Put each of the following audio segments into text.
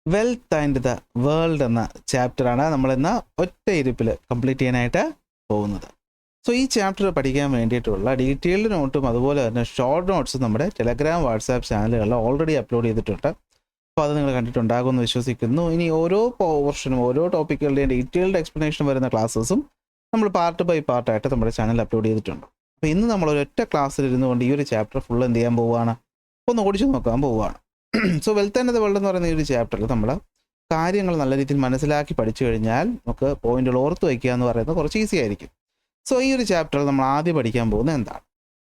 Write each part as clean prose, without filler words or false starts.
Wealth and the world എന്ന ചാപ്റ്ററാണ് നമ്മളിന്ന് ഒറ്റ ഇരിപ്പിൽ കംപ്ലീറ്റ് ചെയ്യാനായിട്ട് പോകുന്നത്. സോ ഈ ചാപ്റ്റർ പഠിക്കാൻ വേണ്ടിയിട്ടുള്ള ഡീറ്റെയിൽഡ് നോട്ടും അതുപോലെ തന്നെ ഷോർട്ട് നോട്ട്സും നമ്മുടെ ടെലഗ്രാം വാട്സാപ്പ് ചാനലുകളിൽ ഓൾറെഡി അപ്ലോഡ് ചെയ്തിട്ടുണ്ട്. അപ്പോൾ അത് നിങ്ങൾ കണ്ടിട്ടുണ്ടാകുമെന്ന് വിശ്വസിക്കുന്നു. ഇനി ഓരോ പോർഷനും ഓരോ ടോപ്പിക്കുകളുടെയും ഡീറ്റെയിൽഡ് എക്സ്പ്ലനേഷൻ വരുന്ന ക്ലാസ്സസും നമ്മൾ പാർട്ട് ബൈ പാർട്ടായിട്ട് നമ്മുടെ ചാനലിൽ അപ്ലോഡ് ചെയ്തിട്ടുണ്ട്. അപ്പോൾ ഇന്ന് നമ്മൾ ഒരൊറ്റ ക്ലാസ്സിൽ ഇരുന്നുകൊണ്ട് ഈ ഒരു ചാപ്റ്റർ ഫുൾ എന്ത് ചെയ്യാൻ പോവുകയാണ്, ഒന്ന് ഓടിച്ചു നോക്കാൻ പോവുകയാണ്. So wealth and the world എന്ന് പറയുന്ന ഈ ഒരു ചാപ്റ്ററിൽ നമ്മൾ കാര്യങ്ങൾ നല്ല രീതിയിൽ മനസ്സിലാക്കി പഠിച്ചു കഴിഞ്ഞാൽ നമുക്ക് പോയിന്റുകൾ ഓർത്ത് വയ്ക്കുക എന്ന് പറയുന്നത് കുറച്ച് ഈസി ആയിരിക്കും. സോ ഈ ഒരു ചാപ്റ്ററിൽ നമ്മൾ ആദ്യം പഠിക്കാൻ പോകുന്നത് എന്താണ്?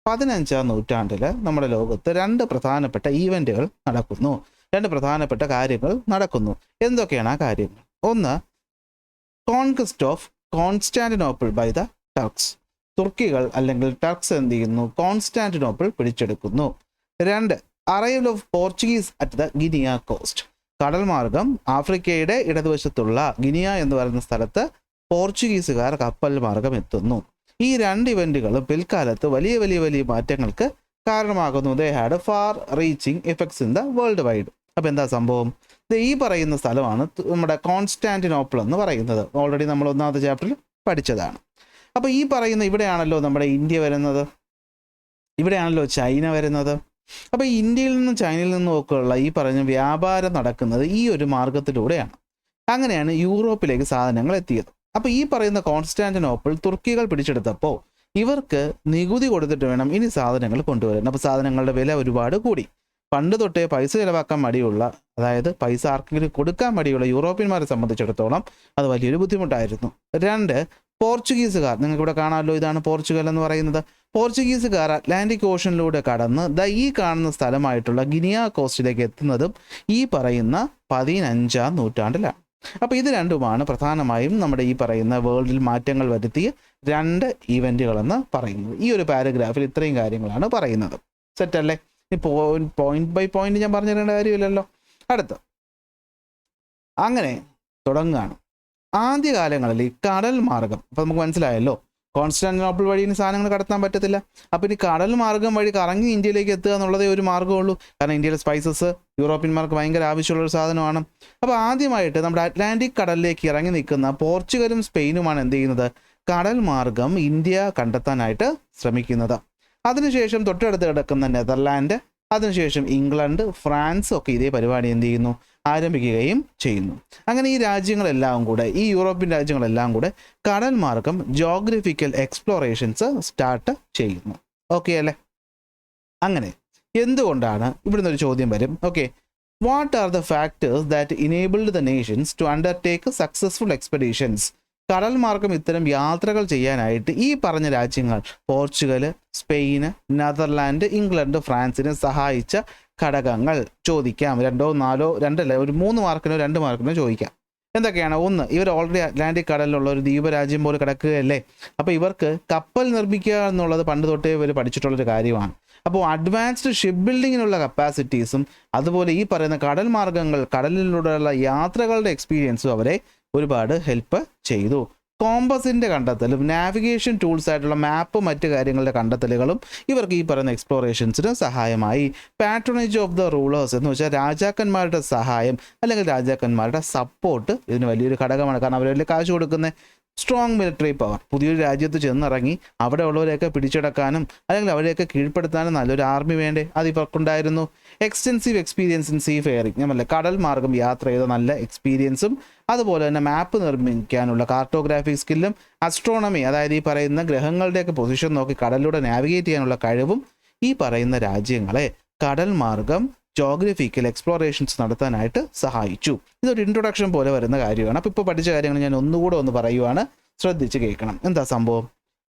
15ാം നൂറ്റാണ്ടിൽ നമ്മുടെ ലോകത്ത് രണ്ട് പ്രധാനപ്പെട്ട ഈവൻറ്റുകൾ നടക്കുന്നു, രണ്ട് പ്രധാനപ്പെട്ട കാര്യങ്ങൾ നടക്കുന്നു. എന്തൊക്കെയാണ് ആ കാര്യങ്ങൾ? ഒന്ന്, conquest of Constantinople by the Turks. തുർക്കികൾ അല്ലെങ്കിൽ ടർക്സ് എന്ത് ചെയ്യുന്നു? കോൺസ്റ്റാന്റിനോപ്പിൾ പിടിച്ചെടുക്കുന്നു. രണ്ട്, arrival of Portuguese at the Guinea coast. കടൽ മാർഗം ആഫ്രിക്കയുടെ ഇടതുവശത്തുള്ള ഗിനിയ എന്ന് പറയുന്ന സ്ഥലത്ത് പോർച്ചുഗീസുകാർ കപ്പൽ മാർഗം എത്തുന്നു. ഈ രണ്ട് ഇവന്റുകളും പിൽക്കാലത്ത് വലിയ വലിയ വലിയ മാറ്റങ്ങൾക്ക് കാരണമാകുന്നു. They had far reaching effects in the world wide. അപ്പോൾ എന്താ സംഭവം? ഈ പറയുന്ന സ്ഥലമാണ് നമ്മുടെ കോൺസ്റ്റാന്റിനോപ്പിൾ എന്ന് പറയുന്നത്. ഓൾറെഡി നമ്മൾ ഒന്നാമത്തെ ചാപ്റ്ററിൽ പഠിച്ചതാണ്. അപ്പോൾ ഈ പറയുന്ന ഇവിടെയാണല്ലോ നമ്മുടെ ഇന്ത്യ വരുന്നത്, ഇവിടെയാണല്ലോ ചൈന വരുന്നത്. അപ്പോൾ ഇന്ത്യയിൽ നിന്നും ചൈനയിൽ നിന്നും ഒക്കെയുള്ള ഈ പറഞ്ഞ വ്യാപാരം നടക്കുന്നത് ഈ ഒരു മാർഗത്തിലൂടെയാണ്. അങ്ങനെയാണ് യൂറോപ്പിലേക്ക് സാധനങ്ങൾ എത്തിയത്. അപ്പോൾ ഈ പറയുന്ന കോൺസ്റ്റാന്റിനോപ്പിൾ തുർക്കികൾ പിടിച്ചെടുത്തപ്പോൾ ഇവർക്ക് നികുതി കൊടുത്തിട്ട് വേണം ഇനി സാധനങ്ങൾ കൊണ്ടുവരാൻ. അപ്പോൾ സാധനങ്ങളുടെ വില ഒരുപാട് കൂടി. പണ്ട് തൊട്ടേ പൈസ ചിലവാക്കാൻ മടിയുള്ള, അതായത് പൈസ ആർക്കെങ്കിലും കൊടുക്കാൻ മടിയുള്ള യൂറോപ്യന്മാരെ സംബന്ധിച്ചിടത്തോളം അത് വലിയൊരു ബുദ്ധിമുട്ടായിരുന്നു. രണ്ട്, പോർച്ചുഗീസുകാർ, നിങ്ങൾക്ക് ഇവിടെ കാണാമല്ലോ, ഇതാണ് പോർച്ചുഗൽ എന്ന് പറയുന്നത്. പോർച്ചുഗീസുകാർ അറ്റ്ലാന്റിക് ഓഷനിലൂടെ കടന്ന് ഈ കാണുന്ന സ്ഥലമായിട്ടുള്ള ഗിനിയ കോസ്റ്റിലേക്ക് എത്തുന്നതും ഈ പറയുന്ന 15ാം നൂറ്റാണ്ടിലാണ്. അപ്പോൾ ഇത് രണ്ടുമാണ് പ്രധാനമായും നമ്മുടെ ഈ പറയുന്ന വേൾഡിൽ മാറ്റങ്ങൾ വരുത്തിയ രണ്ട് ഈവൻറ്റുകളെന്ന് പറയുന്നത്. ഈ ഒരു പാരഗ്രാഫിൽ ഇത്രയും കാര്യങ്ങളാണ് പറയുന്നത്. സെറ്റല്ലേ? ഈ പോയിന്റ് ബൈ പോയിന്റ് ഞാൻ പറഞ്ഞു തരേണ്ട കാര്യമില്ലല്ലോ. അടുത്ത് അങ്ങനെ തുടങ്ങുകയാണ്. ആദ്യകാലങ്ങളിൽ ഈ കടൽ മാർഗം, അപ്പോൾ നമുക്ക് മനസ്സിലായല്ലോ കോൺസ്റ്റാന്റിനോപ്പിൾ വഴി ഇനി സാധനങ്ങൾ കടത്താൻ പറ്റത്തില്ല. അപ്പോൾ ഇനി കടൽ മാർഗം വഴി കറങ്ങി ഇന്ത്യയിലേക്ക് എത്തുക എന്നുള്ളതേ ഒരു മാർഗ്ഗമുള്ളൂ. കാരണം ഇന്ത്യയിലെ സ്പൈസസ് യൂറോപ്യന്മാർക്ക് ഭയങ്കര ആവശ്യമുള്ളൊരു സാധനമാണ്. അപ്പോൾ ആദ്യമായിട്ട് നമ്മുടെ അറ്റ്ലാന്റിക് കടലിലേക്ക് ഇറങ്ങി നിൽക്കുന്ന പോർച്ചുഗലും സ്പെയിനുമാണ് എന്ത് ചെയ്യുന്നത്? കടൽ മാർഗം ഇന്ത്യ കണ്ടെത്താനായിട്ട് ശ്രമിക്കുന്നത്. അതിനുശേഷം തൊട്ടടുത്ത് കിടക്കുന്ന നെതർലാൻഡ്, അതിനുശേഷം ഇംഗ്ലണ്ട്, ഫ്രാൻസ് ഒക്കെ ഇതേ പരിപാടി എന്ത് ചെയ്യുന്നു? ആരംഭിക്കുകയും ചെയ്യുന്നു. അങ്ങനെ ഈ രാജ്യങ്ങളെല്ലാം കൂടെ, ഈ യൂറോപ്യൻ രാജ്യങ്ങളെല്ലാം കൂടെ കടൽ മാർഗം ജോഗ്രഫിക്കൽ എക്സ്പ്ലോറേഷൻസ് സ്റ്റാർട്ട് ചെയ്യുന്നു. ഓക്കെ അല്ലേ? അങ്ങനെ എന്തുകൊണ്ടാണ്, ഇവിടുന്ന് ഒരു ചോദ്യം വരും. Okay, what are the factors that enabled the nations to undertake successful expeditions? കടൽ മാർഗം ഇത്തരം യാത്രകൾ ചെയ്യാനായിട്ട് ഈ പറഞ്ഞ രാജ്യങ്ങൾ പോർച്ചുഗൽ, സ്പെയിന്, നെതർലാൻഡ്, ഇംഗ്ലണ്ട്, ഫ്രാൻസിനെ സഹായിച്ച ഘടകങ്ങൾ ചോദിക്കാം. 2 4 2 ഒരു 3 മാർക്കിനോ 2 മാർക്കിനോ ചോദിക്കാം. എന്തൊക്കെയാണ്? ഒന്ന്, ഇവർ ഓൾറെഡി അറ്റ്ലാന്റിക് കടലിലുള്ള ഒരു ദ്വീപരാജ്യം പോലെ കിടക്കുകയല്ലേ. അപ്പോൾ ഇവർക്ക് കപ്പൽ നിർമ്മിക്കുക എന്നുള്ളത് പണ്ട് തൊട്ടേ ഇവർ പഠിച്ചിട്ടുള്ളൊരു കാര്യമാണ്. അപ്പോൾ അഡ്വാൻസ്ഡ് ഷിപ്പ് ബിൽഡിങ്ങിനുള്ള കപ്പാസിറ്റീസും അതുപോലെ ഈ പറയുന്ന കടൽ മാർഗങ്ങൾ, കടലിലൂടെയുള്ള യാത്രകളുടെ എക്സ്പീരിയൻസും അവരെ ഒരുപാട് ഹെൽപ്പ് ചെയ്തു. കോമ്പസിൻ്റെ കണ്ടെത്തലും നാവിഗേഷൻ ടൂൾസ് ആയിട്ടുള്ള മാപ്പും മറ്റു കാര്യങ്ങളുടെ കണ്ടെത്തലുകളും ഇവർക്ക് ഈ പറയുന്ന എക്സ്പ്ലോറേഷൻസിന് സഹായമായി. പാട്രണേജ് ഓഫ് ദ റൂളേഴ്സ് എന്ന് വെച്ചാൽ രാജാക്കന്മാരുടെ സഹായം അല്ലെങ്കിൽ രാജാക്കന്മാരുടെ സപ്പോർട്ട് ഇതിന് വലിയൊരു ഘടകമാണ്. കാരണം അവർ വലിയ കാശ് കൊടുക്കുന്ന സ്ട്രോങ് മിലിറ്ററി പവർ, പുതിയൊരു രാജ്യത്ത് ചെന്നിറങ്ങി അവിടെ ഉള്ളവരെയൊക്കെ പിടിച്ചെടുക്കാനും അല്ലെങ്കിൽ അവരെയൊക്കെ കീഴ്പ്പെടുത്താനും നല്ലൊരു ആർമി വേണ്ടേ, അത് ഇവർക്കുണ്ടായിരുന്നു. Extensive experience in sea faring, നമ്മളെ കടൽ മാർഗം യാത്ര ചെയ്ത നല്ല എക്സ്പീരിയൻസും അതുപോലെ തന്നെ മാപ്പ് നിർമ്മിക്കാനുള്ള കാർട്ടോഗ്രാഫി സ്കില്ലും അസ്ട്രോണമി, അതായത് ഈ പറയുന്ന ഗ്രഹങ്ങളുടെയൊക്കെ പൊസിഷൻ നോക്കി കടലിലൂടെ നാവിഗേറ്റ് ചെയ്യാനുള്ള കഴിവും ഈ പറയുന്ന രാജ്യങ്ങളെ കടൽ മാർഗം ജോഗ്രഫിക്കൽ എക്സ്പ്ലോറേഷൻസ് നടത്താനായിട്ട് സഹായിച്ചു. ഇതൊരു ഇൻട്രൊഡക്ഷൻ പോലെ വരുന്ന കാര്യമാണ്. അപ്പോൾ ഇപ്പോൾ പഠിച്ച കാര്യങ്ങൾ ഞാൻ ഒന്നുകൂടെ ഒന്ന് പറയുവാണ്, ശ്രദ്ധിച്ച് കേൾക്കണം. എന്താ സംഭവം?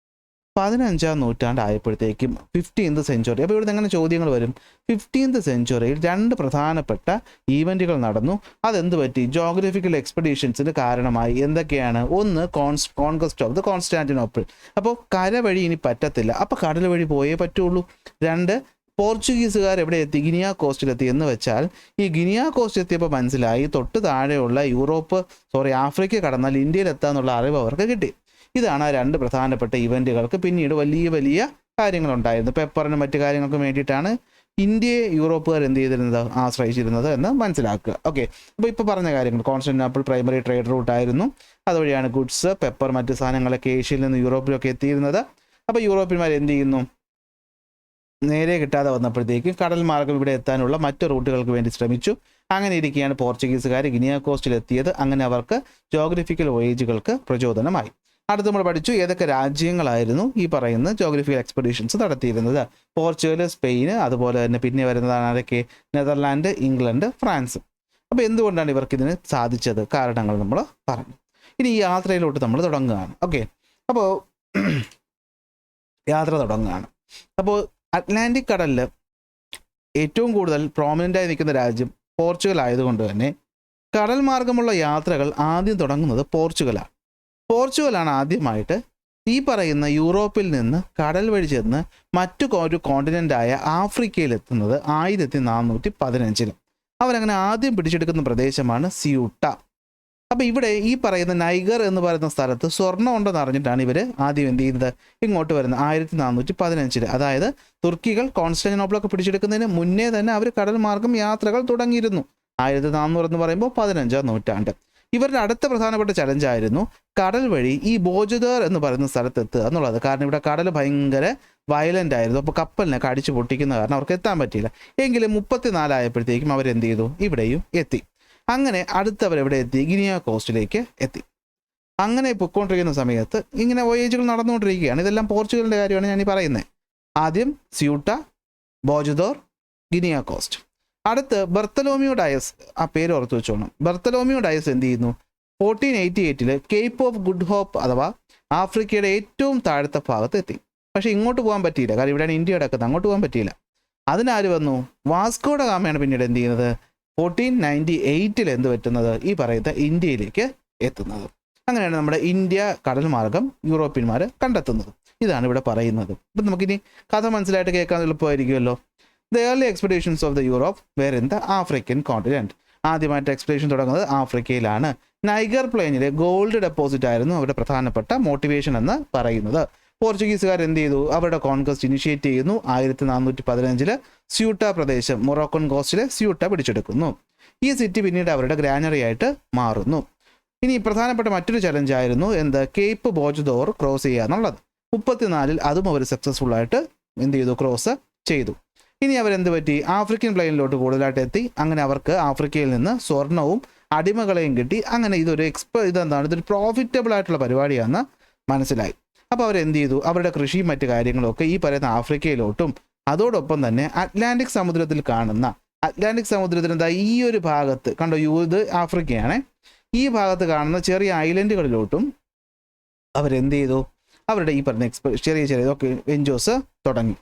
15ാം നൂറ്റാണ്ടായപ്പോഴത്തേക്കും 15th സെഞ്ച്വറി. അപ്പോൾ ഇവിടെ എങ്ങനെ ചോദ്യങ്ങൾ വരും? 15th സെഞ്ച്വറിയിൽ രണ്ട് പ്രധാനപ്പെട്ട ഈവൻറ്റുകൾ നടന്നു. അതെന്ത് പറ്റി? ജോഗ്രഫിക്കൽ എക്സ്പെഡീഷൻസിന് കാരണമായി. എന്തൊക്കെയാണ്? ഒന്ന്, കോൺക്വസ്റ്റ് ഓഫ് ദ കോൺസ്റ്റാന്റിനോപ്പിൾ. അപ്പോൾ കര വഴി ഇനി പറ്റത്തില്ല, അപ്പോൾ കടൽ വഴി പോയേ പറ്റുള്ളൂ. രണ്ട്, പോർച്ചുഗീസുകാർ എവിടെ എത്തി? ഗിനിയ കോസ്റ്റിലെത്തി. എന്ന് വെച്ചാൽ ഈ ഗിനിയ കോസ്റ്റ് എത്തിയപ്പോൾ മനസ്സിലായി തൊട്ട് താഴെയുള്ള ആഫ്രിക്ക കടന്നാൽ ഇന്ത്യയിലെത്താന്നുള്ള അറിവ് അവർക്ക് കിട്ടി. ഇതാണ് ആ രണ്ട് പ്രധാനപ്പെട്ട ഇവൻറ്റുകൾക്ക് പിന്നീട് വലിയ വലിയ കാര്യങ്ങളുണ്ടായിരുന്നു. പെപ്പറിനും മറ്റു കാര്യങ്ങൾക്കും വേണ്ടിയിട്ടാണ് ഇന്ത്യയെ യൂറോപ്പുകാർ എന്ത് ചെയ്തിരുന്നത്, ആശ്രയിച്ചിരുന്നത് എന്ന് മനസ്സിലാക്കുക. ഓക്കെ, അപ്പോൾ ഇപ്പോൾ പറഞ്ഞ കാര്യങ്ങൾ കോൺസ്റ്റന്റിനോപ്പിൾ പ്രൈമറി ട്രേഡ് റൂട്ട് ആയിരുന്നു. അതുവഴിയാണ് ഗുഡ്സ്, പെപ്പർ, മറ്റ് സാധനങ്ങളൊക്കെ ഏഷ്യയിൽ നിന്ന് യൂറോപ്പിലൊക്കെ എത്തിയിരുന്നത്. അപ്പോൾ യൂറോപ്യന്മാർ എന്ത് ചെയ്യുന്നു, നേരെ കിട്ടാതെ വന്നപ്പോഴത്തേക്കും കടൽ മാർഗം ഇവിടെ എത്താനുള്ള മറ്റ് റൂട്ടുകൾക്ക് വേണ്ടി ശ്രമിച്ചു. അങ്ങനെ ഇരിക്കുകയാണ് പോർച്ചുഗീസുകാർ ഗിനിയ കോസ്റ്റിൽ എത്തിയത്. അങ്ങനെ അവർക്ക് ജോഗ്രഫിക്കൽ വോയേജുകൾക്ക് പ്രചോദനമായി. അടുത്ത് നമ്മൾ പഠിച്ചു ഏതൊക്കെ രാജ്യങ്ങളായിരുന്നു ഈ പറയുന്ന ജോഗ്രഫിക്കൽ എക്സ്പെഡീഷൻസ് നടത്തിയിരുന്നത്. പോർച്ചുഗൽ, സ്പെയിൻ, അതുപോലെ തന്നെ പിന്നെ വരുന്നതാണ് ആരൊക്കെ, നെതർലാൻഡ്, ഇംഗ്ലണ്ട്, ഫ്രാൻസ്. അപ്പോൾ എന്തുകൊണ്ടാണ് ഇവർക്ക് ഇതിന് സാധിച്ചത്, കാരണങ്ങൾ നമ്മൾ പറഞ്ഞു. ഇനി ഈ യാത്രയിലോട്ട് നമ്മൾ തുടങ്ങുകയാണ്. ഓക്കെ, അപ്പോൾ യാത്ര തുടങ്ങുകയാണ്. അപ്പോൾ അറ്റ്ലാന്റിക് കടലിൽ ഏറ്റവും കൂടുതൽ പ്രോമിനൻ്റായി നിൽക്കുന്ന രാജ്യം പോർച്ചുഗൽ ആയതുകൊണ്ട് തന്നെ കടൽ മാർഗമുള്ള യാത്രകൾ ആദ്യം തുടങ്ങുന്നത് പോർച്ചുഗലാണ്. പോർച്ചുഗലാണ് ആദ്യമായിട്ട് ഈ പറയുന്ന യൂറോപ്പിൽ നിന്ന് കടൽ വഴി ചെന്ന് മറ്റു ഒരു കോണ്ടിനെൻ്റായ ആഫ്രിക്കയിലെത്തുന്നത് 1415. അവരങ്ങനെ ആദ്യം പിടിച്ചെടുക്കുന്ന പ്രദേശമാണ് സ്യൂട്ട. അപ്പോൾ ഇവിടെ ഈ പറയുന്ന നൈഗർ എന്ന് പറയുന്ന സ്ഥലത്ത് സ്വർണ്ണം ഉണ്ടെന്ന് അറിഞ്ഞിട്ടാണ് ഇവർ ആദ്യം എന്ത് ചെയ്യുന്നത്, ഇങ്ങോട്ട് വരുന്നത് 1415. അതായത് തുർക്കികൾ കോൺസ്റ്റാന്റിനോപ്പിളൊക്കെ പിടിച്ചെടുക്കുന്നതിന് മുന്നേ തന്നെ അവർ കടൽ മാർഗം യാത്രകൾ തുടങ്ങിയിരുന്നു. 1400 എന്ന് പറയുമ്പോൾ 15-ാം നൂറ്റാണ്ട്. ഇവരുടെ അടുത്ത പ്രധാനപ്പെട്ട ചലഞ്ചായിരുന്നു കടൽ വഴി ഈ ബോജദർ എന്ന് പറയുന്ന സ്ഥലത്തെത്തുക എന്നുള്ളത്. കാരണം ഇവിടെ കടൽ ഭയങ്കര വയലൻ്റ് ആയിരുന്നു. അപ്പോൾ കപ്പലിനൊക്കെ അടിച്ചു പൊട്ടിക്കുന്ന കാരണം അവർക്ക് എത്താൻ പറ്റിയില്ല. എങ്കിലും 34 ആയപ്പോഴത്തേക്കും അവരെന്ത് ചെയ്തു, ഇവിടെയും എത്തി. അങ്ങനെ അടുത്തവരെവിടെ എത്തി, ഗിനിയ കോസ്റ്റിലേക്ക് എത്തി. അങ്ങനെ പൊയ്ക്കൊണ്ടിരിക്കുന്ന സമയത്ത് ഇങ്ങനെ വോയേജുകൾ നടന്നുകൊണ്ടിരിക്കുകയാണ്. ഇതെല്ലാം പോർച്ചുഗലിൻ്റെ കാര്യമാണ് ഞാൻ ഈ പറയുന്നത്. ആദ്യം സ്യൂട്ട, ബോജദോർ, ഗിനിയ കോസ്റ്റ്. അടുത്ത് ബർത്തലോമിയോ ഡയസ്, ആ പേര് ഓർത്ത് വെച്ചോണം. ബർത്തലോമിയോ ഡയസ് എന്ത് ചെയ്യുന്നു, 1488 കേപ്പ് ഓഫ് ഗുഡ് ഹോപ്പ് അഥവാ ആഫ്രിക്കയുടെ ഏറ്റവും താഴത്തെ ഭാഗത്ത് എത്തി. പക്ഷേ ഇങ്ങോട്ട് പോകാൻ പറ്റിയില്ല, കാരണം ഇവിടെയാണ് ഇന്ത്യ കിടക്കുന്നത്, അങ്ങോട്ട് പോകാൻ പറ്റിയില്ല. അതിനാര് വന്നു, വാസ്കോ ഡ ഗാമയാണ് പിന്നീട് എന്ത് ചെയ്യുന്നത്, 1498 എന്ത് പറ്റുന്നത്, ഈ പറയുന്ന ഇന്ത്യയിലേക്ക് എത്തുന്നത്. അങ്ങനെയാണ് നമ്മുടെ ഇന്ത്യ കടൽ മാർഗം യൂറോപ്യന്മാർ കണ്ടെത്തുന്നത്. ഇതാണ് ഇവിടെ പറയുന്നത്. അപ്പം നമുക്കിനി കഥ മനസ്സിലായിട്ട് കേൾക്കാൻ എളുപ്പമായിരിക്കുമല്ലോ. The early expeditions of the Europe were in the African continent. ആദ്യമായിട്ട് എക്സ്പെഡീഷൻ തുടങ്ങുന്നത് ആഫ്രിക്കയിലാണ്. നൈഗർ പ്ലെയിനിലെ ഗോൾഡ് ഡെപ്പോസിറ്റ് ആയിരുന്നു അവരുടെ പ്രധാനപ്പെട്ട മോട്ടിവേഷൻ എന്ന് പറയുന്നത്. പോർച്ചുഗീസുകാർ എന്ത് ചെയ്തു, അവരുടെ കോൺക്വസ്റ്റ് ഇനിഷ്യേറ്റ് ചെയ്യുന്നു. 1415 സ്യൂട്ട പ്രദേശം, മൊറോക്കൻ കോസ്റ്റിലെ സ്യൂട്ട പിടിച്ചെടുക്കുന്നു. ഈ സിറ്റി പിന്നീട് അവരുടെ ഗ്രാനറി ആയിട്ട് മാറുന്നു. ഇനി പ്രധാനപ്പെട്ട മറ്റൊരു ചലഞ്ചായിരുന്നു എന്ത്, കേപ്പ് ബോജദോർ ക്രോസ് ചെയ്യുക എന്നുള്ളത്. 34 അതും അവർ സക്സസ്ഫുൾ ആയിട്ട് എന്ത് ചെയ്തു, ക്രോസ് ചെയ്തു. ഇനി അവരെന്ത് പറ്റി, ആഫ്രിക്കൻ പ്ലെയിനിലോട്ട് കൂടുതലായിട്ട് എത്തി. അങ്ങനെ അവർക്ക് ആഫ്രിക്കയിൽ നിന്ന് സ്വർണവും അടിമകളെയും കിട്ടി. അങ്ങനെ ഇതൊരു ഇതൊരു പ്രോഫിറ്റബിൾ ആയിട്ടുള്ള പരിപാടിയാണെന്ന് മനസ്സിലായി. അപ്പോൾ അവരെന്ത് ചെയ്തു, അവരുടെ കൃഷിയും മറ്റു കാര്യങ്ങളൊക്കെ ഈ പറയുന്ന ആഫ്രിക്കയിലോട്ടും അതോടൊപ്പം തന്നെ അറ്റ്ലാന്റിക് സമുദ്രത്തിൽ കാണുന്ന, അറ്റ്ലാന്റിക് സമുദ്രത്തിൽ എന്താ ഈ ഒരു ഭാഗത്ത് കണ്ടോ, ഇത് ആഫ്രിക്കയാണ്, ഈ ഭാഗത്ത് കാണുന്ന ചെറിയ ഐലൻഡുകളിലോട്ടും അവരെന്ത് ചെയ്തു, അവരുടെ ഈ പറഞ്ഞ ചെറിയ ഇതൊക്കെ വെഞ്ചേഴ്സ് തുടങ്ങി.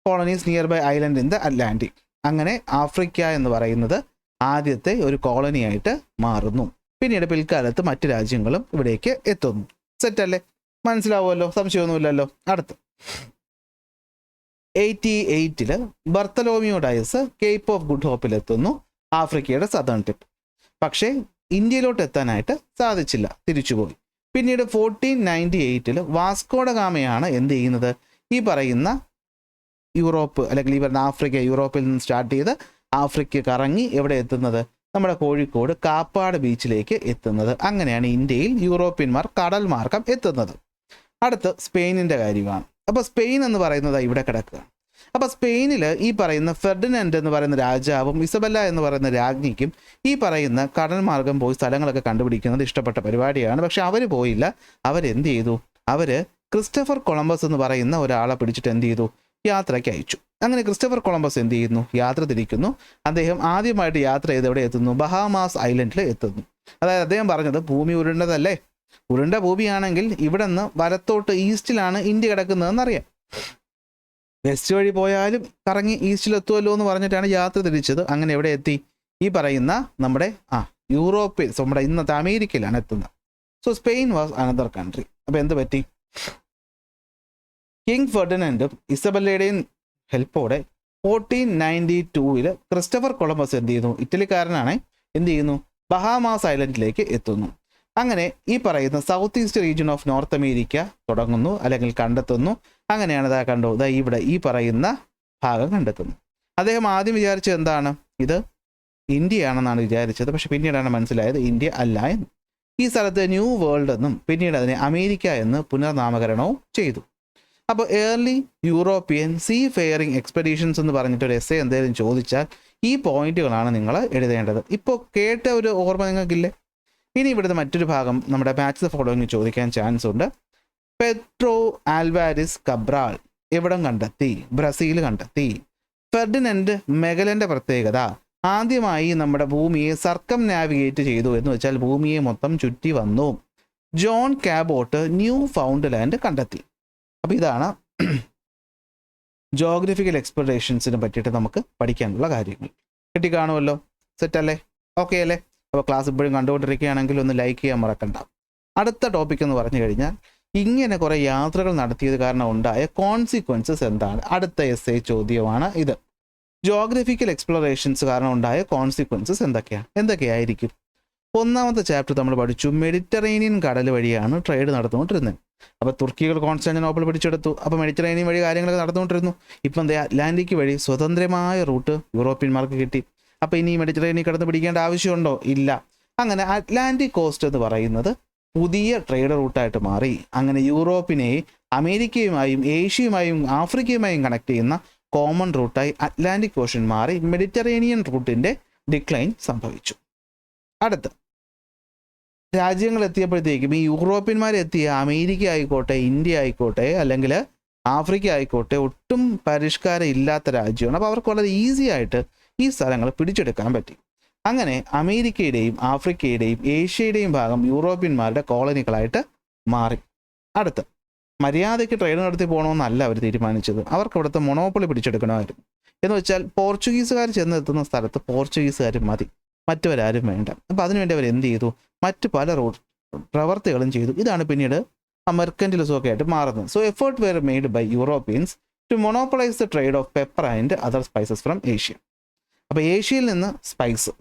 Colonies nearby island in the Atlantic. അങ്ങനെ ആഫ്രിക്ക എന്ന് പറയുന്നത് ആദ്യത്തെ ഒരു കോളനിയായിട്ട് മാറുന്നു. പിന്നീട് പിൽക്കാലത്ത് മറ്റു രാജ്യങ്ങളും ഇവിടേക്ക് എത്തുന്നു. സെറ്റല്ലേ, മനസ്സിലാവുമല്ലോ, സംശയമൊന്നുമില്ലല്ലോ. അടുത്ത് 88 Bartholomew Dias cape of good ഹോപ്പിൽ എത്തുന്നു, ആഫ്രിക്കയുടെ സദേൺ ടിപ്പ്. പക്ഷേ ഇന്ത്യയിലോട്ട് എത്താനായിട്ട് സാധിച്ചില്ല, തിരിച്ചുപോയി. പിന്നീട് 1498 വാസ്കോ ഡ ഗാമയാണ് എന്ത് ചെയ്യുന്നത്, ഈ പറയുന്ന യൂറോപ്പ് അല്ലെങ്കിൽ ഈ പറയുന്ന ആഫ്രിക്ക, യൂറോപ്പിൽ നിന്ന് സ്റ്റാർട്ട് ചെയ്ത് ആഫ്രിക്ക കറങ്ങി എവിടെ എത്തുന്നത്, നമ്മുടെ കോഴിക്കോട് കാപ്പാട് ബീച്ചിലേക്ക് എത്തുന്നത്. അങ്ങനെയാണ് ഇന്ത്യയിൽ യൂറോപ്യന്മാർ കടൽ മാർഗം എത്തുന്നത്. അടുത്ത് സ്പെയിനിൻ്റെ കാര്യമാണ്. അപ്പോൾ സ്പെയിൻ എന്ന് പറയുന്നത് ഇവിടെ കിടക്കുക. അപ്പോൾ സ്പെയിനിൽ ഈ പറയുന്ന ഫെർഡിനൻഡ് എന്ന് പറയുന്ന രാജാവും ഇസബല്ല എന്ന് പറയുന്ന രാജ്ഞിക്കും ഈ പറയുന്ന കടൽ മാർഗം പോയി സ്ഥലങ്ങളൊക്കെ കണ്ടുപിടിക്കുന്നത് ഇഷ്ടപ്പെട്ട പരിപാടിയാണ്. പക്ഷെ അവർ പോയില്ല. അവരെന്ത് ചെയ്തു, അവർ ക്രിസ്റ്റഫർ കൊളംബസ് എന്ന് പറയുന്ന ഒരാളെ പിടിച്ചിട്ട് എന്ത് ചെയ്തു, യാത്രയ്ക്ക് അയച്ചു. അങ്ങനെ ക്രിസ്റ്റഫർ കൊളംബസ് എന്ത് ചെയ്യുന്നു, യാത്ര തിരിക്കുന്നു. അദ്ദേഹം ആദ്യമായിട്ട് യാത്ര ചെയ്ത് എവിടെ എത്തുന്നു, ബഹാമാസ് ഐലൻഡിൽ എത്തുന്നു. അതായത് അദ്ദേഹം പറഞ്ഞത് ഭൂമി ഉരുണ്ടതല്ലേ, ഉരുണ്ട ഭൂമിയാണെങ്കിൽ ഇവിടെ നിന്ന് വലത്തോട്ട് ഈസ്റ്റിലാണ് ഇന്ത്യ കിടക്കുന്നതെന്നറിയാം. വെസ്റ്റ് വഴി പോയാലും കറങ്ങി ഈസ്റ്റിലെത്തുമല്ലോ എന്ന് പറഞ്ഞിട്ടാണ് യാത്ര തിരിച്ചത്. അങ്ങനെ എവിടെ എത്തി, ഈ പറയുന്ന നമ്മുടെ യൂറോപ്പിൽ, നമ്മുടെ ഇന്നത്തെ അമേരിക്കയിലാണ് എത്തുന്നത്. So Spain was another country. അപ്പോൾ എന്ത് പറ്റി, കിങ് ഫെർഡിനൻഡും ഇസബല്ലയുടെയും ഹെൽപ്പോടെ 1492 ക്രിസ്റ്റഫർ കൊളംബസ് എന്ത് ചെയ്യുന്നു, ഇറ്റലിക്കാരനാണ്, എന്ത് ചെയ്യുന്നു, ബഹാമാസ് ഐലൻഡിലേക്ക് എത്തുന്നു. അങ്ങനെ ഈ പറയുന്ന south east region of north America തുടങ്ങുന്നു അല്ലെങ്കിൽ കണ്ടെത്തുന്നു. അങ്ങനെയാണ് ഇതാ കണ്ടോ, ഇവിടെ ഈ പറയുന്ന ഭാഗം കണ്ടെത്തുന്നു. അദ്ദേഹം ആദ്യം വിചാരിച്ചത് എന്താണ്, ഇത് ഇന്ത്യയാണെന്നാണ് വിചാരിച്ചത്. പക്ഷെ പിന്നീടാണ് മനസ്സിലായത് ഇന്ത്യ അല്ല എന്ന്. ഈ സ്ഥലത്ത് ന്യൂ വേൾഡ് എന്നും പിന്നീട് അതിനെ അമേരിക്ക എന്ന് പുനർനാമകരണവും ചെയ്തു. അപ്പോൾ early European seafaring expeditions എന്ന് പറഞ്ഞിട്ടൊരു എസ്സേ എന്തെങ്കിലും ചോദിച്ചാൽ ഈ പോയിന്റുകളാണ് നിങ്ങൾ എഴുതേണ്ടത്. ഇപ്പോൾ കേട്ട ഒരു ഓർമ്മ നിങ്ങൾക്കില്ലേ? ഇനി ഇവിടുത്തെ മറ്റൊരു ഭാഗം നമ്മുടെ മാച്ച് ദ ഫോളോയിങ് ചോദിക്കാൻ ചാൻസ് ഉണ്ട്. പെട്രോ ആൽവാരിസ് കബ്രാൾ എവിടം കണ്ടെത്തി? ബ്രസീൽ കണ്ടെത്തി. ഫെർഡിനൻഡ് മെഗലൻ്റെ പ്രത്യേകത, ആദ്യമായി നമ്മുടെ ഭൂമിയെ സർക്കം നാവിഗേറ്റ് ചെയ്തു, എന്ന് വെച്ചാൽ ഭൂമിയെ മൊത്തം ചുറ്റി വന്നു. ജോൺ കാബോട്ട് ന്യൂ ഫൗണ്ട് ലാൻഡ് കണ്ടെത്തി. അപ്പോൾ ഇതാണ് ജോഗ്രഫിക്കൽ എക്സ്പ്ലോറേഷൻസിനെ പറ്റിയിട്ട് നമുക്ക് പഠിക്കാനുള്ള കാര്യങ്ങൾ. കിട്ടിക്കാണുമല്ലോ? സെറ്റല്ലേ? ഓക്കെ അല്ലേ? അപ്പോൾ ക്ലാസ് ഇപ്പോഴും കണ്ടുകൊണ്ടിരിക്കുകയാണെങ്കിൽ ഒന്ന് ലൈക്ക് ചെയ്യാൻ മറക്കണ്ട. അടുത്ത ടോപ്പിക് എന്ന് പറഞ്ഞു കഴിഞ്ഞാൽ ഇങ്ങനെ കുറേ യാത്രകൾ നടത്തിയത് കാരണം ഉണ്ടായ കോൺസിക്വൻസസ് എന്താണ്? അടുത്ത എസ്സേ ചോദ്യമാണ് ഇത്. ജോഗ്രഫിക്കൽ എക്സ്പ്ലോറേഷൻസ് കാരണം ഉണ്ടായ കോൺസിക്വൻസസ് എന്തൊക്കെയായിരിക്കും? ഒന്നാമത്തെ ചാപ്റ്റർ നമ്മൾ പഠിച്ചു, മെഡിറ്ററേനിയൻ കടൽ വഴിയാണ് ട്രേഡ് നടന്നുകൊണ്ടിരുന്നത്. അപ്പോൾ തുർക്കികൾ കോൺസ്റ്റാന്റിനോപ്പിൾ പിടിച്ചെടുത്തു. അപ്പോൾ മെഡിറ്ററേനിയൻ വഴി കാര്യങ്ങളൊക്കെ നടന്നുകൊണ്ടിരുന്നു. ഇപ്പം എന്താ, അറ്റ്ലാന്റിക് വഴി സ്വതന്ത്രമായ റൂട്ട് യൂറോപ്യന്മാർക്ക് കിട്ടി. അപ്പോൾ ഇനി മെഡിറ്ററേനിയൻ കടന്ന് പിടിക്കേണ്ട ആവശ്യമുണ്ടോ? ഇല്ല. അങ്ങനെ അറ്റ്ലാന്റിക് കോസ്റ്റ് എന്ന് പറയുന്നത് പുതിയ ട്രേഡ് റൂട്ടായിട്ട് മാറി. അങ്ങനെ യൂറോപ്പിനെ അമേരിക്കയുമായും ഏഷ്യയുമായും ആഫ്രിക്കയുമായും കണക്ട് ചെയ്യുന്ന കോമൺ റൂട്ടായി അറ്റ്ലാന്റിക് ഓഷൻ മാറി. മെഡിറ്ററേനിയൻ റൂട്ടിൻ്റെ ഡിക്ലൈൻ സംഭവിച്ചു. അടുത്ത് രാജ്യങ്ങൾ എത്തിയപ്പോഴത്തേക്കും ഈ യൂറോപ്യന്മാരെത്തിയ അമേരിക്ക ആയിക്കോട്ടെ, ഇന്ത്യ ആയിക്കോട്ടെ, അല്ലെങ്കിൽ ആഫ്രിക്ക ആയിക്കോട്ടെ, ഒട്ടും പരിഷ്കാരം ഇല്ലാത്ത രാജ്യമാണ്. അപ്പോൾ അവർക്ക് വളരെ ഈസി ആയിട്ട് ഈ സ്ഥലങ്ങൾ പിടിച്ചെടുക്കാൻ പറ്റി. അങ്ങനെ അമേരിക്കയുടെയും ആഫ്രിക്കയുടെയും ഏഷ്യയുടെയും ഭാഗം യൂറോപ്യന്മാരുടെ കോളനികളായിട്ട് മാറി. അടുത്ത് മര്യാദയ്ക്ക് ട്രേഡ് നടത്തി പോകണമെന്നല്ല അവർ തീരുമാനിച്ചത്. അവർക്ക് അവിടുത്തെ മൊണോപ്പൊളി പിടിച്ചെടുക്കണമായിരുന്നു. എന്ന് വെച്ചാൽ പോർച്ചുഗീസുകാർ ചെന്നെത്തുന്ന സ്ഥലത്ത് പോർച്ചുഗീസുകാർ മതി, മറ്റവരാരും വേണ്ട. അപ്പോൾ അതിനുവേണ്ടി അവർ എന്ത് ചെയ്തു? മറ്റ് പല പ്രവർത്തികളും ചെയ്തു. ഇതാണ് പിന്നീട് മെർക്കന്റിലിസം ഒക്കെ ആയിട്ട് മാറുന്നത്. So effort were made by Europeans to monopolise the trade of pepper and other spices from Asia. അപ്പോൾ ഏഷ്യയിൽ നിന്ന് സ്പൈസ്,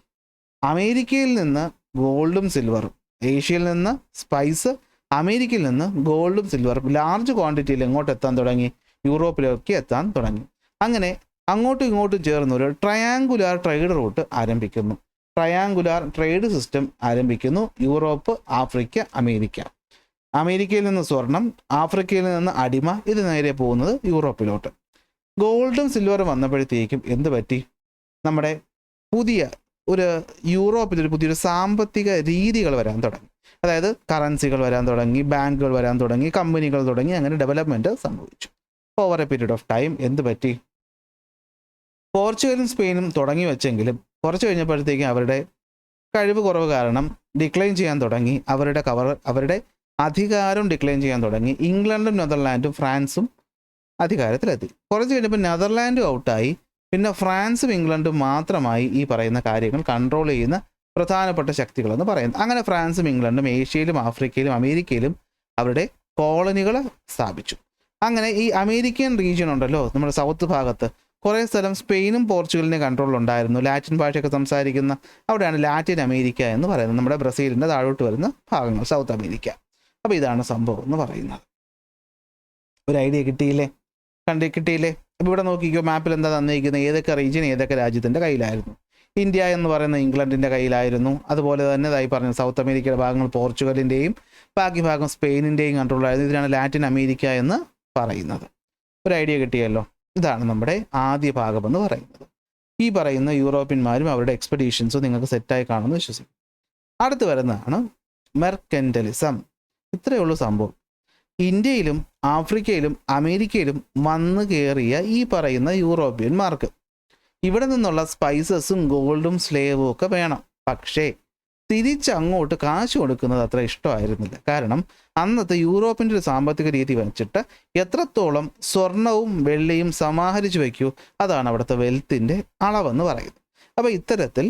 അമേരിക്കയിൽ നിന്ന് ഗോൾഡും സിൽവറും, ഏഷ്യയിൽ നിന്ന് സ്പൈസ്, അമേരിക്കയിൽ നിന്ന് ഗോൾഡും സിൽവറും ലാർജ് ക്വാണ്ടിറ്റിയിൽ എങ്ങോട്ട് എത്താൻ തുടങ്ങി? യൂറോപ്പിലേക്ക് എത്താൻ തുടങ്ങി. അങ്ങനെ അങ്ങോട്ടും ഇങ്ങോട്ടും ചേർന്ന് ഒരു ട്രയാങ്കുലാർ ട്രേഡ് റൂട്ട് ആരംഭിക്കുന്നു. ട്രയാങ്കുലാർ ട്രേഡ് സിസ്റ്റം ആരംഭിക്കുന്നു. Europe, Africa, America. അമേരിക്കയിൽ നിന്ന് സ്വർണം, ആഫ്രിക്കയിൽ നിന്ന് അടിമ, ഇത് നേരെ പോകുന്നത് യൂറോപ്പിലോട്ട്. ഗോൾഡും സിൽവറും വന്നപ്പോഴത്തേക്കും എന്ത് പറ്റി? നമ്മുടെ പുതിയ ഒരു യൂറോപ്പിലൊരു പുതിയൊരു സാമ്പത്തിക രീതികൾ വരാൻ തുടങ്ങി. അതായത് കറൻസികൾ വരാൻ തുടങ്ങി, ബാങ്കുകൾ വരാൻ തുടങ്ങി, കമ്പനികൾ തുടങ്ങി. അങ്ങനെ ഡെവലപ്മെൻറ്റ് സംഭവിച്ചു. Over A period of time എന്ത് പറ്റി? പോർച്ചുഗലും സ്പെയിനും തുടങ്ങി വെച്ചെങ്കിലും കുറച്ച് കഴിഞ്ഞപ്പോഴത്തേക്കും അവരുടെ കഴിവ് കുറവ് കാരണം ഡിക്ലൈൻ ചെയ്യാൻ തുടങ്ങി. അവരുടെ അധികാരം ഡിക്ലൈൻ ചെയ്യാൻ തുടങ്ങി. ഇംഗ്ലണ്ടും നെതർലാൻഡും ഫ്രാൻസും അധികാരത്തിലെത്തി. കുറച്ച് കഴിഞ്ഞപ്പോൾ നെതർലാൻഡും ഔട്ടായി. പിന്നെ ഫ്രാൻസും ഇംഗ്ലണ്ടും മാത്രമായി ഈ പറയുന്ന കാര്യങ്ങൾ കൺട്രോൾ ചെയ്യുന്ന പ്രധാനപ്പെട്ട ശക്തികളെന്ന് പറയുന്നത്. അങ്ങനെ ഫ്രാൻസും ഇംഗ്ലണ്ടും ഏഷ്യയിലും ആഫ്രിക്കയിലും അമേരിക്കയിലും അവരുടെ കോളനികൾ സ്ഥാപിച്ചു. അങ്ങനെ ഈ അമേരിക്കൻ റീജിയൻ ഉണ്ടല്ലോ, നമ്മുടെ സൗത്ത് ഭാഗത്ത് കുറേ സ്ഥലം സ്പെയിനും പോർച്ചുഗലിൻ്റെ കൺട്രോളിലുണ്ടായിരുന്നു. ലാറ്റിൻ ഭാഷയൊക്കെ സംസാരിക്കുന്ന അവിടെയാണ് ലാറ്റിൻ അമേരിക്ക എന്ന് പറയുന്നത്. നമ്മുടെ ബ്രസീലിൻ്റെ താഴോട്ട് വരുന്ന ഭാഗങ്ങൾ സൗത്ത് അമേരിക്ക. അപ്പോൾ ഇതാണ് സംഭവം എന്ന് പറയുന്നത്. ഒരു ഐഡിയ കിട്ടിയില്ലേ? കിട്ടിയില്ലേ? അപ്പോൾ ഇവിടെ നോക്കിക്കോ, മാപ്പിൽ എന്താ തന്നിരിക്കുന്നത്? ഏതൊക്കെ റീജിയൻ ഏതൊക്കെ രാജ്യത്തിൻ്റെ കയ്യിലായിരുന്നു? ഇന്ത്യ എന്ന് പറയുന്ന ഇംഗ്ലണ്ടിൻ്റെ കയ്യിലായിരുന്നു. അതുപോലെ തന്നെ ഇതായി പറഞ്ഞ സൗത്ത് അമേരിക്കയുടെ ഭാഗങ്ങൾ പോർച്ചുഗലിൻ്റെയും ബാക്കി ഭാഗം സ്പെയിനിൻ്റെയും കൺട്രോളിലായിരുന്നു. ഇതിനാണ് ലാറ്റിൻ അമേരിക്ക എന്ന് പറയുന്നത്. ഒരു ഐഡിയ കിട്ടിയല്ലോ? ഇതാണ് നമ്മുടെ ആദ്യ ഭാഗമെന്ന് പറയുന്നത്. ഈ പറയുന്ന യൂറോപ്യന്മാരും അവരുടെ എക്സ്പെഡീഷൻസും നിങ്ങൾക്ക് സെറ്റായി കാണുമെന്ന് വിശ്വസിക്കും. അടുത്ത് വരുന്നതാണ് മെർക്കന്റലിസം. ഇത്രയേ ഉള്ളൂ സംഭവം. ഇന്ത്യയിലും ആഫ്രിക്കയിലും അമേരിക്കയിലും വന്നു കയറിയ ഈ പറയുന്ന യൂറോപ്യന്മാർക്ക് ഇവിടെ നിന്നുള്ള സ്പൈസസും ഗോൾഡും സ്ലേവും ഒക്കെ വേണം. പക്ഷേ തിരിച്ചങ്ങോട്ട് കാശ് കൊടുക്കുന്നത് അത്ര ഇഷ്ടമായിരുന്നില്ല. കാരണം അന്നത്തെ യൂറോപ്പിൻ്റെ ഒരു സാമ്പത്തിക രീതി വെച്ചിട്ട് എത്രത്തോളം സ്വർണവും വെള്ളിയും സമാഹരിച്ചു വയ്ക്കൂ, അതാണ് അവിടുത്തെ വെൽത്തിൻ്റെ അളവെന്ന് പറയുന്നത്. അപ്പോൾ ഇത്തരത്തിൽ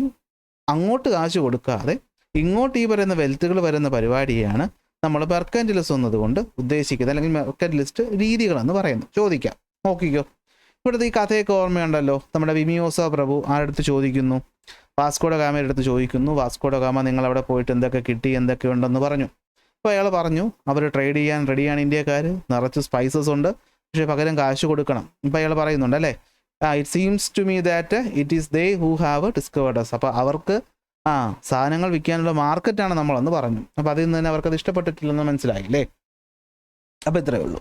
അങ്ങോട്ട് കാശ് കൊടുക്കാതെ ഇങ്ങോട്ട് ഈ പറയുന്ന വെൽത്തുകൾ വരുന്ന പരിപാടിയാണ് നമ്മൾ മെർക്കന്റിലിസം എന്നതുകൊണ്ട് ഉദ്ദേശിക്കുന്നത്, അല്ലെങ്കിൽ മെർക്കന്റിലിസ്റ്റ് രീതികളെന്ന് പറയുന്നത്. ചോദിക്കാം, നോക്കിക്കോ. ഇവിടുത്തെ ഈ കഥയൊക്കെ ഓർമ്മയുണ്ടല്ലോ. നമ്മുടെ വിമിയോസ പ്രഭു ആരടുത്ത് ചോദിക്കുന്നു? വാസ്കോഡ ഗാമയുടെ അടുത്ത് ചോദിക്കുന്നു. വാസ്കോഡ ഗാമ നിങ്ങൾ അവിടെ പോയിട്ട് എന്തൊക്കെ കിട്ടി, എന്തൊക്കെ ഉണ്ടെന്ന് പറഞ്ഞു. അപ്പോൾ അയാൾ പറഞ്ഞു, അവർ ട്രേഡ് ചെയ്യാൻ റെഡിയാണ് ഇന്ത്യക്കാർ, നിറച്ച് സ്പൈസസ് ഉണ്ട്, പക്ഷേ പകരം കാശ് കൊടുക്കണം. ഇപ്പോൾ അയാൾ പറയുന്നുണ്ട് അല്ലേ, it seems to me that it is they who have discovered us. അപ്പോൾ അവർക്ക് സാധനങ്ങൾ വിൽക്കാനുള്ള മാർക്കറ്റാണ് നമ്മളെന്ന് പറഞ്ഞു. അപ്പോൾ അതിൽ നിന്ന് തന്നെ അവർക്കത് ഇഷ്ടപ്പെട്ടിട്ടില്ലെന്ന് മനസ്സിലായില്ലേ. അപ്പോൾ ഇത്രയേ ഉള്ളൂ.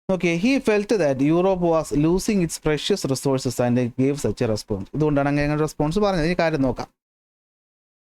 Okay, he felt that Europe was losing its precious resources and gave such a response. ഇതുകൊണ്ടാണ് അങ്ങനെ റെസ്പോൺസ് പറഞ്ഞത്. ഈ കാര്യം നോക്കാം.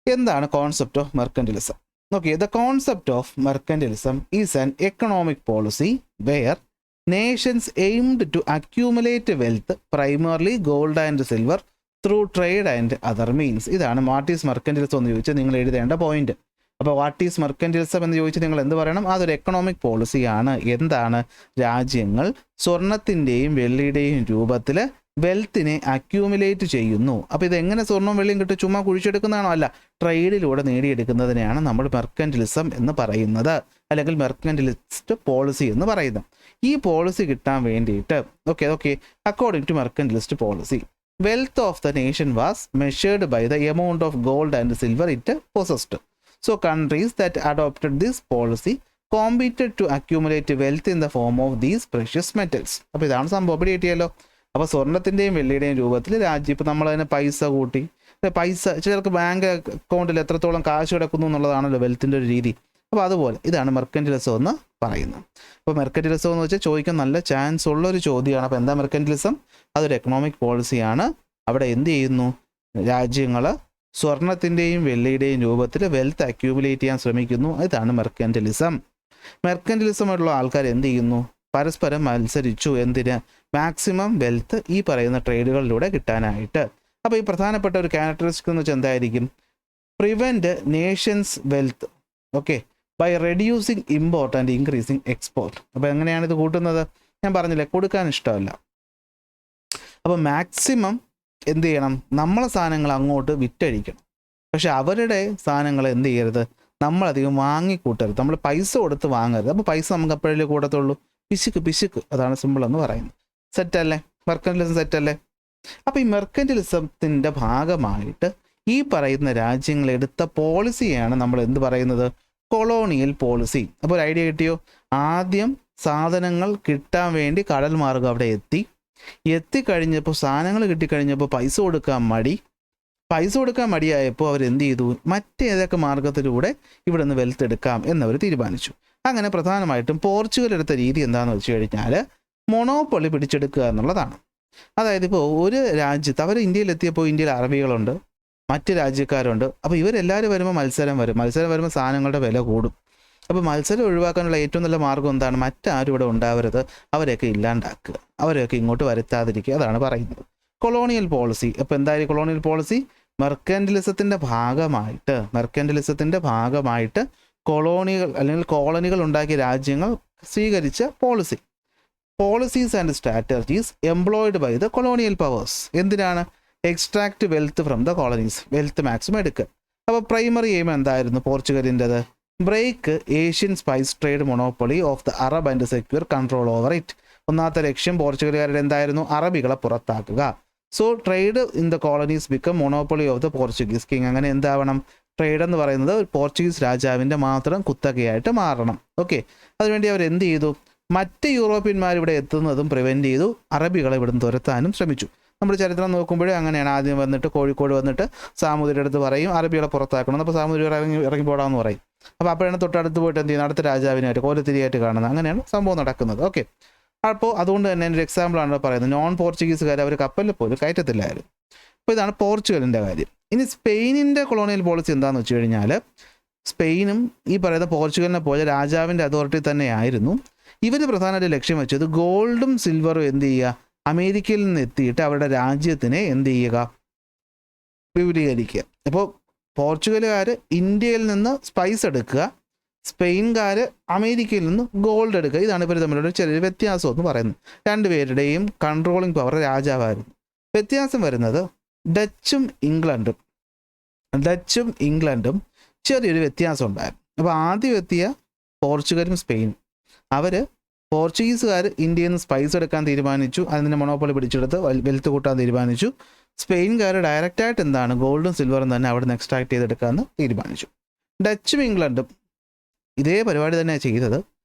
എന്താണ് concept of mercantilism? Okay, the concept of mercantilism is an economic policy where nations aimed to accumulate wealth primarily gold and silver through trade and other means. ഇതാണ് what is mercantilism എന്ന് ചോദിച്ചാൽ നിങ്ങൾ എഴുതേണ്ട പോയിന്റ്. അപ്പോൾ what is mercantilism എന്ന് ചോദിച്ചാൽ നിങ്ങൾ എന്ത് പറയണം? അതൊരു എക്കണോമിക് പോളിസിയാണ്. എന്താണ്? രാജ്യങ്ങൾ സ്വർണത്തിൻ്റെയും വെള്ളിയുടെയും രൂപത്തിൽ വെൽത്തിനെ അക്യൂമുലേറ്റ് ചെയ്യുന്നു. അപ്പോൾ ഇതെങ്ങനെ സ്വർണ്ണവും വെള്ളിയും കിട്ടും? ചുമ്മാ കുഴിച്ചെടുക്കുന്നതാണോ? അല്ല, ട്രേഡിലൂടെ നേടിയെടുക്കുന്നതിനെയാണ് നമ്മൾ മെർക്കന്റിലിസം എന്ന് പറയുന്നത്, അല്ലെങ്കിൽ മെർക്കന്റിലിസ്റ്റ് പോളിസി എന്ന് പറയുന്നത്. ഈ പോളിസി കിട്ടാൻ വേണ്ടിയിട്ട് okay according to mercantilist policy, wealth of the nation was measured by the amount of gold and silver it possessed. So countries that adopted this policy competed to accumulate wealth in the form of these precious metals. അപ്പോൾ ഇതാണ് സംഭവം. ഇവിടെ കിട്ടിയല്ലോ. അപ്പോൾ സ്വർണത്തിൻ്റെയും വെള്ളിയുടെയും രൂപത്തിൽ രാജ്യം, ഇപ്പോൾ നമ്മൾ അതിനെ പൈസ കൂട്ടി, പൈസ ചിലർക്ക് ബാങ്ക് അക്കൗണ്ടിൽ എത്രത്തോളം കാശ് കിടക്കുന്നു എന്നുള്ളതാണല്ലോ വെൽത്തിൻ്റെ ഒരു രീതി. അപ്പോൾ അതുപോലെ ഇതാണ് മെർക്കന്റിലിസം എന്ന് പറയുന്നത്. അപ്പോൾ മെർക്കന്റിലിസം എന്ന് വെച്ചാൽ ചോദിക്കാൻ നല്ല ചാൻസ് ഉള്ളൊരു ചോദ്യമാണ്. അപ്പോൾ എന്താ മെർക്കന്റിലിസം? അതൊരു എക്കണോമിക് പോളിസിയാണ്. അവിടെ എന്ത് ചെയ്യുന്നു? രാജ്യങ്ങൾ സ്വർണത്തിൻ്റെയും വെള്ളിയുടെയും രൂപത്തിൽ വെൽത്ത് അക്യൂമുലേറ്റ് ചെയ്യാൻ ശ്രമിക്കുന്നു. ഇതാണ് മെർക്കന്റിലിസം. മെർക്കന്റിലിസമുള്ള ആൾക്കാർ എന്ത് ചെയ്യുന്നു? പരസ്പരം മത്സരിച്ചു. എന്തിന്? മാക്സിമം വെൽത്ത് ഈ പറയുന്ന ട്രേഡുകളിലൂടെ കിട്ടാനായിട്ട്. അപ്പോൾ ഈ പ്രധാനപ്പെട്ട ഒരു ക്യാരക്ടറിസ്റ്റിക് എന്ന് വെച്ചാൽ എന്തായിരിക്കും? Prevent nations wealth by reducing import and increasing export. അപ്പോൾ എങ്ങനെയാണ് ഇത് കൂട്ടുന്നത്? ഞാൻ പറഞ്ഞില്ലേ, കൊടുക്കാൻ ഇഷ്ടമല്ല. അപ്പോൾ മാക്സിമം എന്ത് ചെയ്യണം? നമ്മളെ സാധനങ്ങൾ അങ്ങോട്ട് വിറ്റഴിക്കണം. പക്ഷെ അവരുടെ സാധനങ്ങൾ എന്ത് ചെയ്യരുത്? നമ്മളധികം വാങ്ങിക്കൂട്ടരുത്. നമ്മൾ പൈസ കൊടുത്ത് വാങ്ങരുത്. അപ്പോൾ പൈസ നമുക്ക് അപ്പോഴല്ലേ കൂടത്തുള്ളൂ. പിശുക്ക്, അതാണ് സിമ്പിൾ എന്ന് പറയുന്നത്. സെറ്റല്ലേ? മെർക്കന്റിലിസം സെറ്റല്ലേ? അപ്പോൾ ഈ മെർക്കന്റിലിസത്തിൻ്റെ ഭാഗമായിട്ട് ഈ പറയുന്ന രാജ്യങ്ങൾ എടുത്ത പോളിസിയാണ് നമ്മൾ എന്ത് പറയുന്നത്? Colonial policy. അപ്പോൾ ഒരു ഐഡിയ കിട്ടിയോ? ആദ്യം സാധനങ്ങൾ കിട്ടാൻ വേണ്ടി കടൽ മാർഗം അവിടെ എത്തിക്കഴിഞ്ഞപ്പോൾ, സാധനങ്ങൾ കിട്ടിക്കഴിഞ്ഞപ്പോൾ പൈസ കൊടുക്കാൻ മടിയായപ്പോൾ അവരെന്ത് ചെയ്തു? മറ്റേതൊക്കെ മാർഗത്തിലൂടെ ഇവിടെ നിന്ന് വെൽത്ത് എടുക്കാം എന്നവർ തീരുമാനിച്ചു. അങ്ങനെ പ്രധാനമായിട്ടും പോർച്ചുഗൽ എടുത്ത രീതി എന്താണെന്ന് വെച്ച് കഴിഞ്ഞാൽ മൊണോപ്പൊളി പിടിച്ചെടുക്കുക എന്നുള്ളതാണ്. അതായത് ഇപ്പോൾ ഒരു രാജ്യത്ത് അവർ ഇന്ത്യയിലെത്തിയപ്പോൾ ഇന്ത്യയിൽ അറബികളുണ്ട്, മറ്റ് രാജ്യക്കാരുണ്ട്. അപ്പോൾ ഇവരെല്ലാവരും വരുമ്പോൾ മത്സരം വരുമ്പോൾ സാധനങ്ങളുടെ വില കൂടും. അപ്പോൾ മത്സരം ഒഴിവാക്കാനുള്ള ഏറ്റവും നല്ല മാർഗ്ഗം എന്താണ്? മറ്റാരും ഇവിടെ ഉണ്ടാവരുത്, അവരെയൊക്കെ ഇല്ലാണ്ടാക്കുക, അവരെയൊക്കെ ഇങ്ങോട്ട് വരുത്താതിരിക്കുക. അതാണ് പറയുന്നത് കൊളോണിയൽ പോളിസി. അപ്പോൾ എന്തായാലും കൊളോണിയൽ പോളിസി മെർക്കന്റിലിസത്തിൻ്റെ ഭാഗമായിട്ട് കൊളോണികൾ അല്ലെങ്കിൽ കോളനികൾ ഉണ്ടാക്കിയ രാജ്യങ്ങൾ സ്വീകരിച്ച policies and strategies employed by the colonial powers. എന്തിനാണ്? Extract wealth from the colonies, wealth maximum എടുക്കുക. അപ്പോൾ പ്രൈമറി എയിം എന്തായിരുന്നു പോർച്ചുഗലിൻ്റെത്? Break Asian spice trade monopoly of the Arab and secure control over it. ഒന്നാമത്തെ ലക്ഷ്യം പോർച്ചുഗലുകാരുടെ എന്തായിരുന്നു? അറബികളെ പുറത്താക്കുക. So trade in the colonies become monopoly of the Portuguese king. അങ്ങനെ എന്താവണം? ട്രേഡ് എന്ന് പറയുന്നത് പോർച്ചുഗീസ് രാജാവിൻ്റെ മാത്രം കുത്തകയായിട്ട് മാറണം. അതിനുവേണ്ടി അവർ എന്ത് ചെയ്തു? മറ്റ് യൂറോപ്യന്മാർ ഇവിടെ എത്തുന്നതും പ്രിവെൻറ്റ് ചെയ്തു. അറബികളെ ഇവിടുന്ന് തുരത്താനും ശ്രമിച്ചു. നമ്മുടെ ചരിത്രം നോക്കുമ്പോഴേ അങ്ങനെയാണ്. ആദ്യം വന്നിട്ട് കോഴിക്കോട് വന്നിട്ട് സാമൂതിരിയുടെ അടുത്ത് പറയും അറബികളെ പുറത്താക്കണം. അപ്പോൾ സാമൂതിരി ഇറങ്ങിപ്പോടാന്ന് പറയും. അപ്പോൾ അപ്പോഴാണ് തൊട്ടടുത്ത് പോയിട്ട് എന്ത് ചെയ്യുന്നത്? അടുത്ത രാജാവിനായിട്ട് കോലത്തിരിയായിട്ട് കാണുന്നത്. അങ്ങനെയാണ് സംഭവം നടക്കുന്നത്. അപ്പോൾ അതുകൊണ്ട് തന്നെ ഒരു എക്സാമ്പിളാണ് പറയുന്നത്. നോൺ പോർച്ചുഗീസുകാർ അവർ കപ്പലിൽ പോലും കയറ്റത്തില്ലായിരുന്നു. അപ്പോൾ ഇതാണ് പോർച്ചുഗലിൻ്റെ കാര്യം. ഇനി സ്പെയിനിൻ്റെ കൊളോണിയൽ പോളിസി എന്താണെന്ന് വെച്ച് കഴിഞ്ഞാൽ, സ്പെയിനും ഈ പറയുന്ന പോർച്ചുഗലിനെ പോലെ രാജാവിൻ്റെ അതോറിറ്റി തന്നെയായിരുന്നു. ഇവർ പ്രധാനമായിട്ട് ലക്ഷ്യം വെച്ചത് ഗോൾഡും സിൽവറും എന്ത് ചെയ്യുക? അമേരിക്കയിൽ നിന്ന് എത്തിയിട്ട് അവരുടെ രാജ്യത്തിനെ എന്ത് ചെയ്യുക? വിപുലീകരിക്കുക. അപ്പോൾ പോർച്ചുഗലുകാർ ഇന്ത്യയിൽ നിന്ന് സ്പൈസ് എടുക്കുക, സ്പെയിൻകാർ അമേരിക്കയിൽ നിന്ന് ഗോൾഡ് എടുക്കുക. ഇതാണ് ഇവർ തമ്മിലുള്ള ചെറിയൊരു വ്യത്യാസം എന്ന് പറയുന്നത്. രണ്ടുപേരുടെയും കൺട്രോളിങ് പവർ രാജാവായിരുന്നു. വ്യത്യാസം വരുന്നത് ഡച്ചും ഇംഗ്ലണ്ടും ചെറിയൊരു വ്യത്യാസം ഉണ്ടായിരുന്നു. അപ്പോൾ ആദ്യം എത്തിയ പോർച്ചുഗലും സ്പെയിനും, അവർ പോർച്ചുഗീസുകാർ ഇന്ത്യയിൽ നിന്ന് സ്പൈസ് എടുക്കാൻ തീരുമാനിച്ചു, അതിൻ്റെ മൊണോപ്പൊളി പിടിച്ചെടുത്ത് വെൽത്ത് കൂട്ടാൻ തീരുമാനിച്ചു. സ്പെയിൻകാർ ഡയറക്റ്റായിട്ട് എന്താണ്? ഗോൾഡും സിൽവറും തന്നെ അവിടെ നിന്ന് എക്സ്ട്രാക്ട് ചെയ്തെടുക്കാമെന്ന് തീരുമാനിച്ചു. ഡച്ചും ഇംഗ്ലണ്ടും ഇതേ പരിപാടി തന്നെയാണ് ചെയ്തത്.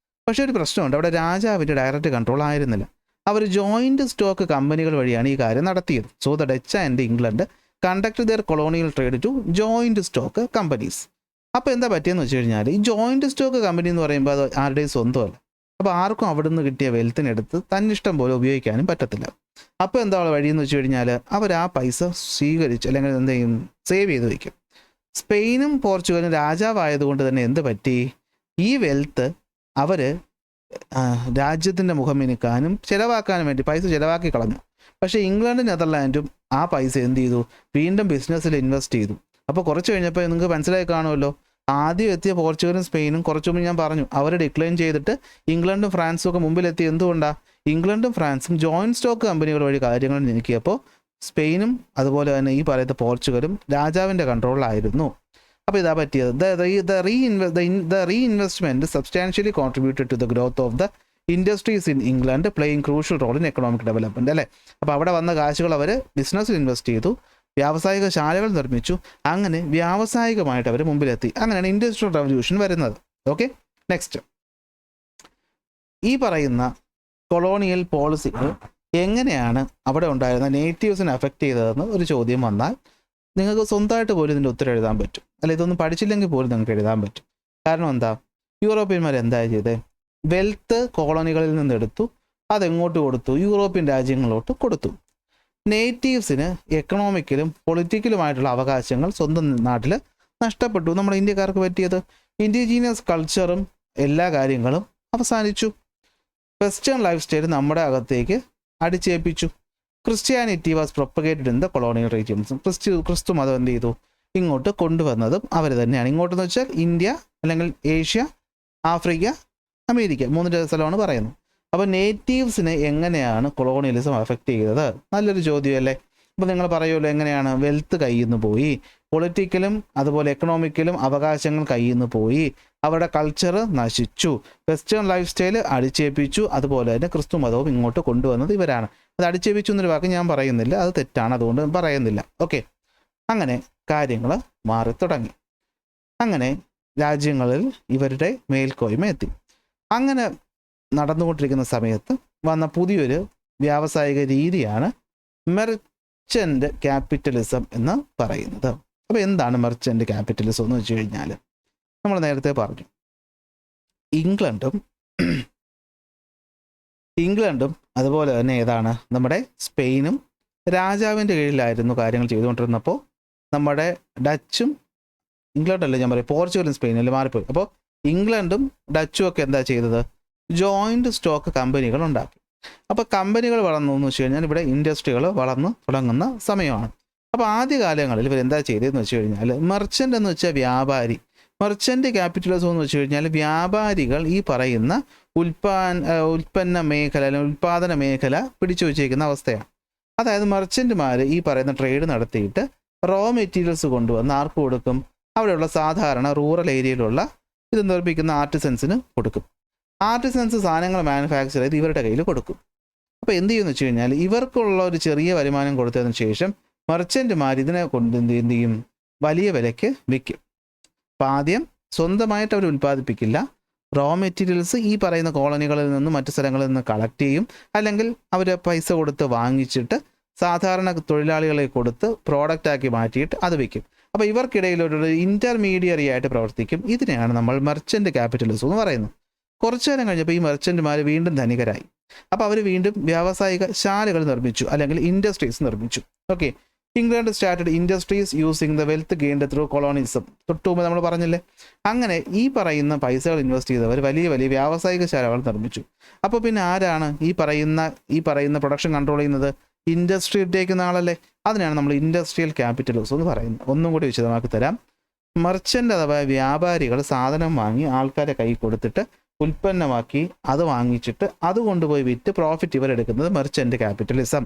പക്ഷേ ഒരു പ്രശ്നമുണ്ട്, അവിടെ രാജാവിൻ്റെ ഡയറക്റ്റ് കൺട്രോൾ ആയിരുന്നില്ല. അവർ ജോയിൻറ്റ് സ്റ്റോക്ക് കമ്പനികൾ വഴിയാണ് ഈ കാര്യം നടത്തിയത്. So the Dutch and England conduct their colonial trade to joint stock companies. അപ്പോൾ എന്താ പറ്റിയെന്ന് വെച്ച് കഴിഞ്ഞാൽ ഈ ജോയിൻറ്റ് സ്റ്റോക്ക് കമ്പനി എന്ന് പറയുമ്പോൾ അത് ആരുടെയും സ്വന്തമല്ല. അപ്പോൾ ആർക്കും അവിടെ നിന്ന് കിട്ടിയ വെൽത്തിനെടുത്ത് തന്നിഷ്ടം പോലെ ഉപയോഗിക്കാനും പറ്റത്തില്ല. അപ്പോൾ എന്താ വഴിയെന്ന് വെച്ച് കഴിഞ്ഞാൽ അവർ ആ പൈസ സ്വീകരിച്ച് അല്ലെങ്കിൽ എന്ത് ചെയ്യും, സേവ് ചെയ്ത് വയ്ക്കും. സ്പെയിനും പോർച്ചുഗലും രാജാവായതുകൊണ്ട് തന്നെ എന്ത് പറ്റി, ഈ വെൽത്ത് അവർ രാജ്യത്തിൻ്റെ മുഖം മിനുക്കാനും ചിലവാക്കാനും വേണ്ടി പൈസ ചിലവാക്കി കളഞ്ഞു. പക്ഷേ ഇംഗ്ലണ്ടും നെതർലാൻഡും ആ പൈസ എന്ത് ചെയ്തു, വീണ്ടും ബിസിനസ്സിൽ ഇൻവെസ്റ്റ് ചെയ്തു. അപ്പോൾ കുറച്ച് കഴിഞ്ഞപ്പോൾ നിങ്ങൾക്ക് മനസ്സിലായി കാണുമല്ലോ, ആദ്യം എത്തിയ പോർച്ചുഗലും സ്പെയിനും കുറച്ച് മുമ്പ് ഞാൻ പറഞ്ഞു അവർ ഡിക്ലൈൻ ചെയ്തിട്ട് ഇംഗ്ലണ്ടും ഫ്രാൻസും ഒക്കെ മുമ്പിലെത്തി. എന്തുകൊണ്ടാണ്? ഇംഗ്ലണ്ടും ഫ്രാൻസും ജോയിൻറ്റ് സ്റ്റോക്ക് കമ്പനികൾ വഴി കാര്യങ്ങൾ നീക്കിയപ്പോൾ സ്പെയിനും അതുപോലെ തന്നെ ഈ പറയുന്ന പോർച്ചുഗലും രാജാവിൻ്റെ കൺട്രോളിലായിരുന്നു. അപ്പോൾ ഇതാ പറ്റിയത്. The reinvestment substantially contributed to the growth of the industries in England playing crucial role in economic development അല്ലേ. അപ്പോൾ അവിടെ വന്ന കാശുകൾ അവർ ബിസിനസ്സിൽ ഇൻവെസ്റ്റ് ചെയ്തു, വ്യാവസായിക ശാലകൾ നിർമ്മിച്ചു, അങ്ങനെ വ്യാവസായികമായിട്ട് അവർ മുമ്പിലെത്തി. അങ്ങനെയാണ് ഇൻഡസ്ട്രിയൽ റവല്യൂഷൻ വരുന്നത്. ഓക്കെ, നെക്സ്റ്റ് ഈ പറയുന്ന കൊളോണിയൽ പോളിസികൾ എങ്ങനെയാണ് അവിടെ ഉണ്ടായിരുന്ന നേറ്റീവ്സിനെ അഫക്റ്റ് ചെയ്തതെന്ന് ഒരു ചോദ്യം വന്നാൽ നിങ്ങൾക്ക് സ്വന്തമായിട്ട് പോലും ഇതിൻ്റെ ഉത്തരം എഴുതാൻ പറ്റും. അല്ല, ഇതൊന്നും പഠിച്ചില്ലെങ്കിൽ പോലും നിങ്ങൾക്ക് എഴുതാൻ പറ്റും. കാരണം എന്താ, യൂറോപ്യന്മാർ എന്താ ചെയ്തത്, വെൽത്ത് കോളനികളിൽ നിന്നെടുത്തു, അതെങ്ങോട്ട് കൊടുത്തു, യൂറോപ്യൻ രാജ്യങ്ങളിലോട്ട് കൊടുത്തു. നേറ്റീവ്സിന് എക്കണോമിക്കലും പൊളിറ്റിക്കലുമായിട്ടുള്ള അവകാശങ്ങൾ സ്വന്തം നാട്ടിൽ നഷ്ടപ്പെട്ടു. നമ്മുടെ ഇന്ത്യക്കാർക്ക് പറ്റിയത് ഇൻഡിജീനിയസ് കൾച്ചറും എല്ലാ കാര്യങ്ങളും അവസാനിച്ചു. വെസ്റ്റേൺ ലൈഫ് സ്റ്റൈൽ നമ്മുടെ അകത്തേക്ക് അടിച്ചേൽപ്പിച്ചു. Christianity was propagated in the colonial റീജിയൻസും. ക്രിസ്തു മതം എന്ത് ചെയ്തു, ഇങ്ങോട്ട് കൊണ്ടുവന്നതും അവർ തന്നെയാണ്. ഇങ്ങോട്ടെന്ന് വെച്ചാൽ ഇന്ത്യ അല്ലെങ്കിൽ ഏഷ്യ, ആഫ്രിക്ക, അമേരിക്ക, 3 സ്ഥലമാണ് പറയുന്നത്. അപ്പോൾ നേറ്റീവ്സിനെ എങ്ങനെയാണ് കൊളോണിയലിസം അഫക്റ്റ് ചെയ്തത്? നല്ലൊരു ചോദ്യമല്ലേ. അപ്പോൾ നിങ്ങൾ പറയുമല്ലോ എങ്ങനെയാണ്, വെൽത്ത് കയ്യിൽ നിന്ന് പോയി, പൊളിറ്റിക്കലും അതുപോലെ എക്കണോമിക്കലും അവകാശങ്ങൾ കയ്യിൽ നിന്ന് പോയി, അവരുടെ കൾച്ചർ നശിച്ചു, വെസ്റ്റേൺ ലൈഫ് സ്റ്റൈൽ അടിച്ചേൽപ്പിച്ചു, അതുപോലെ തന്നെ ക്രിസ്തു മതവും ഇങ്ങോട്ട് കൊണ്ടുവന്നത് ഇവരാണ്. അത് അടിച്ചേൽപ്പിച്ചു എന്നൊരു വാക്ക് ഞാൻ പറയുന്നില്ല, അത് തെറ്റാണ്, അതുകൊണ്ട് പറയുന്നില്ല. ഓക്കെ, അങ്ങനെ കാര്യങ്ങൾ മാറി തുടങ്ങി. അങ്ങനെ രാജ്യങ്ങളിൽ ഇവരുടെ മേൽക്കോയ്മ എത്തി. അങ്ങനെ നടന്നുകൊണ്ടിരിക്കുന്ന സമയത്ത് വന്ന പുതിയൊരു വ്യാവസായിക രീതിയാണ് മെർച്ചൻ്റ് ക്യാപിറ്റലിസം എന്ന് പറയുന്നത്. അപ്പോൾ എന്താണ് മെർച്ചൻ്റ് ക്യാപിറ്റലിസം എന്ന് വെച്ച് കഴിഞ്ഞാൽ, നമ്മൾ നേരത്തെ പറഞ്ഞു ഇംഗ്ലണ്ടും അതുപോലെ തന്നെ ഏതാണ് നമ്മുടെ സ്പെയിനും രാജാവിൻ്റെ കീഴിലായിരുന്നു കാര്യങ്ങൾ ചെയ്തുകൊണ്ടിരുന്നപ്പോൾ നമ്മുടെ ഡച്ചും, ഇംഗ്ലണ്ടല്ലേ ഞാൻ പറയും, പോർച്ചുഗലും സ്പെയിനും മാറിപ്പോയി. അപ്പോൾ ഇംഗ്ലണ്ടും ഡച്ചും ഒക്കെ എന്താ ചെയ്തത്, ജോയിൻറ്റ് സ്റ്റോക്ക് കമ്പനികൾ ഉണ്ടാക്കി. അപ്പോൾ കമ്പനികൾ വളർന്നു എന്ന് വെച്ച് കഴിഞ്ഞാൽ ഇവിടെ ഇൻഡസ്ട്രികൾ വളർന്നു തുടങ്ങുന്ന സമയമാണ്. അപ്പോൾ ആദ്യകാലങ്ങളിൽ ഇവരെന്താ ചെയ്തതെന്ന് വെച്ച് കഴിഞ്ഞാൽ, മെർച്ചൻ്റ് എന്ന് വെച്ചാൽ വ്യാപാരി, മെർച്ചൻ്റ് ക്യാപിറ്റലിസം എന്ന് വെച്ച് കഴിഞ്ഞാൽ വ്യാപാരികൾ ഈ പറയുന്ന ഉൽപ്പന്ന മേഖല അല്ലെങ്കിൽ ഉൽപ്പാദന മേഖല പിടിച്ചു വച്ചേക്കുന്ന അവസ്ഥയാണ്. അതായത് മെർച്ചൻ്റുമാർ ഈ പറയുന്ന ട്രേഡ് നടത്തിയിട്ട് റോ മെറ്റീരിയൽസ് കൊണ്ടുവന്ന് ആർക്ക് കൊടുക്കും, അവിടെയുള്ള സാധാരണ റൂറൽ ഏരിയയിലുള്ള ഇത് നിർമ്മിക്കുന്ന ആർട്ടിസൻസിന് കൊടുക്കും. ആർട്ടിസൻസ് സാധനങ്ങൾ മാനുഫാക്ചർ ചെയ്ത് ഇവരുടെ കയ്യിൽ കൊടുക്കും. അപ്പോൾ എന്ത് ചെയ്യുമെന്ന് വെച്ച് കഴിഞ്ഞാൽ, ഇവർക്കുള്ള ഒരു ചെറിയ വരുമാനം കൊടുത്തതിന് ശേഷം മെർച്ചൻ്റുമാർ ഇതിനെ കൊണ്ട് എന്ത് ചെയ്യും, വലിയ വിലയ്ക്ക് വിൽക്കും. അപ്പോൾ ആദ്യം സ്വന്തമായിട്ട് അവർ ഉൽപ്പാദിപ്പിക്കില്ല, റോ മെറ്റീരിയൽസ് ഈ പറയുന്ന കോളനികളിൽ നിന്നും മറ്റു സ്ഥലങ്ങളിൽ നിന്ന് കളക്ട് ചെയ്യും, അല്ലെങ്കിൽ അവർ പൈസ കൊടുത്ത് വാങ്ങിച്ചിട്ട് സാധാരണ തൊഴിലാളികളെ കൊടുത്ത് പ്രോഡക്റ്റാക്കി മാറ്റിയിട്ട് അത് വിൽക്കും. അപ്പോൾ ഇവർക്കിടയിൽ ഒരു ഇൻ്റർമീഡിയറി ആയിട്ട് പ്രവർത്തിക്കും. ഇതിനെയാണ് നമ്മൾ മെർച്ചൻ്റ് ക്യാപിറ്റലിസം എന്ന് പറയുന്നത്. കുറച്ചു നേരം കഴിഞ്ഞപ്പോൾ ഈ മെർച്ചൻ്റുമാർ വീണ്ടും ധനികരായി. അപ്പോൾ അവർ വീണ്ടും വ്യാവസായിക ശാലകൾ നിർമ്മിച്ചു, അല്ലെങ്കിൽ ഇൻഡസ്ട്രീസ് നിർമ്മിച്ചു. Okay, England started industries using the wealth gained through colonism. തൊട്ടുമുമ്പ് നമ്മൾ പറഞ്ഞില്ലേ, അങ്ങനെ ഈ പറയുന്ന പൈസകൾ ഇൻവെസ്റ്റ് ചെയ്തവർ വലിയ വലിയ വ്യാവസായിക ശാലകൾ നിർമ്മിച്ചു. അപ്പോൾ പിന്നെ ആരാണ് ഈ പറയുന്ന പ്രൊഡക്ഷൻ കൺട്രോൾ ചെയ്യുന്നത്? ഇൻഡസ്ട്രി ഇട്ടേക്കുന്ന ആളല്ലേ. അതിനാണ് നമ്മൾ ഇൻഡസ്ട്രിയൽ ക്യാപിറ്റലിസം എന്ന് പറയുന്നത്. ഒന്നും കൂടി വിശദമാക്കി തരാം. മെർച്ചൻ്റ് അഥവാ വ്യാപാരികൾ സാധനം വാങ്ങി ആൾക്കാരെ കൈ കൊടുത്തിട്ട് ഉൽപ്പന്നമാക്കി അത് വാങ്ങിച്ചിട്ട് അത് കൊണ്ടുപോയി വിറ്റ് പ്രോഫിറ്റ് ഇവരെടുക്കുന്നത് മെർച്ചൻ്റ് ക്യാപിറ്റലിസം.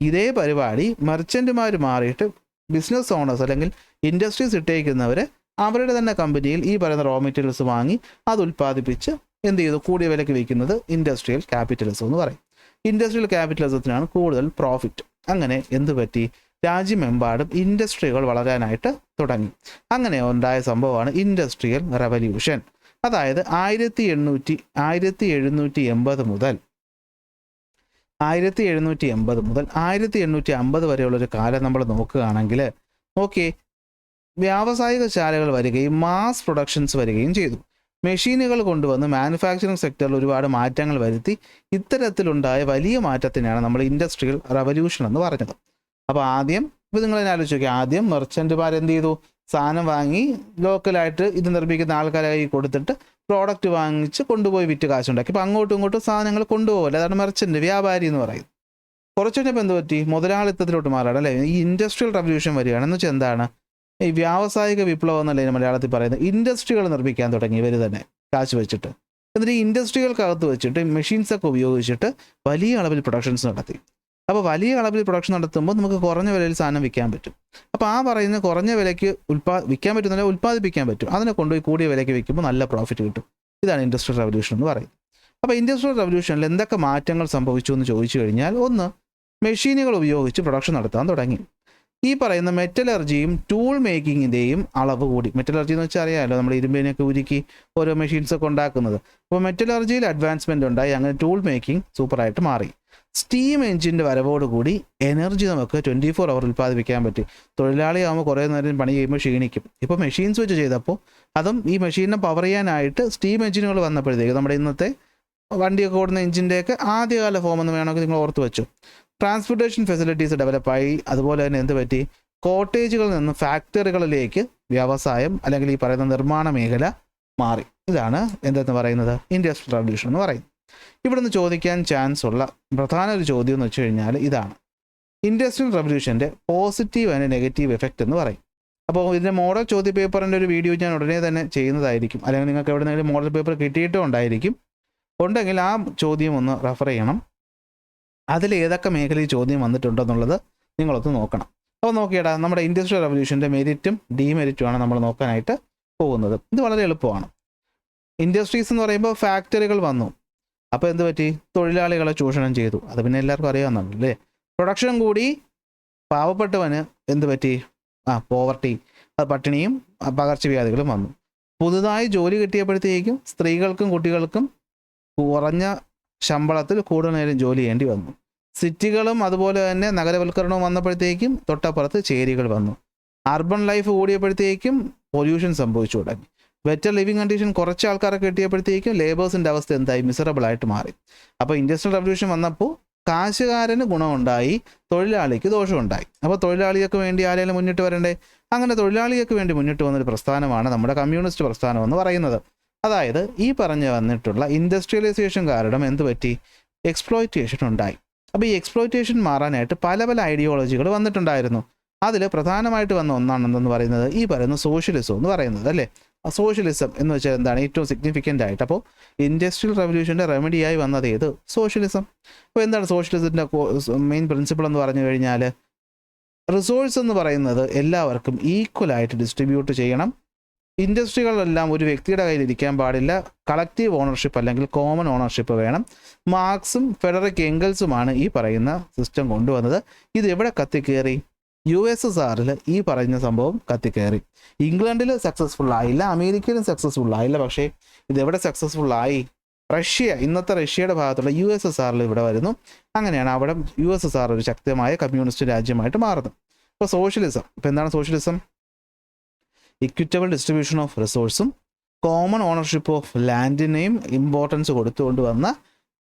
ഇതേ പരിപാടി മെർച്ചൻ്റുമാർ മാറിയിട്ട് ബിസിനസ് ഓണേഴ്സ് അല്ലെങ്കിൽ ഇൻഡസ്ട്രീസ് ഇട്ടേക്കുന്നവർ അവരുടെ തന്നെ കമ്പനിയിൽ ഈ പറയുന്ന റോ മെറ്റീരിയൽസ് വാങ്ങി അത് ഉൽപ്പാദിപ്പിച്ച് എന്ത് ചെയ്തു, കൂടിയ വിലയ്ക്ക് വിൽക്കുന്നത് ഇൻഡസ്ട്രിയൽ ക്യാപിറ്റലിസം എന്ന് പറയും. ഇൻഡസ്ട്രിയൽ ക്യാപിറ്റലിസത്തിനാണ് കൂടുതൽ പ്രോഫിറ്റ്. അങ്ങനെ എന്ത് പറ്റി, രാജ്യമെമ്പാടും ഇൻഡസ്ട്രികൾ വളരാനായിട്ട് തുടങ്ങി. അങ്ങനെ ഉണ്ടായ സംഭവമാണ് ഇൻഡസ്ട്രിയൽ റവല്യൂഷൻ. അതായത് 1780 മുതൽ 1780 മുതൽ 1850 വരെയുള്ളൊരു കാലം നമ്മൾ നോക്കുകയാണെങ്കിൽ ഓക്കെ, വ്യാവസായിക ശാലകൾ വരികയും മാസ് പ്രൊഡക്ഷൻസ് വരികയും ചെയ്തു. മെഷീനുകൾ കൊണ്ടുവന്ന് മാനുഫാക്ചറിങ് സെക്ടറിൽ ഒരുപാട് മാറ്റങ്ങൾ വരുത്തി. ഇത്തരത്തിലുണ്ടായ വലിയ മാറ്റത്തിനാണ് നമ്മൾ ഇൻഡസ്ട്രിയൽ റവല്യൂഷൻ എന്ന് പറഞ്ഞത്. അപ്പോൾ ആദ്യം ഇപ്പോൾ നിങ്ങൾ തന്നെ ആലോചിച്ച് നോക്കി, ആദ്യം മെർച്ചൻറ്റുമാർ എന്ത് ചെയ്തു, സാധനം വാങ്ങി ലോക്കലായിട്ട് ഇത് നിർമ്മിക്കുന്ന ആൾക്കാരെ കൈ കൊടുത്തിട്ട് പ്രോഡക്റ്റ് വാങ്ങിച്ച് കൊണ്ടുപോയി വിറ്റ് കാശുണ്ടാക്കി. ഇപ്പോൾ അങ്ങോട്ടും ഇങ്ങോട്ടും സാധനങ്ങൾ കൊണ്ടുപോകില്ല, അതാണ് മെർച്ചൻ്റ്, വ്യാപാരി എന്ന് പറയും. കുറച്ചു കഴിഞ്ഞപ്പോൾ എന്ത് പറ്റി, മുതലാളിത്തത്തിലോട്ട് മാറാണ് അല്ലേ. ഈ ഇൻഡസ്ട്രിയൽ റവല്യൂഷൻ വരികയാണ്. എന്ന് വെച്ചാൽ എന്താണ് ഈ വ്യാവസായിക വിപ്ലവം എന്നല്ലേ മലയാളത്തിൽ പറയുന്നത്. ഇൻഡസ്ട്രികൾ നിർമ്മിക്കാൻ തുടങ്ങി ഇവർ തന്നെ കാശ് വെച്ചിട്ട്. എന്നിട്ട് ഈ ഇൻഡസ്ട്രികൾക്കകത്ത് വെച്ചിട്ട് മെഷീൻസൊക്കെ ഉപയോഗിച്ചിട്ട് വലിയ അളവിൽ പ്രൊഡക്ഷൻസ് നടത്തി. അപ്പോൾ വലിയ അളവിൽ പ്രൊഡക്ഷൻ നടത്തുമ്പോൾ നമുക്ക് കുറഞ്ഞ വിലയിൽ സാധനം വിൽക്കാൻ പറ്റും. അപ്പോൾ ആ പറയുന്ന കുറഞ്ഞ വിലയ്ക്ക് വിൽക്കാൻ പറ്റുന്നില്ല, ഉൽപ്പാദിപ്പിക്കാൻ പറ്റും. അതിനെ കൊണ്ടുപോയി കൂടിയ വിലയ്ക്ക് വിൽക്കുമ്പോൾ നല്ല പ്രോഫിറ്റ് കിട്ടും. ഇതാണ് ഇൻഡസ്ട്രിയൽ റവല്യൂഷൻ എന്ന് പറയുന്നത്. അപ്പോൾ ഇൻഡസ്ട്രിയൽ റവല്യൂഷനിൽ എന്തൊക്കെ മാറ്റങ്ങൾ സംഭവിച്ചു എന്ന് ചോദിച്ചു കഴിഞ്ഞാൽ, ഒന്ന്, മെഷീനുകൾ ഉപയോഗിച്ച് പ്രൊഡക്ഷൻ നടത്താൻ തുടങ്ങി. ഈ പറയുന്ന മെറ്റലർജിയും ടൂൾ മേക്കിങ്ങിൻ്റെയും അളവ് കൂടി. മെറ്റലർജി എന്ന് വെച്ചാൽ അറിയാമല്ലോ, നമ്മൾ ഇരുമ്പിനൊക്കെ ഉരുക്കി ഓരോ മെഷീൻസൊക്കെ ഉണ്ടാക്കുന്നത്. അപ്പോൾ മെറ്റലർജിയിൽ അഡ്വാൻസ്മെൻ്റ് ഉണ്ടായി. അങ്ങനെ ടൂൾ മേക്കിംഗ് സൂപ്പറായിട്ട് മാറി. സ്റ്റീം എഞ്ചിൻ്റെ വരവോടുകൂടി എനർജി നമുക്ക് 24 അവർ ഉൽപ്പാദിപ്പിക്കാൻ പറ്റി. തൊഴിലാളിയാകുമ്പോൾ കുറേ നേരം പണി ചെയ്യുമ്പോൾ ക്ഷീണിക്കും. ഇപ്പോൾ മെഷീൻസ് വെച്ച് ചെയ്തപ്പോൾ അതും ഈ മെഷീനെ പവർ ചെയ്യാനായിട്ട് സ്റ്റീം എഞ്ചിനുകൾ വന്നപ്പോഴത്തേക്ക് നമ്മുടെ ഇന്നത്തെ വണ്ടിയൊക്കെ ഓടുന്ന എഞ്ചിൻ്റെയൊക്കെ ആദ്യകാല ഫോം എന്ന് വേണമെങ്കിൽ നിങ്ങൾ ഓർത്ത് വെച്ചു. ട്രാൻസ്പോർട്ടേഷൻ ഫെസിലിറ്റീസ് ഡെവലപ്പായി. അതുപോലെ തന്നെ എന്ത് പറ്റി, കോട്ടേജുകളിൽ നിന്ന് ഫാക്ടറികളിലേക്ക് വ്യവസായം അല്ലെങ്കിൽ ഈ പറയുന്ന നിർമ്മാണ മേഖല മാറി. ഇതാണ് എന്തെന്ന് പറയുന്നത് ഇൻഡസ്ട്രിയൽ റവല്യൂഷൻ എന്ന് പറയും. ഇവിടുന്ന് ചോദിക്കാൻ ചാൻസ് ഉള്ള പ്രധാന ഒരു ചോദ്യം എന്ന് വെച്ച് കഴിഞ്ഞാൽ ഇതാണ്, ഇൻഡസ്ട്രിയൽ റവല്യൂഷൻ്റെ പോസിറ്റീവ് ആൻഡ് നെഗറ്റീവ് എഫക്റ്റ് എന്ന് പറയും. അപ്പോൾ ഇതിൻ്റെ മോഡൽ ചോദ്യ പേപ്പറിൻ്റെ ഒരു വീഡിയോ ഞാൻ ഉടനെ തന്നെ ചെയ്യുന്നതായിരിക്കും. അല്ലെങ്കിൽ നിങ്ങൾക്ക് എവിടെയെങ്കിലും മോഡൽ പേപ്പർ കിട്ടിയിട്ടും ഉണ്ടായിരിക്കും. ഉണ്ടെങ്കിൽ ആ ചോദ്യം ഒന്ന് റെഫർ ചെയ്യണം. അതിൽ ഏതൊക്കെ മേഖലയിൽ ചോദ്യം വന്നിട്ടുണ്ടെന്നുള്ളത് നിങ്ങളൊന്ന് നോക്കണം. അപ്പോൾ നോക്കിയടാ, നമ്മുടെ ഇൻഡസ്ട്രിയൽ റവല്യൂഷൻ്റെ മെരിറ്റും ഡീമെരിറ്റുമാണ് നമ്മൾ നോക്കാനായിട്ട് പോകുന്നത്. ഇത് വളരെ എളുപ്പമാണ്. ഇൻഡസ്ട്രീസ് എന്ന് പറയുമ്പോൾ ഫാക്ടറികൾ വന്നു. അപ്പോൾ എന്ത് പറ്റി, തൊഴിലാളികളെ ചൂഷണം ചെയ്തു. അത് പിന്നെ എല്ലാവർക്കും അറിയാവുന്നതല്ലേ. പ്രൊഡക്ഷൻ കൂടി, പാവപ്പെട്ടവന് എന്ത് പറ്റി, പോവർട്ടി, അത് പട്ടിണിയും പകർച്ചവ്യാധികളും വന്നു. പുതുതായി ജോലി കിട്ടിയപ്പോഴത്തേക്കും സ്ത്രീകൾക്കും കുട്ടികൾക്കും കുറഞ്ഞ ശമ്പളത്തിൽ കൂടുതൽ നേരം ജോലി ചെയ്യേണ്ടി വന്നു. സിറ്റികളും അതുപോലെ തന്നെ നഗരവൽക്കരണവും വന്നപ്പോഴത്തേക്കും തൊട്ടപ്പുറത്ത് ചേരികൾ വന്നു. അർബൻ ലൈഫ് കൂടിയപ്പോഴത്തേക്കും പൊല്യൂഷൻ സംഭവിച്ചു തുടങ്ങി. ബെറ്റർ ലിവിങ് കണ്ടീഷൻ കുറച്ച് ആൾക്കാരൊക്കെ കിട്ടിയപ്പോഴത്തേക്കും ലേബേഴ്സിൻ്റെ അവസ്ഥ എന്തായി, മിസറബിളായിട്ട് മാറി. അപ്പോൾ ഇൻഡസ്ട്രിയൽ റവല്യൂഷൻ വന്നപ്പോൾ കാശുകാരന് ഗുണമുണ്ടായി, തൊഴിലാളിക്ക് ദോഷമുണ്ടായി. അപ്പോൾ തൊഴിലാളികൾക്ക് വേണ്ടി ആരെങ്കിലും മുന്നിട്ട് വരണ്ടേ? അങ്ങനെ തൊഴിലാളികൾക്ക് വേണ്ടി മുന്നിട്ട് വന്നൊരു പ്രസ്ഥാനമാണ് നമ്മുടെ കമ്മ്യൂണിസ്റ്റ് പ്രസ്ഥാനം എന്ന് പറയുന്നത്. അതായത് ഈ പറഞ്ഞു വന്നിട്ടുള്ള ഇൻഡസ്ട്രിയലൈസേഷൻ കാരണം എന്ത് പറ്റി, എക്സ്പ്ലോയിറ്റേഷൻ ഉണ്ടായി. അപ്പോൾ ഈ എക്സ്പ്ലോയിറ്റേഷൻ മാറാനായിട്ട് പല പല ഐഡിയോളജികൾ വന്നിട്ടുണ്ടായിരുന്നു. അതിൽ പ്രധാനമായിട്ട് വന്ന ഒന്നാണെന്ന് പറയുന്നത് ഈ പറയുന്ന സോഷ്യലിസം എന്ന് പറയുന്നത് അല്ലേ. സോഷ്യലിസം എന്ന് വെച്ചാൽ എന്താണ് ഏറ്റവും സിഗ്നിഫിക്കൻ്റ് ആയിട്ട്. അപ്പോൾ ഇൻഡസ്ട്രിയൽ റവല്യൂഷൻ്റെ റെമഡിയായി വന്നത് ഏത്, സോഷ്യലിസം. അപ്പോൾ എന്താണ് സോഷ്യലിസത്തിൻ്റെ മെയിൻ പ്രിൻസിപ്പിൾ എന്ന് പറഞ്ഞു കഴിഞ്ഞാൽ, റിസോഴ്സ് എന്ന് പറയുന്നത് എല്ലാവർക്കും ഈക്വലായിട്ട് ഡിസ്ട്രിബ്യൂട്ട് ചെയ്യണം. ഇൻഡസ്ട്രികളെല്ലാം ഒരു വ്യക്തിയുടെ കയ്യിൽ ഇരിക്കാൻ പാടില്ല. കളക്റ്റീവ് ഓണർഷിപ്പ് അല്ലെങ്കിൽ കോമൺ ഓണർഷിപ്പ് വേണം. മാർക്സും ഫെഡറിക് എംഗൽസുമാണ് ഈ പറയുന്ന സിസ്റ്റം കൊണ്ടുവന്നത്. ഇത് എവിടെ കത്തിക്കേറി, USSRൽ ഈ പറയുന്ന സംഭവം കത്തിക്കയറി. ഇംഗ്ലണ്ടിൽ സക്സസ്ഫുൾ ആയില്ല, അമേരിക്കയിലും സക്സസ്ഫുൾ ആയില്ല. പക്ഷേ ഇതെവിടെ സക്സസ്ഫുൾ ആയി, റഷ്യ, ഇന്നത്തെ റഷ്യയുടെ ഭാഗത്തുള്ള USSRൽ ഇവിടെ വരുന്നു. അങ്ങനെയാണ് അവിടെ USSR ഒരു ശക്തമായ കമ്മ്യൂണിസ്റ്റ് രാജ്യമായിട്ട് മാറുന്നത്. അപ്പോൾ സോഷ്യലിസം, ഇപ്പോൾ എന്താണ് സോഷ്യലിസം, ഇക്വിറ്റബിൾ ഡിസ്ട്രിബ്യൂഷൻ ഓഫ് റിസോഴ്സും കോമൺ ഓണർഷിപ്പ് ഓഫ് ലാൻഡിനെയും ഇമ്പോർട്ടൻസ് കൊടുത്തുകൊണ്ട് വന്ന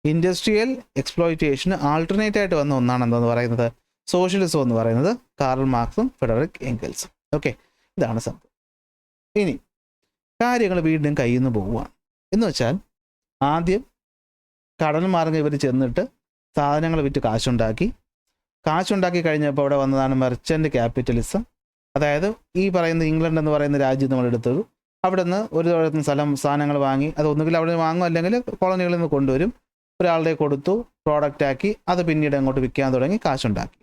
ഇൻഡസ്ട്രിയൽ എക്സ്പ്ലോയിറ്റേഷന് ആൾട്ടർനേറ്റ് ആയിട്ട് വന്ന ഒന്നാണ് എന്താണെന്ന് പറയുന്നത് സോഷ്യലിസം എന്ന് പറയുന്നത്. കാർൽ മാർക്സും ഫെഡറിക് എംഗൽസും. ഓക്കെ, ഇതാണ് സംഭവം. ഇനി കാര്യങ്ങൾ വീണ്ടും കയ്യിൽ നിന്ന് പോവുകയാണ്. എന്ന് വെച്ചാൽ ആദ്യം കടൽ മാർഗ്ഗം ഇവർ ചെന്നിട്ട് സാധനങ്ങൾ വിറ്റ് കാശുണ്ടാക്കി കഴിഞ്ഞപ്പോൾ അവിടെ വന്നതാണ് മെർച്ചൻ്റ് ക്യാപിറ്റലിസം. അതായത് ഈ പറയുന്ന ഇംഗ്ലണ്ട് എന്ന് പറയുന്ന രാജ്യം നമ്മളെടുത്തത്, അവിടെ നിന്ന് ഒരു സാധനങ്ങൾ വാങ്ങി, അത് ഒന്നുകിൽ അവിടെ നിന്ന് വാങ്ങും അല്ലെങ്കിൽ കോളനികളിൽ നിന്ന് കൊണ്ടുവരും, ഒരാളുടെ കൊടുത്തു, പ്രോഡക്റ്റ് ആക്കി, അത് പിന്നീട് അങ്ങോട്ട് വിൽക്കാൻ തുടങ്ങി, കാശുണ്ടാക്കി.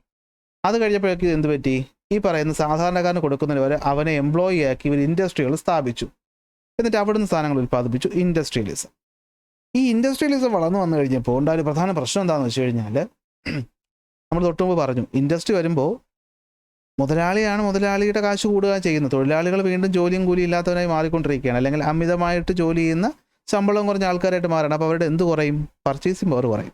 അത് കഴിഞ്ഞപ്പോഴേക്കും എന്ത് പറ്റി, ഈ പറയുന്ന സാധാരണക്കാരന് കൊടുക്കുന്നതിന് വരെ അവനെ എംപ്ലോയി ആക്കി ഇവർ ഇൻഡസ്ട്രികൾ സ്ഥാപിച്ചു. എന്നിട്ട് അവിടുന്ന് സാധനങ്ങൾ ഉൽപ്പാദിപ്പിച്ചു. ഇൻഡസ്ട്രിയലിസം. ഈ ഇൻഡസ്ട്രിയലിസം വളർന്നു വന്നു കഴിഞ്ഞപ്പോൾ ഉണ്ടായ ഒരു പ്രധാന പ്രശ്നം എന്താണെന്ന് വെച്ച് കഴിഞ്ഞാൽ, നമ്മൾ തൊട്ടുമുമ്പ് പറഞ്ഞു, ഇൻഡസ്ട്രി വരുമ്പോൾ മുതലാളിയുടെ കാശ് കൂടുക ചെയ്യുന്നത്. തൊഴിലാളികൾ വീണ്ടും ജോലിയും കൂലിയും ഇല്ലാത്തവരായി മാറിക്കൊണ്ടിരിക്കുകയാണ്, അല്ലെങ്കിൽ അമിതമായിട്ട് ജോലി ചെയ്യുന്ന ശമ്പളം കുറഞ്ഞ ആൾക്കാരായിട്ട് മാറണം. അപ്പോൾ അവരുടെ എന്ത് കുറയും, പർച്ചേസിങ് പവർ കുറയും.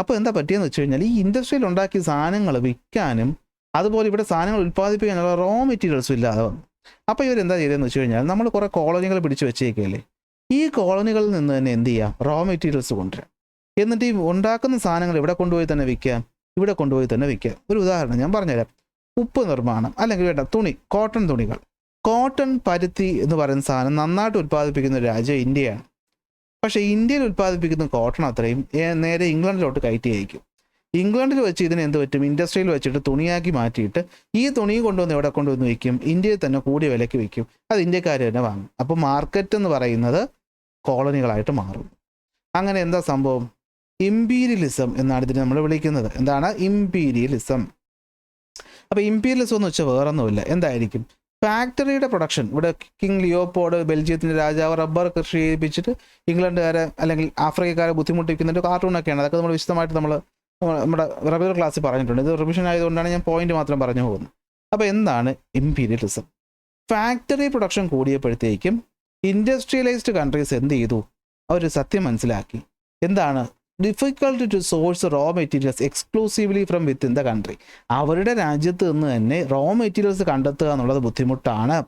അപ്പോൾ എന്താ പറ്റിയെന്ന് വെച്ച് കഴിഞ്ഞാൽ ഈ ഇൻഡസ്ട്രിയിൽ ഉണ്ടാക്കിയ സാധനങ്ങൾ വിൽക്കാനും അതുപോലെ ഇവിടെ സാധനങ്ങൾ ഉൽപ്പാദിപ്പിക്കാനുള്ള റോ മെറ്റീരിയൽസും ഇല്ലാതെ വന്നു. അപ്പോൾ ഇവരെന്താ ചെയ്തതെന്ന് വെച്ച് കഴിഞ്ഞാൽ നമ്മൾ കുറേ കോളനികൾ പിടിച്ച് വെച്ചേക്കല്ലേ, ഈ കോളനികളിൽ നിന്ന് തന്നെ എന്ത് ചെയ്യാം, റോ മെറ്റീരിയൽസ് കൊണ്ടുവരാം. എന്നിട്ട് ഈ ഉണ്ടാക്കുന്ന സാധനങ്ങൾ ഇവിടെ കൊണ്ടുപോയി തന്നെ വിൽക്കാം, ഇവിടെ കൊണ്ടുപോയി തന്നെ വിൽക്കാം. ഒരു ഉദാഹരണം ഞാൻ പറഞ്ഞുതരാം. ഉപ്പ് നിർമ്മാണം, അല്ലെങ്കിൽ വേണ്ട തുണി, കോട്ടൺ തുണികൾ, കോട്ടൺ പരുത്തി എന്ന് പറയുന്ന സാധനം നന്നായിട്ട് ഉൽപ്പാദിപ്പിക്കുന്ന ഒരു രാജ്യം ഇന്ത്യയാണ്. പക്ഷേ ഇന്ത്യയിൽ ഉൽപ്പാദിപ്പിക്കുന്ന കോട്ടൺ അത്രയും നേരെ ഇംഗ്ലണ്ടിലോട്ട് കയറ്റി അയക്കും. ഇംഗ്ലണ്ടിൽ വെച്ച് ഇതിന് എന്ത് പറ്റും, ഇൻഡസ്ട്രിയിൽ വെച്ചിട്ട് തുണിയാക്കി മാറ്റിയിട്ട് ഈ തുണി കൊണ്ടുവന്ന് എവിടെ കൊണ്ടുവന്ന് വയ്ക്കും, ഇന്ത്യയിൽ തന്നെ കൂടിയ വിലയ്ക്ക് വയ്ക്കും. അത് ഇന്ത്യക്കാർ തന്നെ വാങ്ങും. അപ്പോൾ മാർക്കറ്റ് എന്ന് പറയുന്നത് കോളനികളായിട്ട് മാറും. അങ്ങനെ എന്താ സംഭവം, ഇമ്പീരിയലിസം എന്നാണ് ഇതിനെ നമ്മൾ വിളിക്കുന്നത്. എന്താണ് ഇമ്പീരിയലിസം? അപ്പോൾ ഇമ്പീരിയലിസം എന്ന് വെച്ചാൽ വേറൊന്നുമില്ല, എന്തായിരിക്കും, ഫാക്ടറിയുടെ പ്രൊഡക്ഷൻ. ഇവിടെ കിങ് ലിയോപോൾഡ്, ബെൽജിയത്തിൻ്റെ രാജാവ്, റബ്ബർ കൃഷി ചെയ്യിപ്പിച്ചിട്ട് ഇംഗ്ലണ്ടുകാരെ അല്ലെങ്കിൽ ആഫ്രിക്കക്കാരെ ബുദ്ധിമുട്ടിക്കുന്ന ഒരു കാർട്ടൂണൊക്കെയാണ്. അതൊക്കെ നമ്മൾ വിശദമായിട്ട് നമ്മുടെ റെഗുലർ ക്ലാസ്സിൽ പറഞ്ഞിട്ടുണ്ട്. ഇത് റിവിഷൻ ആയതുകൊണ്ടാണ് ഞാൻ പോയിന്റ് മാത്രം പറഞ്ഞു പോകുന്നത്. അപ്പോൾ എന്താണ് ഇമ്പീരിയലിസം? ഫാക്ടറി പ്രൊഡക്ഷൻ കൂടിയപ്പോഴത്തേക്കും ഇൻഡസ്ട്രിയലൈസ്ഡ് കൺട്രീസ് എന്ത് ചെയ്തു, അവർ സത്യം മനസ്സിലാക്കി. എന്താണ്, difficult to source raw materials exclusively from within the country. അവരുടെ രാജ്യത്ത് നിന്ന് തന്നെ റോ മെറ്റീരിയൽസ് കണ്ടെത്തുക എന്നുള്ളത് ബുദ്ധിമുട്ടാണ്.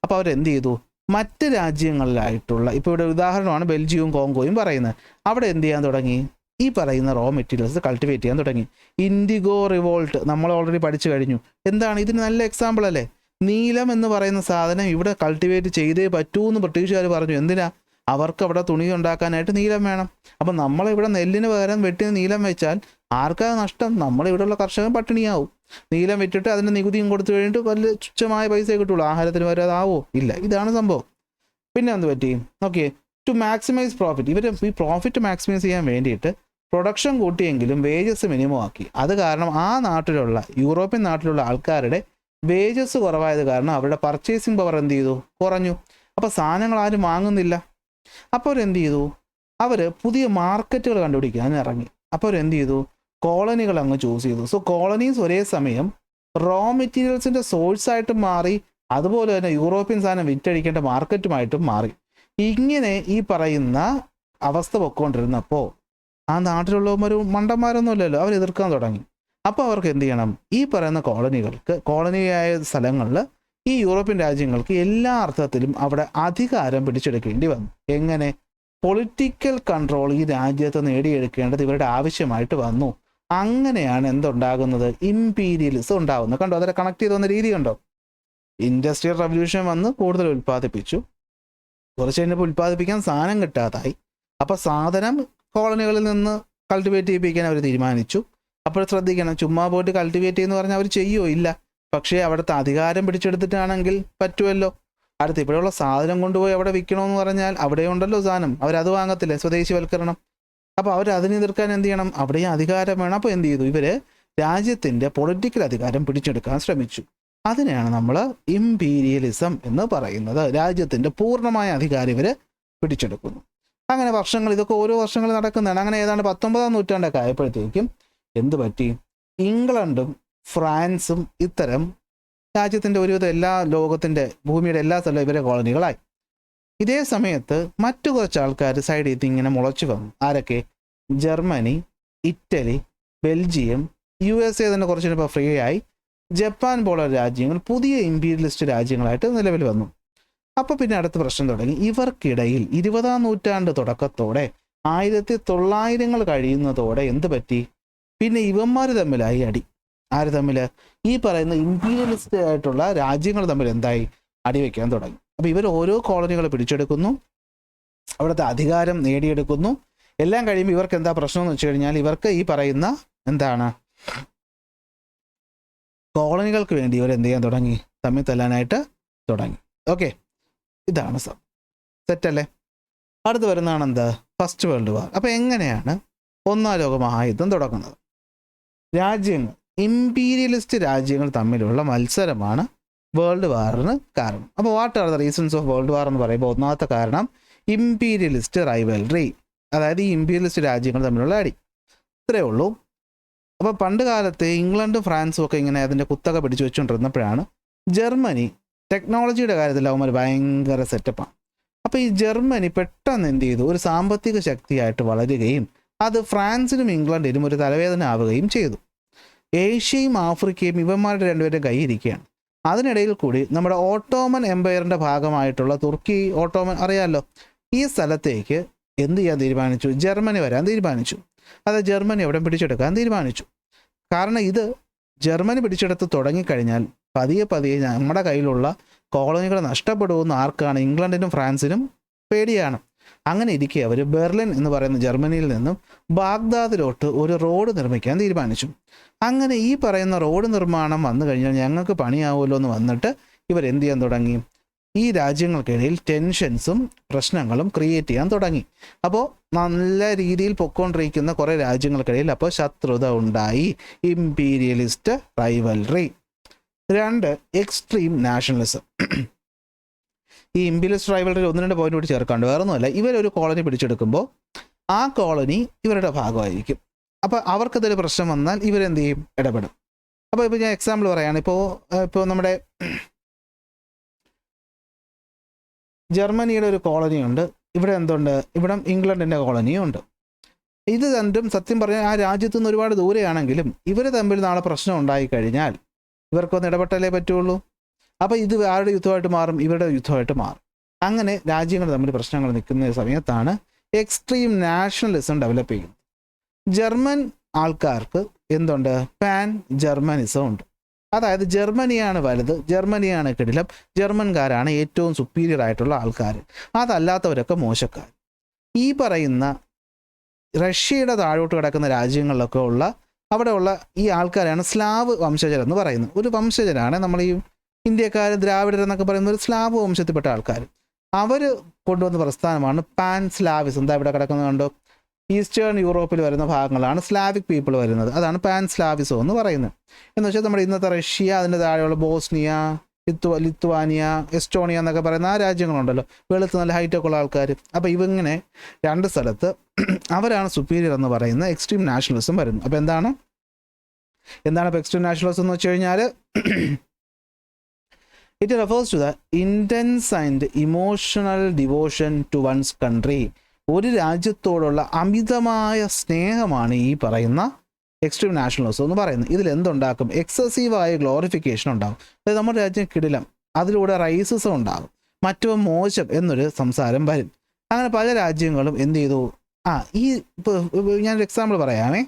അപ്പോൾ അവരെന്ത് ചെയ്തു, മറ്റ് രാജ്യങ്ങളിലായിട്ടുള്ള, ഇപ്പോൾ ഇവിടെ ഉദാഹരണമാണ് ബെൽജിയവും കോങ്കോയും പറയുന്നത്, അവിടെ എന്ത് ചെയ്യാൻ തുടങ്ങി, ഈ പറയുന്ന റോ മെറ്റീരിയൽസ് കൾട്ടിവേറ്റ് ചെയ്യാൻ തുടങ്ങി. ഇൻഡിഗോ റിവോൾട്ട് നമ്മൾ ഓൾറെഡി പഠിച്ചു കഴിഞ്ഞു. എന്താണ് ഇതിന് നല്ല എക്സാമ്പിൾ അല്ലേ? നീലം എന്ന് പറയുന്ന സാധനം ഇവിടെ കൾട്ടിവേറ്റ് ചെയ്തേ പറ്റൂ എന്ന് ബ്രിട്ടീഷുകാർ പറഞ്ഞു. എന്തിനാ, അവർക്ക് അവിടെ തുണി ഉണ്ടാക്കാനായിട്ട് നീലം വേണം. അപ്പം നമ്മളിവിടെ നെല്ലിന് പകരം വെട്ടി നീലം വെച്ചാൽ ആർക്കാ നഷ്ടം? നമ്മളിവിടെയുള്ള കർഷകൻ പട്ടിണിയാവും. നീലം വെച്ചിട്ട് അതിൻ്റെ നികുതിയും കൊടുത്തു കഴിഞ്ഞിട്ട് വലിയ തുച്ഛമായ പൈസ കിട്ടുള്ളൂ, ആഹാരത്തിന് വരെ അതാവോ? ഇല്ല. ഇതാണ് സംഭവം. പിന്നെ എന്ത് പറ്റി, ഓക്കെ, ടു മാക്സിമൈസ് പ്രോഫിറ്റ്. ഇവർ ഈ പ്രോഫിറ്റ് മാക്സിമൈസ് ചെയ്യാൻ വേണ്ടിയിട്ട് പ്രൊഡക്ഷൻ കൂട്ടിയെങ്കിലും വേജസ് മിനിമം ആക്കി. അത് കാരണം ആ നാട്ടിലുള്ള, യൂറോപ്യൻ നാട്ടിലുള്ള ആൾക്കാരുടെ വേജസ് കുറവായത് കാരണം അവരുടെ പർച്ചേസിങ് പവർ എന്ത് ചെയ്തു, കുറഞ്ഞു. അപ്പോൾ സാധനങ്ങൾ ആരും വാങ്ങുന്നില്ല. അപ്പോൾ അവരെന്ത് ചെയ്തു, അവർ പുതിയ മാർക്കറ്റുകൾ കണ്ടുപിടിക്കാൻ ഇറങ്ങി. അപ്പോൾ അവരെന്ത് ചെയ്തു, കോളനികൾ അങ്ങ് ചൂസ് ചെയ്തു. സോ കോളനീസ് ഒരേ സമയം റോ മെറ്റീരിയൽസിൻ്റെ സോഴ്സായിട്ടും മാറി, അതുപോലെ തന്നെ യൂറോപ്യൻ സാധനം വിറ്റഴിക്കേണ്ട മാർക്കറ്റുമായിട്ടും മാറി. ഇങ്ങനെ ഈ പറയുന്ന അവസ്ഥ പൊയ്ക്കൊണ്ടിരുന്നപ്പോൾ ആ നാട്ടിലുള്ളവർ മണ്ടന്മാരൊന്നുമില്ലല്ലോ, അവർ എതിർക്കാൻ തുടങ്ങി. അപ്പോൾ അവർക്ക് എന്ത് ചെയ്യണം, ഈ പറയുന്ന കോളനികൾക്ക്, കോളനിയായ സ്ഥലങ്ങളിൽ ഈ യൂറോപ്യൻ രാജ്യങ്ങൾക്ക് എല്ലാ അർത്ഥത്തിലും അവിടെ അധികാരം പിടിച്ചെടുക്കേണ്ടി വന്നു. എങ്ങനെ, പൊളിറ്റിക്കൽ കൺട്രോൾ ഈ രാജ്യത്ത് നേടിയെടുക്കേണ്ടത് ഇവരുടെ ആവശ്യമായിട്ട് വന്നു. അങ്ങനെയാണ് എന്തുണ്ടാകുന്നത്, ഇമ്പീരിയലിസം ഉണ്ടാകുന്നത്. കണ്ടോ, അതിനെ കണക്ട് ചെയ്ത് വന്ന രീതി കണ്ടോ. ഇൻഡസ്ട്രിയൽ റവല്യൂഷൻ വന്ന് കൂടുതൽ ഉൽപ്പാദിപ്പിച്ചു, കുറച്ച് കഴിഞ്ഞപ്പോൾ ഉൽപ്പാദിപ്പിക്കാൻ സാധനം കിട്ടാതായി. അപ്പോൾ സാധനം കോളനികളിൽ നിന്ന് കൾട്ടിവേറ്റ് ചെയ്യിപ്പിക്കാൻ അവർ തീരുമാനിച്ചു. അപ്പോൾ ശ്രദ്ധിക്കണം, ചുമ്മാ പോയിട്ട് കൾട്ടിവേറ്റ് ചെയ്യുന്ന പറഞ്ഞാൽ അവർ ചെയ്യുമോ? ഇല്ല. പക്ഷേ അവിടുത്തെ അധികാരം പിടിച്ചെടുത്തിട്ടാണെങ്കിൽ പറ്റുമല്ലോ. അടുത്ത് ഇപ്പോഴുള്ള സാധനം കൊണ്ടുപോയി അവിടെ വിൽക്കണമെന്ന് പറഞ്ഞാൽ അവിടെ ഉണ്ടല്ലോ സാധനം, അവരത് വാങ്ങത്തില്ലേ, സ്വദേശിവൽക്കരണം. അപ്പോൾ അവർ അതിനെ എതിർക്കാൻ എന്ത് ചെയ്യണം, അവിടെയും അധികാരം വേണം. അപ്പോൾ എന്ത് ചെയ്തു, ഇവർ രാജ്യത്തിൻ്റെ പൊളിറ്റിക്കൽ അധികാരം പിടിച്ചെടുക്കാൻ ശ്രമിച്ചു. അതിനെയാണ് നമ്മൾ ഇമ്പീരിയലിസം എന്ന് പറയുന്നത്. രാജ്യത്തിൻ്റെ പൂർണ്ണമായ അധികാരം ഇവർ പിടിച്ചെടുക്കുന്നു. അങ്ങനെ വർഷങ്ങൾ, ഇതൊക്കെ ഓരോ വർഷങ്ങൾ നടക്കുന്നതാണ്. അങ്ങനെ ഏതാണ്ട് 19-ാം നൂറ്റാണ്ടൊക്കെ ആയപ്പോഴത്തേക്കും എന്ത് പറ്റി, ഇംഗ്ലണ്ടും ഫ്രാൻസും ഇത്തരം രാജ്യത്തിൻ്റെ ഒരുവിധം എല്ലാ ലോകത്തിൻ്റെ ഭൂമിയുടെ എല്ലാ സ്ഥലവും ഇവരെ കോളനികളായി. ഇതേ സമയത്ത് മറ്റു കുറച്ച് ആൾക്കാർ സൈഡിൽ നിന്ന് ഇങ്ങനെ മുളച്ചു വന്നു. ആരൊക്കെ, ജർമ്മനി, ഇറ്റലി, ബെൽജിയം, USA തന്നെ കുറച്ചിപ്പോൾ ഫ്രീ ആയി, ജപ്പാൻ പോലുള്ള രാജ്യങ്ങൾ പുതിയ ഇമ്പീരിയലിസ്റ്റ് രാജ്യങ്ങളായിട്ട് നിലവിൽ വന്നു. അപ്പോൾ പിന്നെ അടുത്ത പ്രശ്നം തുടങ്ങി. ഇവർക്കിടയിൽ 20-ാം നൂറ്റാണ്ട് തുടക്കത്തോടെ 1900 കഴിയുന്നതോടെ എന്ത് പറ്റി, പിന്നെ ഇവന്മാർ തമ്മിലായി അടി. ആര് തമ്മിൽ, ഈ പറയുന്ന ഇമ്പീരിയലിസ്റ്റ് ആയിട്ടുള്ള രാജ്യങ്ങൾ തമ്മിൽ എന്തായി, അടിവെക്കാൻ തുടങ്ങി. അപ്പോൾ ഇവർ ഓരോ കോളനികൾ പിടിച്ചെടുക്കുന്നു, അവിടുത്തെ അധികാരം നേടിയെടുക്കുന്നു. എല്ലാം കഴിയുമ്പോൾ ഇവർക്ക് എന്താ പ്രശ്നം എന്ന് വെച്ച് കഴിഞ്ഞാൽ, ഇവർക്ക് ഈ പറയുന്ന എന്താണ്, കോളനികൾക്ക് വേണ്ടി ഇവർ എന്ത് ചെയ്യാൻ തുടങ്ങി, തമ്മിൽ തല്ലാനായിട്ട് തുടങ്ങി. ഓക്കെ, ഇതാണ് സെറ്റല്ലേ. അടുത്ത് വരുന്നതാണ് എന്ത്, ഫസ്റ്റ് വേൾഡ് വാർ. അപ്പോൾ എങ്ങനെയാണ് 1-ാം ലോക മഹായുദ്ധം തുടങ്ങുന്നത്? രാജ്യങ്ങൾ, ഇമ്പീരിയലിസ്റ്റ് രാജ്യങ്ങൾ തമ്മിലുള്ള മത്സരമാണ് വേൾഡ് വാറിന് കാരണം. അപ്പോൾ what are the reasons of world war എന്ന് പറയുമ്പോൾ ഒന്നാമത്തെ കാരണം ഇമ്പീരിയലിസ്റ്റ് റൈവൽറി, അതായത് ഈ ഇമ്പീരിയലിസ്റ്റ് രാജ്യങ്ങൾ തമ്മിലുള്ള അടി. ഇത്രയേ ഉള്ളൂ. അപ്പോൾ പണ്ട് കാലത്ത് ഇംഗ്ലണ്ടും ഫ്രാൻസും ഒക്കെ ഇങ്ങനെ അതിൻ്റെ കുത്തക പിടിച്ചു വെച്ചുകൊണ്ടിരുന്നപ്പോഴാണ് ജർമ്മനി ടെക്നോളജിയുടെ കാര്യത്തിൽ അവന്മാർ ഭയങ്കര സെറ്റപ്പാണ്. അപ്പോൾ ഈ ജർമ്മനി പെട്ടെന്ന് എന്ത് ചെയ്തു, ഒരു സാമ്പത്തിക ശക്തിയായിട്ട് വളരുകയും അത് ഫ്രാൻസിനും ഇംഗ്ലണ്ടിനും ഒരു തലവേദന ആവുകയും ചെയ്തു. ഏഷ്യയും ആഫ്രിക്കയും ഇവന്മാരുടെ രണ്ടുപേരുടെ കൈ ഇരിക്കുകയാണ്. അതിനിടയിൽ കൂടി നമ്മുടെ ഓട്ടോമൻ എംപയറിൻ്റെ ഭാഗമായിട്ടുള്ള തുർക്കി, ഓട്ടോമൻ അറിയാമല്ലോ, ഈ സ്ഥലത്തേക്ക് എന്ത് ചെയ്യാൻ തീരുമാനിച്ചു? ജർമ്മനി വരാൻ തീരുമാനിച്ചു. അത് ജർമ്മനി എവിടെ പിടിച്ചെടുക്കാൻ തീരുമാനിച്ചു. കാരണം ഇത് ജർമ്മനി പിടിച്ചെടുത്ത് തുടങ്ങിക്കഴിഞ്ഞാൽ പതിയെ പതിയെ നമ്മുടെ കയ്യിലുള്ള കോളനികൾ നഷ്ടപ്പെടുമെന്ന് ആർക്കാണ്? ഇംഗ്ലണ്ടിനും ഫ്രാൻസിനും പേടിയാണ്. അങ്ങനെ ഇരിക്കെ അവർ ബെർലിൻ എന്ന് പറയുന്ന ജർമ്മനിയിൽ നിന്നും ബാഗ്ദാദിലോട്ട് ഒരു റോഡ് നിർമ്മിക്കാൻ തീരുമാനിച്ചു. അങ്ങനെ ഈ പറയുന്ന റോഡ് നിർമ്മാണം വന്നു കഴിഞ്ഞാൽ ഞങ്ങൾക്ക് പണിയാവുമല്ലോ എന്ന് വന്നിട്ട് ഇവരെന്ത് ചെയ്യാൻ തുടങ്ങി? ഈ രാജ്യങ്ങൾക്കിടയിൽ ടെൻഷൻസും പ്രശ്നങ്ങളും ക്രിയേറ്റ് ചെയ്യാൻ തുടങ്ങി. അപ്പോൾ നല്ല രീതിയിൽ പൊക്കോണ്ടിരിക്കുന്ന കുറേ രാജ്യങ്ങൾക്കിടയിൽ അപ്പോൾ ശത്രുത ഉണ്ടായി. Imperialist rivalry. 2, extreme nationalism. ഈ ഇമ്പീരിയലിസ്റ്റ് റൈവൽറി 1-2 പോയിന്റ് കൂടി ചേർക്കാണ്ട് വേറൊന്നുമല്ല. ഇവരൊരു കോളനി പിടിച്ചെടുക്കുമ്പോൾ ആ കോളനി ഇവരുടെ ഭാഗമായിരിക്കും. അപ്പോൾ അവർക്കതൊരു പ്രശ്നം വന്നാൽ ഇവരെന്ത് ചെയ്യും? ഇടപെടും. അപ്പോൾ ഇപ്പോൾ ഞാൻ എക്സാമ്പിൾ പറയുകയാണ്. ഇപ്പോൾ നമ്മുടെ ജർമ്മനിയുടെ ഒരു കോളനിയുണ്ട്, ഇവിടെ എന്തുണ്ട്? ഇവിടെ ഇംഗ്ലണ്ടിൻ്റെ കോളനിയും ഉണ്ട്. ഇത് രണ്ടും സത്യം പറഞ്ഞാൽ ആ രാജ്യത്തു നിന്ന് ഒരുപാട് ദൂരെയാണെങ്കിലും ഇവർ തമ്മിൽ നാളെ പ്രശ്നം ഉണ്ടായിക്കഴിഞ്ഞാൽ ഇവർക്കൊന്ന് ഇടപെട്ടല്ലേ പറ്റുള്ളൂ. അപ്പോൾ ഇത് ആരുടെ യുദ്ധമായിട്ട് മാറും? ഇവരുടെ യുദ്ധമായിട്ട് മാറും. അങ്ങനെ രാജ്യങ്ങൾ തമ്മിൽ പ്രശ്നങ്ങൾ നിൽക്കുന്ന സമയത്താണ് എക്സ്ട്രീം നാഷണലിസം ഡെവലപ്പ് ചെയ്യുന്നത്. ജർമ്മൻ ആൾക്കാർക്ക് എന്തുണ്ട്? പാൻ ജർമ്മനിസം ഉണ്ട്. അതായത് ജർമ്മനിയാണ് വലുത്, ജർമ്മനിയാണ് കിടിലം, ജർമ്മൻകാരാണ് ഏറ്റവും സുപ്പീരിയർ ആയിട്ടുള്ള ആൾക്കാർ, അതല്ലാത്തവരൊക്കെ മോശക്കാർ. ഈ പറയുന്ന റഷ്യയുടെ താഴോട്ട് കിടക്കുന്ന രാജ്യങ്ങളിലൊക്കെ ഉള്ള അവിടെയുള്ള ഈ ആൾക്കാരാണ് സ്ലാവ് വംശജരെന്ന് പറയുന്നത്. ഒരു വംശജരാണ് നമ്മൾ ഈ ഇന്ത്യക്കാർ, ദ്രാവിഡരെന്നൊക്കെ പറയുന്ന ഒരു സ്ലാവ് വംശത്തിൽപ്പെട്ട ആൾക്കാർ. അവർ കൊണ്ടുവന്ന പ്രസ്ഥാനമാണ് പാൻ സ്ലാവിസം. എന്താ ഇവിടെ കിടക്കുന്നത് കണ്ടോ? ഈസ്റ്റേൺ യൂറോപ്പിൽ വരുന്ന ഭാഗങ്ങളാണ് സ്ലാവിക് പീപ്പിൾ വരുന്നത്. അതാണ് പാൻ സ്ലാവിസം എന്ന് പറയുന്നത്. എന്ന് വെച്ചാൽ നമ്മുടെ ഇന്നത്തെ റഷ്യ, അതിൻ്റെ താഴെയുള്ള ബോസ്നിയ, ലിത്വാനിയ, എസ്റ്റോണിയ എന്നൊക്കെ പറയുന്ന ആ രാജ്യങ്ങളുണ്ടല്ലോ, വെളുത്ത് നല്ല ഹൈറ്റൊക്കെ ഉള്ള ആൾക്കാർ. അപ്പോൾ ഇവങ്ങനെ 2 സ്ഥലത്ത് അവരാണ് സുപ്പീരിയർ എന്ന് പറയുന്ന എക്സ്ട്രീം നാഷണലിസം വരുന്നു. അപ്പോൾ എന്താണ് ഇപ്പോൾ എക്സ്ട്രീം നാഷണലിസം എന്ന് വെച്ച് കഴിഞ്ഞാൽ it refers to the intense and emotional devotion to one's country. ഒരു രാജ്യത്തോടുള്ള അമിതമായ സ്നേഹമാണ് ഈ പറയുന്ന എക്സ്ട്രീം നാഷണലിസം എന്ന് പറയുന്നത്. ഇതിൽ എന്തുണ്ടാക്കും? എക്സസീവായ ഗ്ലോറിഫിക്കേഷൻ ഉണ്ടാകും. അതായത് നമ്മുടെ രാജ്യം കിടിലം, അതിലൂടെ റൈസിസം ഉണ്ടാകും, മറ്റോ മോശം എന്നൊരു സംസാരം വരും. അങ്ങനെ പല രാജ്യങ്ങളും എന്ത് ചെയ്തു? ഇപ്പോൾ ഞാനൊരു എക്സാമ്പിൾ പറയാമേ.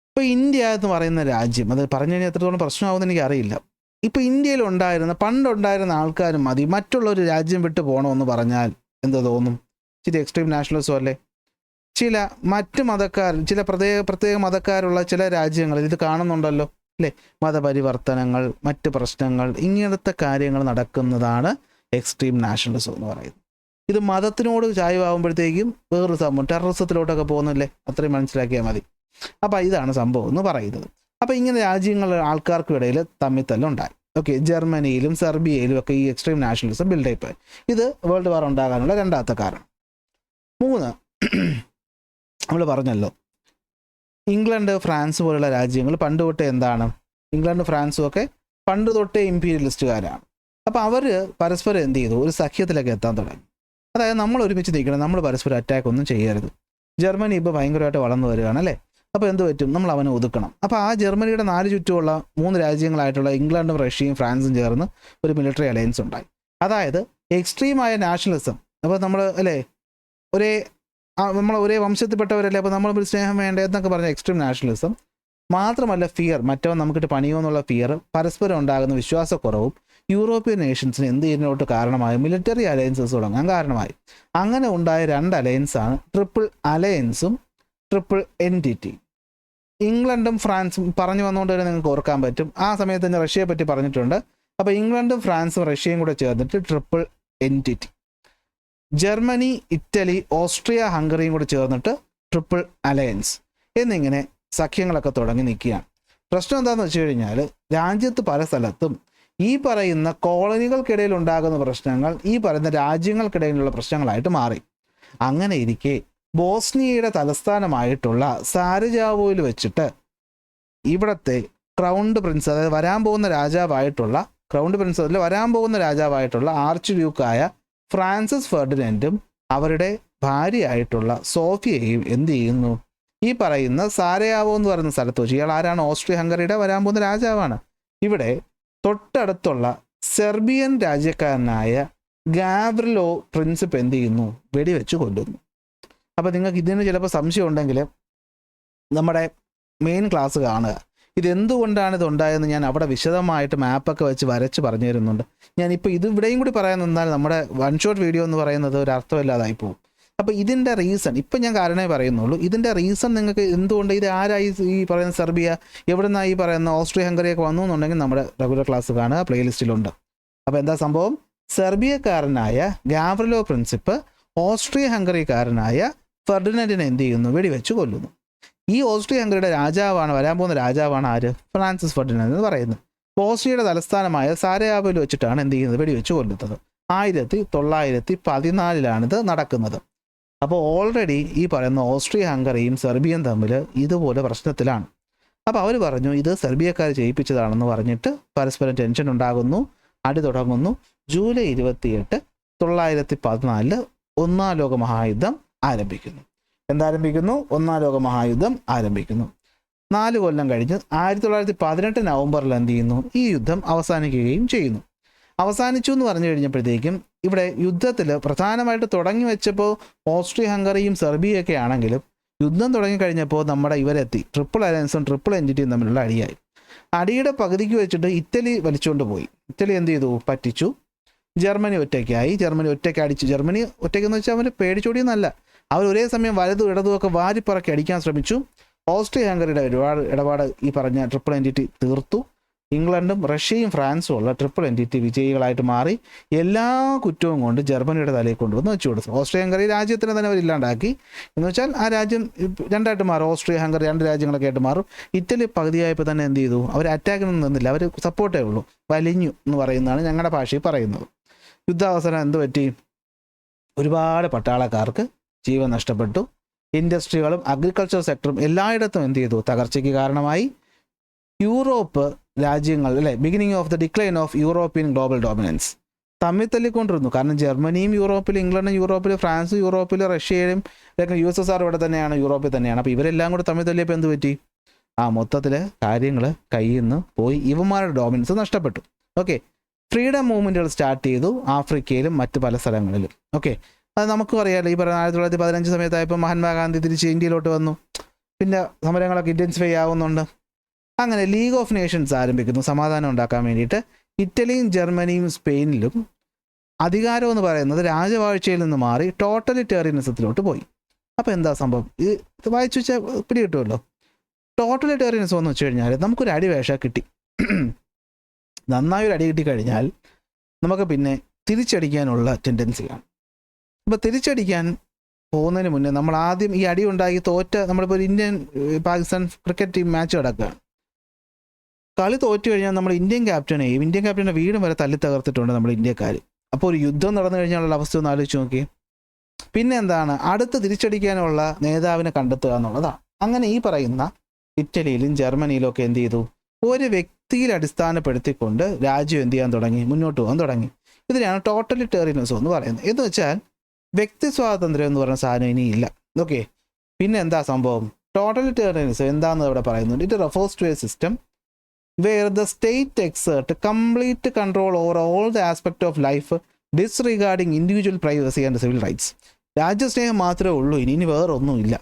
ഇപ്പോൾ ഇന്ത്യ എന്ന് പറയുന്ന രാജ്യം, അത് പറഞ്ഞു കഴിഞ്ഞാൽ എത്രത്തോളം പ്രശ്നമാകുമെന്ന് എനിക്കറിയില്ല. ഇപ്പോൾ ഇന്ത്യയിലുണ്ടായിരുന്ന പണ്ടുണ്ടായിരുന്ന ആൾക്കാരും മതി മറ്റുള്ളൊരു രാജ്യം വിട്ടു പോകണമെന്ന് പറഞ്ഞാൽ എന്ത് തോന്നും? ചില എക്സ്ട്രീം നാഷണലിസം അല്ലേ? ചില മറ്റ് മതക്കാർ, ചില പ്രത്യേക മതക്കാരുള്ള ചില രാജ്യങ്ങളിൽ ഇത് കാണുന്നുണ്ടല്ലോ അല്ലേ? മതപരിവർത്തനങ്ങൾ, മറ്റ് പ്രശ്നങ്ങൾ, ഇങ്ങനത്തെ കാര്യങ്ങൾ നടക്കുന്നതാണ് എക്സ്ട്രീം നാഷണലിസം എന്ന് പറയുന്നത്. ഇത് മതത്തിനോട് ചായ്വാകുമ്പോഴത്തേക്കും വേറൊരു സംഭവം, ടെററിസത്തിലോട്ടൊക്കെ പോകുന്നില്ലേ? അത്രയും മനസ്സിലാക്കിയാൽ മതി. അപ്പോൾ ഇതാണ് സംഭവം എന്ന് പറയുന്നത്. അപ്പോൾ ഇങ്ങനെ രാജ്യങ്ങളുടെ ആൾക്കാർക്കും ഇടയിൽ തമ്മിത്തല്ലുണ്ടായി. ഓക്കെ, ജർമ്മനിയിലും സെർബിയയിലും ഒക്കെ ഈ എക്സ്ട്രീം നാഷണലിസം ബിൽഡപ്പ് ആയി. ഇത് വേൾഡ് വാർ ഉണ്ടാകാനുള്ള 2ാമത്തെ കാരണം. 3, നമ്മൾ പറഞ്ഞല്ലോ ഇംഗ്ലണ്ട്, ഫ്രാൻസ് പോലുള്ള രാജ്യങ്ങൾ പണ്ട് തൊട്ടേ എന്താണ്? ഇംഗ്ലണ്ടും ഫ്രാൻസും ഒക്കെ പണ്ട് തൊട്ടേ ഇമ്പീരിയലിസ്റ്റുകാരാണ്. അപ്പോൾ അവർ പരസ്പരം എന്ത് ചെയ്തു? ഒരു സഖ്യത്തിലൊക്കെ എത്താൻ തുടങ്ങി. അതായത് നമ്മൾ ഒരുമിച്ച് നിൽക്കണം, നമ്മൾ പരസ്പരം അറ്റാക്ക് ഒന്നും ചെയ്യരുത്. ജർമ്മനി ഇപ്പോൾ ഭയങ്കരമായിട്ട് വളർന്നു വരികയാണ് അല്ലേ? അപ്പോൾ എന്ത് പറ്റും? നമ്മൾ അവനെ ഒതുക്കണം. അപ്പോൾ ആ ജർമ്മനിയുടെ 4 ചുറ്റുമുള്ള 3 രാജ്യങ്ങളായിട്ടുള്ള ഇംഗ്ലണ്ടും റഷ്യയും ഫ്രാൻസും ചേർന്ന് ഒരു മിലിറ്ററി അലയൻസ് ഉണ്ടായി. അതായത് എക്സ്ട്രീമായ നാഷണലിസം. അപ്പോൾ നമ്മൾ അല്ലേ നമ്മൾ ഒരേ വംശത്തിൽപ്പെട്ടവരല്ലേ, അപ്പോൾ നമ്മൾ ഒരു സ്നേഹം വേണ്ട എന്നൊക്കെ പറഞ്ഞ എക്സ്ട്രീം നാഷണലിസം മാത്രമല്ല, ഫിയർ, മറ്റവൻ നമുക്കിട്ട് പണിയോ എന്നുള്ള ഫിയർ, പരസ്പരം ഉണ്ടാകുന്ന വിശ്വാസക്കുറവും യൂറോപ്യൻ നേഷൻസിന് എന്ത് ചെയ്യുന്നതിനോട്ട് കാരണമായി? മിലിറ്ററി അലയൻസസ് തുടങ്ങാൻ കാരണമായി. അങ്ങനെ ഉണ്ടായ 2 അലയൻസാണ് ട്രിപ്പിൾ അലയൻസും ട്രിപ്പിൾ എൻറ്റിറ്റി. ഇംഗ്ലണ്ടും ഫ്രാൻസും പറഞ്ഞു വന്നുകൊണ്ട് തന്നെ നിങ്ങൾക്ക് ഓർക്കാൻ പറ്റും. ആ സമയത്ത് തന്നെ റഷ്യയെ പറ്റി പറഞ്ഞിട്ടുണ്ട്. അപ്പോൾ ഇംഗ്ലണ്ടും ഫ്രാൻസും റഷ്യയും കൂടെ ചേർന്നിട്ട് triple entity. Germany, Italy, Austria, ഹംഗറിയും കൂടെ ചേർന്നിട്ട് ട്രിപ്പിൾ അലയൻസ് എന്നിങ്ങനെ സഖ്യങ്ങളൊക്കെ തുടങ്ങി നിൽക്കുകയാണ്. പ്രശ്നം എന്താണെന്ന് വെച്ച് കഴിഞ്ഞാൽ രാജ്യത്ത് പല സ്ഥലത്തും ഈ പറയുന്ന കോളനികൾക്കിടയിൽ ഉണ്ടാകുന്ന പ്രശ്നങ്ങൾ ഈ പറയുന്ന രാജ്യങ്ങൾക്കിടയിലുള്ള പ്രശ്നങ്ങളായിട്ട് മാറി. അങ്ങനെ ഇരിക്കെ ബോസ്നിയയുടെ തലസ്ഥാനമായിട്ടുള്ള സാരജാവോയിൽ വെച്ചിട്ട് ഇവിടുത്തെ ക്രൗണ്ട് പ്രിൻസ്, അതായത് വരാൻ പോകുന്ന രാജാവായിട്ടുള്ള ആർച്ച് ഡ്യൂക്കായ ഫ്രാൻസിസ് ഫെർഡിനൻഡും അവരുടെ ഭാര്യയായിട്ടുള്ള സോഫിയയും എന്ത് ചെയ്യുന്നു, ഈ പറയുന്ന സാരയാവോ എന്ന് പറയുന്ന സ്ഥലത്ത് വെച്ച്, ഇയാൾ ആരാണ്? ഓസ്ട്രിയ ഹംഗറിയുടെ വരാൻ പോകുന്ന രാജാവാണ്. ഇവിടെ തൊട്ടടുത്തുള്ള സെർബിയൻ രാജ്യക്കാരനായ ഗാവ്രിലോ പ്രിൻസിപ്പ് എന്ത് ചെയ്യുന്നു? വെടിവെച്ച് കൊല്ലുന്നു. അപ്പോൾ നിങ്ങൾക്ക് ഇതിന് ചിലപ്പോൾ സംശയം ഉണ്ടെങ്കിൽ നമ്മുടെ മെയിൻ ക്ലാസ് കാണുക. ഇതെന്തുകൊണ്ടാണ് ഇതുണ്ടായതെന്ന് ഞാൻ അവിടെ വിശദമായിട്ട് മാപ്പൊക്കെ വെച്ച് വരച്ച് പറഞ്ഞു തരുന്നുണ്ട്. ഞാനിപ്പോൾ ഇത് ഇവിടെയും കൂടി പറയാൻ നിന്നാൽ നമ്മുടെ വൺ ഷോട്ട് വീഡിയോ എന്ന് പറയുന്നത് ഒരു അർത്ഥമില്ലാതായി പോകും. അപ്പോൾ ഇതിൻ്റെ റീസൺ ഇപ്പം ഞാൻ കാരണമേ പറയുന്നുള്ളൂ. ഇതിൻ്റെ റീസൺ നിങ്ങൾക്ക് എന്തുകൊണ്ട് ഇത് ആരായി ഈ പറയുന്ന സെർബിയ, എവിടെ നിന്നാണ് ഈ പറയുന്ന ഓസ്ട്രിയ ഹംഗറിയൊക്കെ വന്നു എന്നുണ്ടെങ്കിൽ നമ്മുടെ റെഗുലർ ക്ലാസ് കാണുക, പ്ലേലിസ്റ്റിലുണ്ട്. അപ്പോൾ എന്താ സംഭവം? സെർബിയക്കാരനായ ഗാവ്രിലോ പ്രിൻസിപ്പ് ഓസ്ട്രിയ ഹംഗറിക്കാരനായ ഫെർഡിനൻഡിനെ എന്ത് ചെയ്യുന്നു? വെടിവെച്ച് കൊല്ലുന്നു. ഈ ഓസ്ട്രിയ ഹംഗറിയുടെ രാജാവാണ്, വരാൻ പോകുന്ന രാജാവാണ് ആര്? ഫ്രാൻസിസ് ഫെർഡിനൻഡ് എന്ന് പറയുന്നത്. ഓസ്ട്രിയയുടെ തലസ്ഥാനമായ സാരയാവോയിൽ വെച്ചിട്ടാണ് എന്ത് ചെയ്യുന്നത്? വെടിവെച്ച് കൊല്ലുന്നത്. 1914 നടക്കുന്നത്. അപ്പോൾ ഓൾറെഡി ഈ പറയുന്ന ഓസ്ട്രിയ ഹംഗറിയും സെർബിയയും തമ്മിൽ ഇതുപോലെ പ്രശ്നത്തിലാണ്. അപ്പോൾ അവർ പറഞ്ഞു ഇത് സെർബിയക്കാർ ചെയ്യിപ്പിച്ചതാണെന്ന് പറഞ്ഞിട്ട് പരസ്പരം ടെൻഷൻ ഉണ്ടാകുന്നു, അടി തുടങ്ങുന്നു. ജൂലൈ 28, 1914 ഒന്നാം ലോക മഹായുദ്ധം ആരംഭിക്കുന്നു. എന്താരംഭിക്കുന്നു? ഒന്നാം ലോക മഹായുദ്ധം ആരംഭിക്കുന്നു. 4 കൊല്ലം കഴിഞ്ഞ് 1918 നവംബറിൽ എന്ത് ചെയ്യുന്നു? ഈ യുദ്ധം അവസാനിക്കുകയും ചെയ്യുന്നു. അവസാനിച്ചു എന്ന് പറഞ്ഞു കഴിഞ്ഞപ്പോഴത്തേക്കും ഇവിടെ യുദ്ധത്തിൽ പ്രധാനമായിട്ട് തുടങ്ങി വെച്ചപ്പോൾ ഓസ്ട്രിയ ഹംഗറിയും സെർബിയയൊക്കെ ആണെങ്കിലും യുദ്ധം തുടങ്ങിക്കഴിഞ്ഞപ്പോൾ നമ്മുടെ ഇവരെത്തി, ട്രിപ്പിൾ അലയൻസും ട്രിപ്പിൾ എൻറ്റിറ്റിയും തമ്മിലുള്ള അടിയായി. അടിയുടെ പകുതിക്ക് വെച്ചിട്ട് ഇറ്റലി വലിച്ചുകൊണ്ട് പോയി. ഇറ്റലി എന്ത് ചെയ്തു? പറ്റിച്ചു. ജർമ്മനി ഒറ്റയ്ക്കായി. ജർമ്മനി ഒറ്റയ്ക്ക് അടിച്ചു. ജർമ്മനി ഒറ്റയ്ക്കെന്ന് വെച്ചാൽ അവർ പേടിച്ചോടിയെന്നല്ല, അവർ ഒരേ സമയം വലതും ഇടതുമൊക്കെ വാരിപ്പറക്കി അടിക്കാൻ ശ്രമിച്ചു. ഓസ്ട്രിയ ഹംഗറിയുടെ ഒരുപാട് ഇടപാട് ഈ പറഞ്ഞ ട്രിപ്പിൾ എൻറ്റിറ്റി തീർത്തു. ഇംഗ്ലണ്ടും റഷ്യയും ഫ്രാൻസും ഉള്ള ട്രിപ്പിൾ എൻറ്റിറ്റി വിജയികളായിട്ട് മാറി. എല്ലാ കുറ്റവും കൊണ്ട് ജർമ്മനിയുടെ തലയിൽ കൊണ്ടുവന്ന് വെച്ചു കൊടുത്തു. ഓസ്ട്രിയ ഹംഗറി രാജ്യത്തിന് തന്നെ അവർ ഇല്ലാണ്ടാക്കി. എന്ന് വെച്ചാൽ ആ രാജ്യം രണ്ടായിട്ട് മാറും. ഓസ്ട്രിയ ഹംഗറി 2 രാജ്യങ്ങളൊക്കെ ആയിട്ട് മാറും. ഇറ്റലി പകുതിയായപ്പോൾ തന്നെ എന്ത് ചെയ്തു? അവർ അറ്റാക്കിനൊന്നും നിന്നില്ല, അവർ സപ്പോർട്ടേ ഉള്ളൂ, വലിഞ്ഞു എന്ന് പറയുന്നതാണ് ഞങ്ങളുടെ ഭാഷയിൽ പറയുന്നത്. യുദ്ധാവസാനം എന്ത് പറ്റി? ഒരുപാട് പട്ടാളക്കാർക്ക് ജീവൻ നഷ്ടപ്പെട്ടു. ഇൻഡസ്ട്രികളും അഗ്രികൾച്ചർ സെക്ടറും എല്ലായിടത്തും എന്ത് ചെയ്തു? തകർച്ചയ്ക്ക് കാരണമായി. യൂറോപ്പ് രാജ്യങ്ങൾ അല്ലേ, beginning of the decline of European global dominance തമ്മിൽ തല്ലിക്കൊണ്ടിരുന്നു. കാരണം ജർമ്മനിയും യൂറോപ്പിൽ, ഇംഗ്ലണ്ടും യൂറോപ്പിൽ, ഫ്രാൻസും യൂറോപ്പിൽ, റഷ്യയിലും USSR ഇവിടെ തന്നെയാണ്, യൂറോപ്പിൽ തന്നെയാണ്. അപ്പോൾ ഇവരെല്ലാം കൂടെ തമ്മിൽ തല്ലിയപ്പോൾ എന്ത് പറ്റി? മൊത്തത്തിൽ കാര്യങ്ങൾ കയ്യിൽ നിന്ന് പോയി. ഇവന്മാരുടെ ഡോമിനൻസ് നഷ്ടപ്പെട്ടു. ഓക്കെ, ഫ്രീഡം മൂവ്മെൻറ്റുകൾ സ്റ്റാർട്ട് ചെയ്തു ആഫ്രിക്കയിലും മറ്റ് പല സ്ഥലങ്ങളിലും. ഓക്കെ, അത് നമുക്കും അറിയാമല്ലോ. ഈ പറയുന്ന 1915 സമയത്തായപ്പോൾ മഹാത്മാഗാന്ധി തിരിച്ച് ഇന്ത്യയിലോട്ട് വന്നു. പിന്നെ സമരങ്ങളൊക്കെ ഇൻറ്റൻസിഫൈ ആവുന്നുണ്ട്. അങ്ങനെ ലീഗ് ഓഫ് നേഷൻസ് ആരംഭിക്കുന്നു സമാധാനം ഉണ്ടാക്കാൻ വേണ്ടിയിട്ട്. ഇറ്റലിയും ജർമ്മനിയും സ്പെയിനിലും അധികാരം എന്ന് പറയുന്നത് രാജവാഴ്ചയിൽ നിന്ന് മാറി ടോട്ടലിറ്റേറിയനിസത്തിലോട്ട് പോയി. അപ്പോൾ എന്താ സംഭവം? ഇത് വായിച്ചു വെച്ചാൽ പിടി കിട്ടുമല്ലോ. ടോട്ടലിറ്റേറിയനിസം എന്ന് വെച്ച് കഴിഞ്ഞാൽ നമുക്കൊരു അടിവേഷ കിട്ടി, നന്നായൊരു അടി കിട്ടിക്കഴിഞ്ഞാൽ നമുക്ക് പിന്നെ തിരിച്ചടിക്കാനുള്ള ടെൻഡൻസിയാണ്. അപ്പോൾ തിരിച്ചടിക്കാൻ പോകുന്നതിന് മുന്നേ നമ്മൾ ആദ്യം ഈ അടി ഉണ്ടാക്കി നമ്മളിപ്പോൾ ഒരു Indian Pakistan cricket team match നടക്കുകയാണ്. കളി തോറ്റു കഴിഞ്ഞാൽ നമ്മൾ ഇന്ത്യൻ ക്യാപ്റ്റൻ്റെ വീടും വരെ തല്ലി തകർത്തിട്ടുണ്ട് നമ്മൾ ഇന്ത്യക്കാർ. അപ്പോൾ ഒരു യുദ്ധം നടന്നു കഴിഞ്ഞാലുള്ള അവസ്ഥ ഒന്ന് ആലോചിച്ച് നോക്കി. പിന്നെ എന്താണ്? അടുത്ത് തിരിച്ചടിക്കാനുള്ള നേതാവിനെ കണ്ടെത്തുക എന്നുള്ളതാണ്. അങ്ങനെ ഈ പറയുന്ന ഇറ്റലിയിലും ജർമ്മനിയിലും ഒക്കെ എന്ത് ചെയ്തു? ഒരു വ്യക്തിയിൽ അടിസ്ഥാനപ്പെടുത്തിക്കൊണ്ട് രാജ്യം എന്ത് ചെയ്യാൻ തുടങ്ങി? മുന്നോട്ട് പോകാൻ തുടങ്ങി. ഇതിനെയാണ് ടോട്ടലിറ്റേറിയനിസം എന്ന് പറയുന്നത്. എന്ന് വെച്ചാൽ വ്യക്തി സ്വാതന്ത്ര്യം എന്ന് പറയുന്ന സാധനം ഇനിയില്ല. ഓക്കെ, പിന്നെ എന്താ സംഭവം? ടോട്ടലിറ്റേറിയനിസം എന്താണെന്ന് ഇവിടെ പറയുന്നുണ്ട്. It refers to a system where the state exert complete control over all the aspect of life disregarding individual privacy and civil rights. രാജ്യസ്നേഹം മാത്രമേ ഉള്ളൂ, ഇനി വേറൊന്നുമില്ല.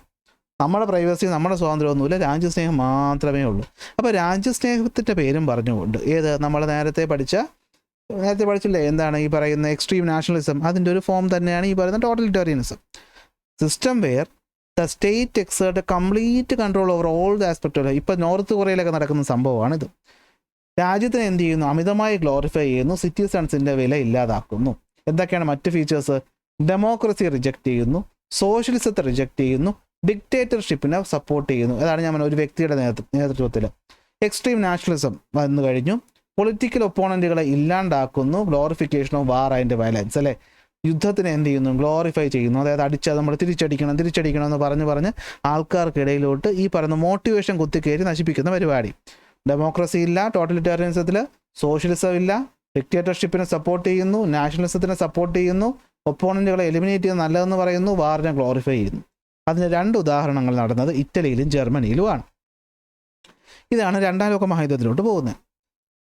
നമ്മുടെ പ്രൈവസി, നമ്മുടെ സ്വാതന്ത്ര്യമൊന്നുമില്ല, രാജ്യസ്നേഹം മാത്രമേ ഉള്ളൂ. അപ്പോൾ രാജ്യസ്നേഹത്തിൻ്റെ പേരും പറഞ്ഞുകൊണ്ട് നമ്മൾ നേരത്തെ പഠിച്ചില്ലേ എന്താണ് ഈ പറയുന്ന എക്സ്ട്രീം നാഷണലിസം, അതിൻ്റെ ഒരു ഫോം തന്നെയാണ് ഈ പറയുന്ന totalitarianism. System where the state exert complete control over all the aspect of. ഇപ്പോൾ നോർത്ത് കൊറിയയിലൊക്കെ നടക്കുന്ന സംഭവമാണിത്. രാജ്യത്തിനെ എന്ത് ചെയ്യുന്നു? അമിതമായി ഗ്ലോറിഫൈ ചെയ്യുന്നു, സിറ്റിസൺസിൻ്റെ വില ഇല്ലാതാക്കുന്നു. എന്തൊക്കെയാണ് മറ്റ് ഫീച്ചേഴ്സ്? ഡെമോക്രസി റിജക്റ്റ് ചെയ്യുന്നു, സോഷ്യലിസത്തെ റിജക്റ്റ് ചെയ്യുന്നു, ഡിക്റ്റേറ്റർഷിപ്പിനെ സപ്പോർട്ട് ചെയ്യുന്നു. അതാണ് ഞാൻ ഒരു വ്യക്തിയുടെ നേതൃത്വത്തിൽ. എക്സ്ട്രീം നാഷണലിസം വന്നു കഴിഞ്ഞു, പൊളിറ്റിക്കൽ ഒപ്പോണൻറ്റുകളെ ഇല്ലാണ്ടാക്കുന്നു, glorification of war and violence അല്ലേ. യുദ്ധത്തിനെ എന്ത് ചെയ്യുന്നു? ഗ്ലോറിഫൈ ചെയ്യുന്നു. അതായത് അടിച്ചാൽ നമ്മൾ തിരിച്ചടിക്കണം എന്ന് പറഞ്ഞ് ആൾക്കാർക്കിടയിലോട്ട് ഈ പറയുന്ന മോട്ടിവേഷൻ കുത്തിക്കയറി നശിപ്പിക്കുന്ന പരിപാടി. ഡെമോക്രസി ഇല്ല ടോട്ടലിറ്റേറിയനിസത്തിൽ, സോഷ്യലിസം ഇല്ല, ഡിക്റ്റേറ്റർഷിപ്പിനെ സപ്പോർട്ട് ചെയ്യുന്നു, നാഷണലിസത്തിനെ സപ്പോർട്ട് ചെയ്യുന്നു, ഒപ്പോണൻറ്റുകളെ എലിമിനേറ്റ് ചെയ്യുന്നത് നല്ലതെന്ന് പറയുന്നു, വാറിനെ ഗ്ലോറിഫൈ ചെയ്യുന്നു. അതിന് 2 ഉദാഹരണങ്ങൾ നടന്നത് ഇറ്റലിയിലും ജർമ്മനിയിലുമാണ്. ഇതാണ് രണ്ടാം ലോക മഹായുദ്ധത്തിലോട്ട് പോകുന്നത്.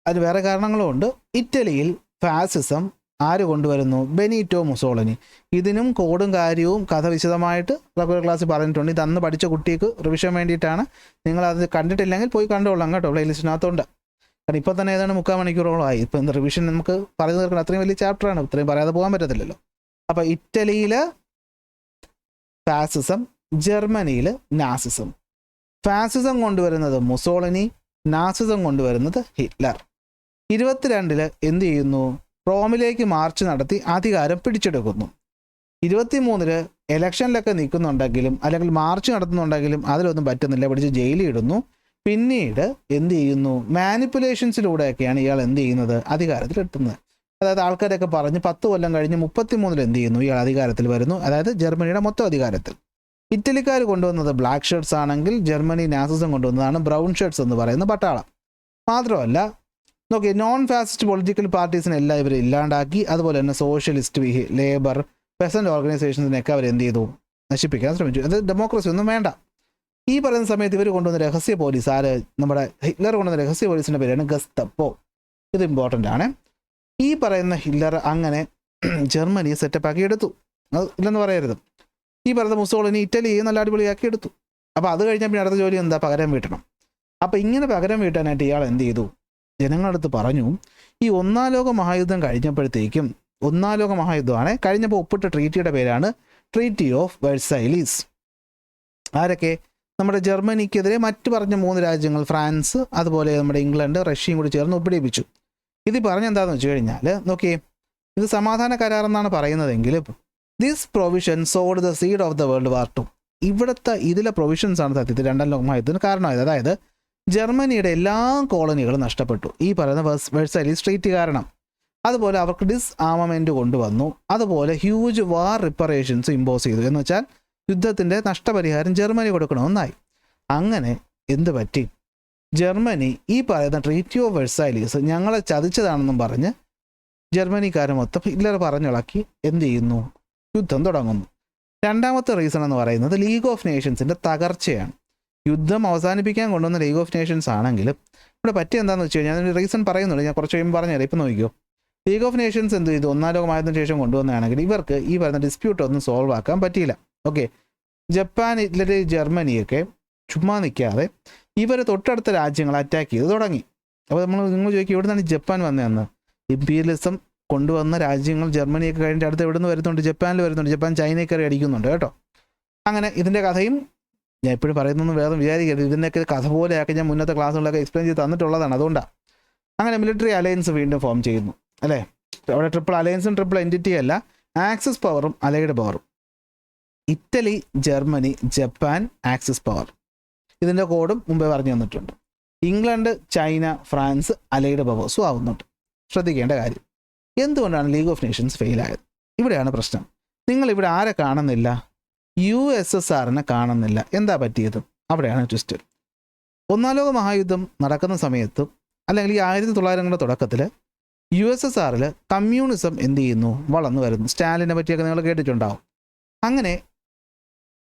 അതിന് വേറെ കാരണങ്ങളുമുണ്ട്. ഇറ്റലിയിൽ ഫാസിസം ആര് കൊണ്ടുവരുന്നു? Benito Mussolini. ഇതിനും കോഡും കാര്യവും കഥ വിശദമായിട്ട് റെഗുലർ ക്ലാസ്സിൽ പറഞ്ഞിട്ടുണ്ട്. ഇത് അന്ന് പഠിച്ച കുട്ടിക്ക് റിവിഷൻ വേണ്ടിയിട്ടാണ്. നിങ്ങളത് കണ്ടിട്ടില്ലെങ്കിൽ പോയി കണ്ടുകൊള്ളാം കേട്ടോ, പ്ലേലിസ്റ്റിനകത്തുണ്ട്. കാരണം ഇപ്പോൾ തന്നെ ഏതാണ് 3/4 മണിക്കൂറോളമായി. ഇപ്പോൾ എന്താ റിവിഷൻ നമുക്ക് പറഞ്ഞു തീർക്കണം, അത്രയും വലിയ ചാപ്റ്ററാണ്, ഇത്രയും പറയാതെ പോകാൻ പറ്റത്തില്ലല്ലോ. അപ്പോൾ ഇറ്റലിയിൽ ഫാസിസം, ജർമ്മനിയിൽ നാസിസം. ഫാസിസം കൊണ്ടുവരുന്നത് മുസോളിനി, നാസിസം കൊണ്ടുവരുന്നത് ഹിറ്റ്ലർ. 22 എന്ത് ചെയ്യുന്നു? റോമിലേക്ക് മാർച്ച് നടത്തി അധികാരം പിടിച്ചെടുക്കുന്നു. 23 ഇലക്ഷനിലൊക്കെ നിൽക്കുന്നുണ്ടെങ്കിലും അല്ലെങ്കിൽ മാർച്ച് നടത്തുന്നുണ്ടെങ്കിലും അതിലൊന്നും പറ്റുന്നില്ല, പിടിച്ച് ജയിലിൽ ഇടുന്നു. പിന്നീട് എന്ത് ചെയ്യുന്നു? മാനിപ്പുലേഷൻസിലൂടെയൊക്കെയാണ് ഇയാൾ എന്ത് ചെയ്യുന്നത്? അധികാരത്തിലെത്തുന്നത്. അതായത് ആൾക്കാരൊക്കെ പറഞ്ഞ് 10 കൊല്ലം കഴിഞ്ഞ് 33 എന്ത് ചെയ്യുന്നു? ഇയാൾ അധികാരത്തിൽ വരുന്നു. അതായത് ജർമ്മനിയുടെ മൊത്തം അധികാരത്തിൽ. ഇറ്റലിക്കാർ കൊണ്ടുവന്നത് ബ്ലാക്ക് ഷർട്ട്സ് ആണെങ്കിൽ ജർമ്മനി നാസിസം കൊണ്ടുവന്നതാണ് ബ്രൗൺ ഷർട്ട്സ് എന്ന് പറയുന്ന പട്ടാളം. മാത്രമല്ല നോക്കി, നോൺ ഫാസിസ്റ്റ് പൊളിറ്റിക്കൽ പാർട്ടീസിനെ എല്ലാം ഇവർ ഇല്ലാണ്ടാക്കി. അതുപോലെ തന്നെ സോഷ്യലിസ്റ്റ്, ലേബർ, പെസന്റ് ഓർഗനൈസേഷൻസിനെയൊക്കെ അവർ എന്ത് ചെയ്തു? നശിപ്പിക്കാൻ ശ്രമിച്ചു. അത് ഡെമോക്രസി ഒന്നും വേണ്ട. ഈ പറയുന്ന സമയത്ത് ഇവർ കൊണ്ടുവന്ന രഹസ്യ പോലീസ്, നമ്മുടെ ഹിറ്റ്ലർ കൊണ്ടുവന്ന രഹസ്യ പോലീസിൻ്റെ പേരാണ് ഗസ്തപ്പോ. ഇത് ഇമ്പോർട്ടൻ്റ് ആണ്. ഈ പറയുന്ന ഹിറ്റ്ലർ അങ്ങനെ ജർമ്മനി സെറ്റപ്പാക്കി എടുത്തു. അത് ഇല്ലെന്ന് പറയരുത്. ഈ പറയുന്ന മുസോളിനി ഇറ്റലിയെ നല്ല അടിപൊളിയാക്കി എടുത്തു. അപ്പോൾ അത് കഴിഞ്ഞാൽ പിന്നെ അടുത്ത ജോലി എന്താ? പകരം വീട്ടണം. അപ്പോൾ ഇങ്ങനെ പകരം വീട്ടാനായിട്ട് ഇയാൾ എന്ത് ചെയ്തു? ജനങ്ങളടുത്ത് പറഞ്ഞു. ഈ 1-ാം ലോക മഹായുദ്ധം കഴിഞ്ഞപ്പോഴത്തേക്കും, 1-ാം ലോക മഹായുദ്ധമാണ് കഴിഞ്ഞപ്പോൾ ഒപ്പിട്ട ട്രീറ്റിയുടെ പേരാണ് ട്രീറ്റി ഓഫ് വെഴ്സൈലീസ്. ആരൊക്കെ? നമ്മുടെ ജർമ്മനിക്കെതിരെ മറ്റ് പറഞ്ഞ 3 രാജ്യങ്ങൾ, ഫ്രാൻസ്, അതുപോലെ നമ്മുടെ ഇംഗ്ലണ്ട്, റഷ്യയും കൂടി ചേർന്ന് ഒപ്പിടിപ്പിച്ചു. ഇത് പറഞ്ഞെന്താണെന്ന് വെച്ച് കഴിഞ്ഞാൽ നോക്കിയേ, ഇത് സമാധാന കരാറെന്നാണ് പറയുന്നതെങ്കിൽ this provision sowed the seed of the world war 2. ഇവിടുത്തെ ഇതിലെ പ്രൊവിഷൻസ് ആണ് സത്യത്തിൽ 2-ാം ലോക മഹായുദ്ധത്തിന് കാരണമായത്. അതായത് ജർമ്മനിയുടെ എല്ലാ കോളനികളും നഷ്ടപ്പെട്ടു ഈ പറയുന്ന വെഴ്സൈലീസ് ട്രീറ്റി കാരണം. അതുപോലെ അവർക്ക് ഡിസ് ആർമമെൻറ്റ് കൊണ്ടുവന്നു. അതുപോലെ ഹ്യൂജ് വാർ റിപ്പറേഷൻസ് ഇമ്പോസ് ചെയ്തു. എന്ന് വെച്ചാൽ യുദ്ധത്തിൻ്റെ നഷ്ടപരിഹാരം ജർമ്മനി കൊടുക്കണമെന്നായി. അങ്ങനെ എന്ത് പറ്റി? ജർമ്മനി ഈ പറയുന്ന ട്രീറ്റി ഓഫ് വെഴ്സൈലീസ് ഞങ്ങളെ ചതിച്ചതാണെന്നും പറഞ്ഞ് ജർമ്മനിക്കാരെ മൊത്തം ഹിറ്റ്ലർ പറഞ്ഞിളക്കി എന്ത് ചെയ്യുന്നു? യുദ്ധം തുടങ്ങുന്നു. 2ാമത്തെ റീസൺ എന്ന് പറയുന്നത് ലീഗ് ഓഫ് നേഷൻസിൻ്റെ തകർച്ചയാണ്. യുദ്ധം അവസാനിപ്പിക്കാൻ കൊണ്ടുവന്ന ലീഗ് ഓഫ് നേഷൻസ് ആണെങ്കിലും ഇവിടെ പറ്റിയ എന്താണെന്ന് വെച്ച് കഴിഞ്ഞാൽ അതിന് റീസൺ പറയുന്നുണ്ട്. ഞാൻ കുറച്ച് കഴിയുമ്പോൾ പറഞ്ഞുതരാം. ഇപ്പം നോക്കിയോ, ലീഗ് ഓഫ് നേഷൻസ് എന്ത് ചെയ്തു? 1-ാം ലോക മഹായുദ്ധത്തിന് ശേഷം കൊണ്ടുവന്നതാണെങ്കിൽ ഇവർക്ക് ഈ പറയുന്ന ഡിസ്പ്യൂട്ട് ഒന്നും സോൾവ് ആക്കാൻ പറ്റിയില്ല. ഓക്കെ, ജപ്പാൻ, ഇറ്റലി, ജർമ്മനിയൊക്കെ ചുമ്മാ നിൽക്കാതെ ഇവർ തൊട്ടടുത്ത രാജ്യങ്ങൾ അറ്റാക്ക് ചെയ്ത് തുടങ്ങി. അപ്പോൾ നിങ്ങൾ ചോദിക്കും എവിടെ നിന്നാണ് ജപ്പാൻ വന്നതെന്ന്? ഇമ്പീരിയലിസം കൊണ്ടുവന്ന രാജ്യങ്ങൾ ജർമ്മനിയൊക്കെ കഴിഞ്ഞിട്ട് അടുത്ത് എവിടെ നിന്ന് വരുന്നുണ്ട്? ജപ്പാനിൽ വരുന്നുണ്ട്. ജപ്പാൻ ചൈനയൊക്കെ അടിക്കുന്നുണ്ട് കേട്ടോ. അങ്ങനെ ഇതിൻ്റെ കഥയും ഞാൻ എപ്പോഴും പറയുന്നൊന്നും വേറെ വിചാരിക്കരുത്. ഇതിൻ്റെയൊക്കെ കഥ പോലെയാക്കി ഞാൻ മുന്നത്തെ ക്ലാസ്സുകളിലൊക്കെ എക്സ്പ്ലെയിൻ ചെയ്ത് തന്നിട്ടുള്ളതാണ്. അതുകൊണ്ടാണ്. അങ്ങനെ മിലിറ്ററി അലയൻസ് വീണ്ടും ഫോം ചെയ്യുന്നു അല്ലേ? അവിടെ ട്രിപ്പിൾ അലയൻസും ട്രിപ്പിൾ എൻറ്റിറ്റി അല്ല, ആക്സിസ് പവറും അലൈഡ് പവറും. Italy, Germany, Japan, axis power. ഇതിൻ്റെ കോഡും മുമ്പേ പറഞ്ഞു തന്നിട്ടുണ്ട്. ഇംഗ്ലണ്ട്, ചൈന, ഫ്രാൻസ് അലൈഡ് പവേഴ്സും ആവുന്നുണ്ട്. ശ്രദ്ധിക്കേണ്ട കാര്യം, എന്തുകൊണ്ടാണ് ലീഗ് ഓഫ് നേഷൻസ് ഫെയിലായത്? ഇവിടെയാണ് പ്രശ്നം. നിങ്ങളിവിടെ ആരെ കാണുന്നില്ല? USSRനെ കാണുന്നില്ല. എന്താ പറ്റിയത്? അവിടെയാണ് ട്വിസ്റ്റ്. 1-ാം ലോക മഹായുദ്ധം നടക്കുന്ന സമയത്ത് അല്ലെങ്കിൽ ഈ 1900ങ്ങളുടെ തുടക്കത്തിൽ USSRൽ കമ്മ്യൂണിസം എന്ത് ചെയ്യുന്നു? വളർന്നു വരുന്നു. സ്റ്റാലിനെ പറ്റിയൊക്കെ നിങ്ങൾ കേട്ടിട്ടുണ്ടാവും. അങ്ങനെ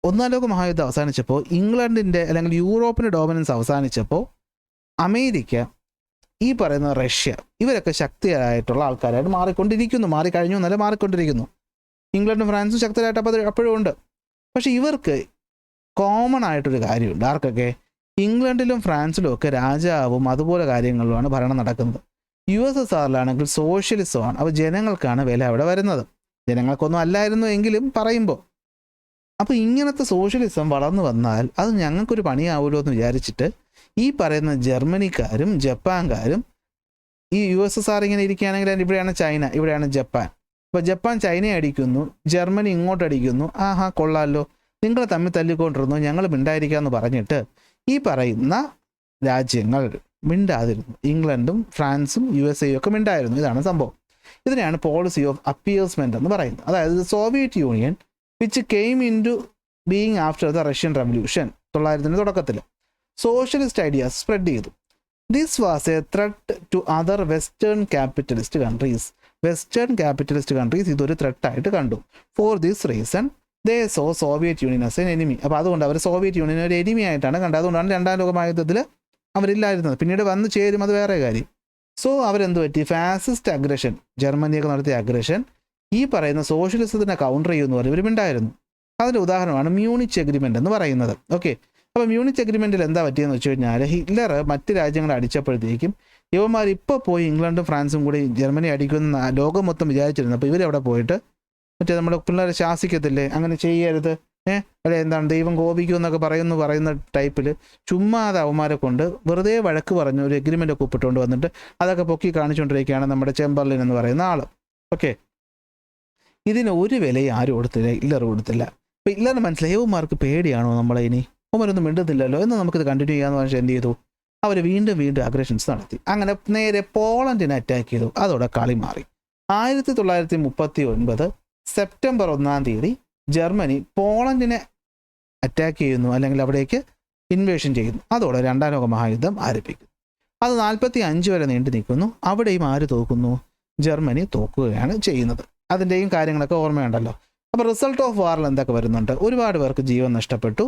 1-ാം ലോക മഹായുദ്ധം അവസാനിച്ചപ്പോൾ, ഇംഗ്ലണ്ടിൻ്റെ അല്ലെങ്കിൽ യൂറോപ്പിൻ്റെ ഡോമിനൻസ് അവസാനിച്ചപ്പോൾ, അമേരിക്ക, ഈ പറയുന്ന റഷ്യ, ഇവരൊക്കെ ശക്തിയായിട്ടുള്ള ആൾക്കാരായിട്ട് മാറിക്കഴിഞ്ഞു എന്നല്ല, മാറിക്കൊണ്ടിരിക്കുന്നു. ഇംഗ്ലണ്ടും ഫ്രാൻസും ശക്തരായിട്ട് അപ്പോഴും ഉണ്ട്. പക്ഷേ ഇവർക്ക് കോമൺ ആയിട്ടൊരു കാര്യമുണ്ട്. ആർക്കൊക്കെ? ഇംഗ്ലണ്ടിലും ഫ്രാൻസിലും ഒക്കെ രാജാവും അതുപോലെ കാര്യങ്ങളിലുമാണ് ഭരണം നടക്കുന്നത്. USSRലാണെങ്കിൽ സോഷ്യലിസമാണ്. അപ്പോൾ ജനങ്ങൾക്കാണ് വില അവിടെ വരുന്നത്. ജനങ്ങൾക്കൊന്നും അല്ലായിരുന്നു എങ്കിലും പറയുമ്പോൾ. അപ്പോൾ ഇങ്ങനത്തെ സോഷ്യലിസം വളർന്നു വന്നാൽ അത് ഞങ്ങൾക്കൊരു പണിയാവുമല്ലോ എന്ന് വിചാരിച്ചിട്ട് ഈ പറയുന്ന ജർമ്മനിക്കാരും ജപ്പാൻകാരും ഈ USSR ഇങ്ങനെ ഇരിക്കുകയാണെങ്കിൽ ഇവിടെയാണ് ചൈന, ഇവിടെയാണ് ജപ്പാൻ. അപ്പോൾ ജപ്പാൻ ചൈനയെ അടിക്കുന്നു, ജർമ്മനി ഇങ്ങോട്ട് അടിക്കുന്നു. ആഹാ കൊള്ളാമല്ലോ, നിങ്ങൾ തമ്മിൽ തല്ലിക്കൊണ്ടിരുന്നു, ഞങ്ങൾ മിണ്ടായിരിക്കാമെന്ന് പറഞ്ഞിട്ട് ഈ പറയുന്ന രാജ്യങ്ങൾ മിണ്ടാതിരുന്നു. ഇംഗ്ലണ്ടും ഫ്രാൻസും USA ഒക്കെ മിണ്ടായിരുന്നു. ഇതാണ് സംഭവം. ഇതിനെയാണ് പോളിസി ഓഫ് അപ്പിയേഴ്സ്മെൻറ്റ് എന്ന് പറയുന്നത്. അതായത് Soviet Union which came into being after the Russian revolution 1900 തുടക്കത്തിൽ സോഷ്യലിസ്റ്റ് ഐഡിയാസ് സ്പ്രെഡ് ചെയ്തു. This was a threat to other western capitalist countries. Western capitalist countries ഇതൊരു ത്രെട്ടായിട്ട് കണ്ടു. For this reason they saw Soviet Union as an enemy. അപ്പോൾ അതുകൊണ്ട് അവർ Soviet Union ഒരു enemy ആയിട്ടാണ് കണ്ടത്. അതുകൊണ്ടാണ് രണ്ടാം ലോക മഹായുദ്ധത്തിൽ അവരില്ലായിരുന്നത്. പിന്നീട് വന്ന് ചേരും, അത് വേറെ കാര്യം. സോ അവരെന്ത് പറ്റി, ഫാസിസ്റ്റ് അഗ്രഷൻ, ജർമ്മനിയൊക്കെ നടത്തിയ അഗ്രഷൻ ഈ പറയുന്ന സോഷ്യലിസത്തിനെ കൗണ്ടർ ചെയ്യുമെന്ന് പറഞ്ഞ് ഇവരുമുണ്ടായിരുന്നു. അതിൻ്റെ ഉദാഹരണമാണ് മ്യൂണിച്ച് എഗ്രിമെൻ്റ് എന്ന് പറയുന്നത്. ഓക്കെ, അപ്പോൾ മ്യൂണിച്ച് എഗ്രിമെൻറ്റിൽ എന്താ പറ്റിയെന്ന് വെച്ച് കഴിഞ്ഞാൽ ഹിറ്റ്ലർ മറ്റ് രാജ്യങ്ങളെ അടിച്ചപ്പോഴത്തേക്കും ഇവന്മാർ ഇപ്പോൾ പോയി ഇംഗ്ലണ്ടും ഫ്രാൻസും കൂടി ജർമ്മനി അടിക്കുമെന്ന് ലോകം മൊത്തം വിചാരിച്ചിരുന്നു. അപ്പോൾ ഇവരവിടെ പോയിട്ട് മറ്റേ നമ്മുടെ പിള്ളേരെ ശാസിക്കത്തില്ലേ, അങ്ങനെ ചെയ്യരുത്, അല്ലെ എന്താണ് ദൈവം കോപിക്കുമെന്നൊക്കെ പറയുന്ന ടൈപ്പിൽ ചുമ്മാതെ അവന്മാരെ കൊണ്ട് വെറുതെ വഴക്ക് പറഞ്ഞു ഒരു എഗ്രിമെൻ്റ് ഒക്കെ ഒപ്പിട്ടുകൊണ്ട് വന്നിട്ട് അതൊക്കെ പൊക്കി കാണിച്ചുകൊണ്ടിരിക്കുകയാണ് നമ്മുടെ ചെമ്പർലിൻ എന്ന് പറയുന്ന ആൾ. ഓക്കെ, ഇതിന് ഒരു വിലയും ആരും കൊടുത്തില്ല, ഹിറ്റ്ലർ കൊടുത്തില്ല. അപ്പോൾ ഹിറ്റ്ലറിന് മനസ്സിലായി ഇവന്മാർക്ക് പേടിയാണോ നമ്മളെ, ഇനി അവന്മാരൊന്നും മിണ്ടുന്നില്ലല്ലോ എന്ന് നമുക്കിത് കണ്ടിന്യൂ ചെയ്യാമെന്ന് പറഞ്ഞാൽ എന്ത് ചെയ്തു, അവർ വീണ്ടും അഗ്രഷൻസ് നടത്തി. അങ്ങനെ നേരെ പോളണ്ടിനെ അറ്റാക്ക് ചെയ്തു. അതോടെ കളി മാറി. 1939 സെപ്റ്റംബർ 1 ജർമ്മനി പോളണ്ടിനെ അറ്റാക്ക് ചെയ്യുന്നു, അല്ലെങ്കിൽ അവിടേക്ക് ഇൻവേഷൻ ചെയ്യുന്നു. അതോടെ രണ്ടാം ലോക മഹായുദ്ധം ആരംഭിക്കുന്നു. അത് 45 വരെ നീണ്ടു നിൽക്കുന്നു. അവിടെയും ആര് തോക്കുന്നു, ജർമ്മനി തോക്കുകയാണ് ചെയ്യുന്നത്. അതിൻ്റെയും കാര്യങ്ങളൊക്കെ ഓർമ്മയുണ്ടല്ലോ. അപ്പോൾ റിസൾട്ട് ഓഫ് വാറിൽ എന്തൊക്കെ വരുന്നുണ്ട്, ഒരുപാട് പേർക്ക് ജീവൻ നഷ്ടപ്പെട്ടു.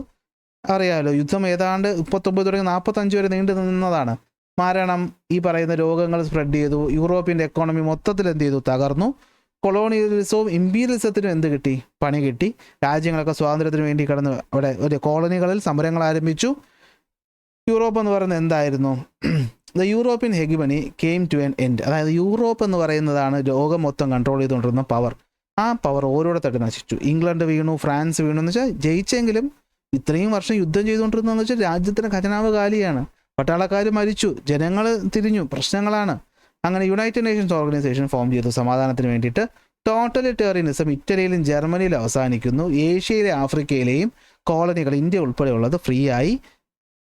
അറിയാമല്ലോ, യുദ്ധം ഏതാണ്ട് 39 തുടങ്ങി 45 വരെ നീണ്ടു നിന്നതാണ്. മരണം, ഈ പറയുന്ന രോഗങ്ങൾ സ്പ്രെഡ് ചെയ്തു. യൂറോപ്പിൻ്റെ എക്കോണമി മൊത്തത്തിൽ എന്ത് ചെയ്തു, തകർന്നു. കൊളോണിയലിസവും ഇമ്പീരിയലിസത്തിനും എന്ത് കിട്ടി, പണി കിട്ടി. രാജ്യങ്ങളൊക്കെ സ്വാതന്ത്ര്യത്തിന് വേണ്ടി കടന്ന് അവിടെ ഒരു കോളനികളിൽ സമരങ്ങൾ ആരംഭിച്ചു. യൂറോപ്പ് എന്ന് പറയുന്നത് എന്തായിരുന്നു, the European hegemony came to an end. അതായത് യൂറോപ്പ് എന്ന് പറയുന്നതാണ് ലോകം മൊത്തം കൺട്രോൾ ചെയ്തുകൊണ്ടിരുന്ന പവർ. ആ പവർ ഓരോരുത്തട്ട് നശിച്ചു. ഇംഗ്ലണ്ട് വീണു, ഫ്രാൻസ് വീണു. എന്ന് വെച്ചാൽ ജയിച്ചെങ്കിലും ഇത്രയും വർഷം യുദ്ധം ചെയ്തുകൊണ്ടിരുന്നതെന്ന് വെച്ചാൽ രാജ്യത്തിന് ഖജനാവ് കാലിയാണ്. പട്ടാളക്കാർ മരിച്ചു, ജനങ്ങൾ തിരിഞ്ഞു, പ്രശ്നങ്ങളാണ്. അങ്ങനെ യുണൈറ്റഡ് നേഷൻസ് ഓർഗനൈസേഷൻ ഫോം ചെയ്തു സമാധാനത്തിന് വേണ്ടിയിട്ട്. ടോട്ടലിറ്റേറിയനിസം ഇറ്റലിയിലും ജർമ്മനിയിലും അവസാനിക്കുന്നു. ഏഷ്യയിലെ ആഫ്രിക്കയിലെയും കോളനികൾ, ഇന്ത്യ ഉൾപ്പെടെയുള്ളത് ഫ്രീ ആയി.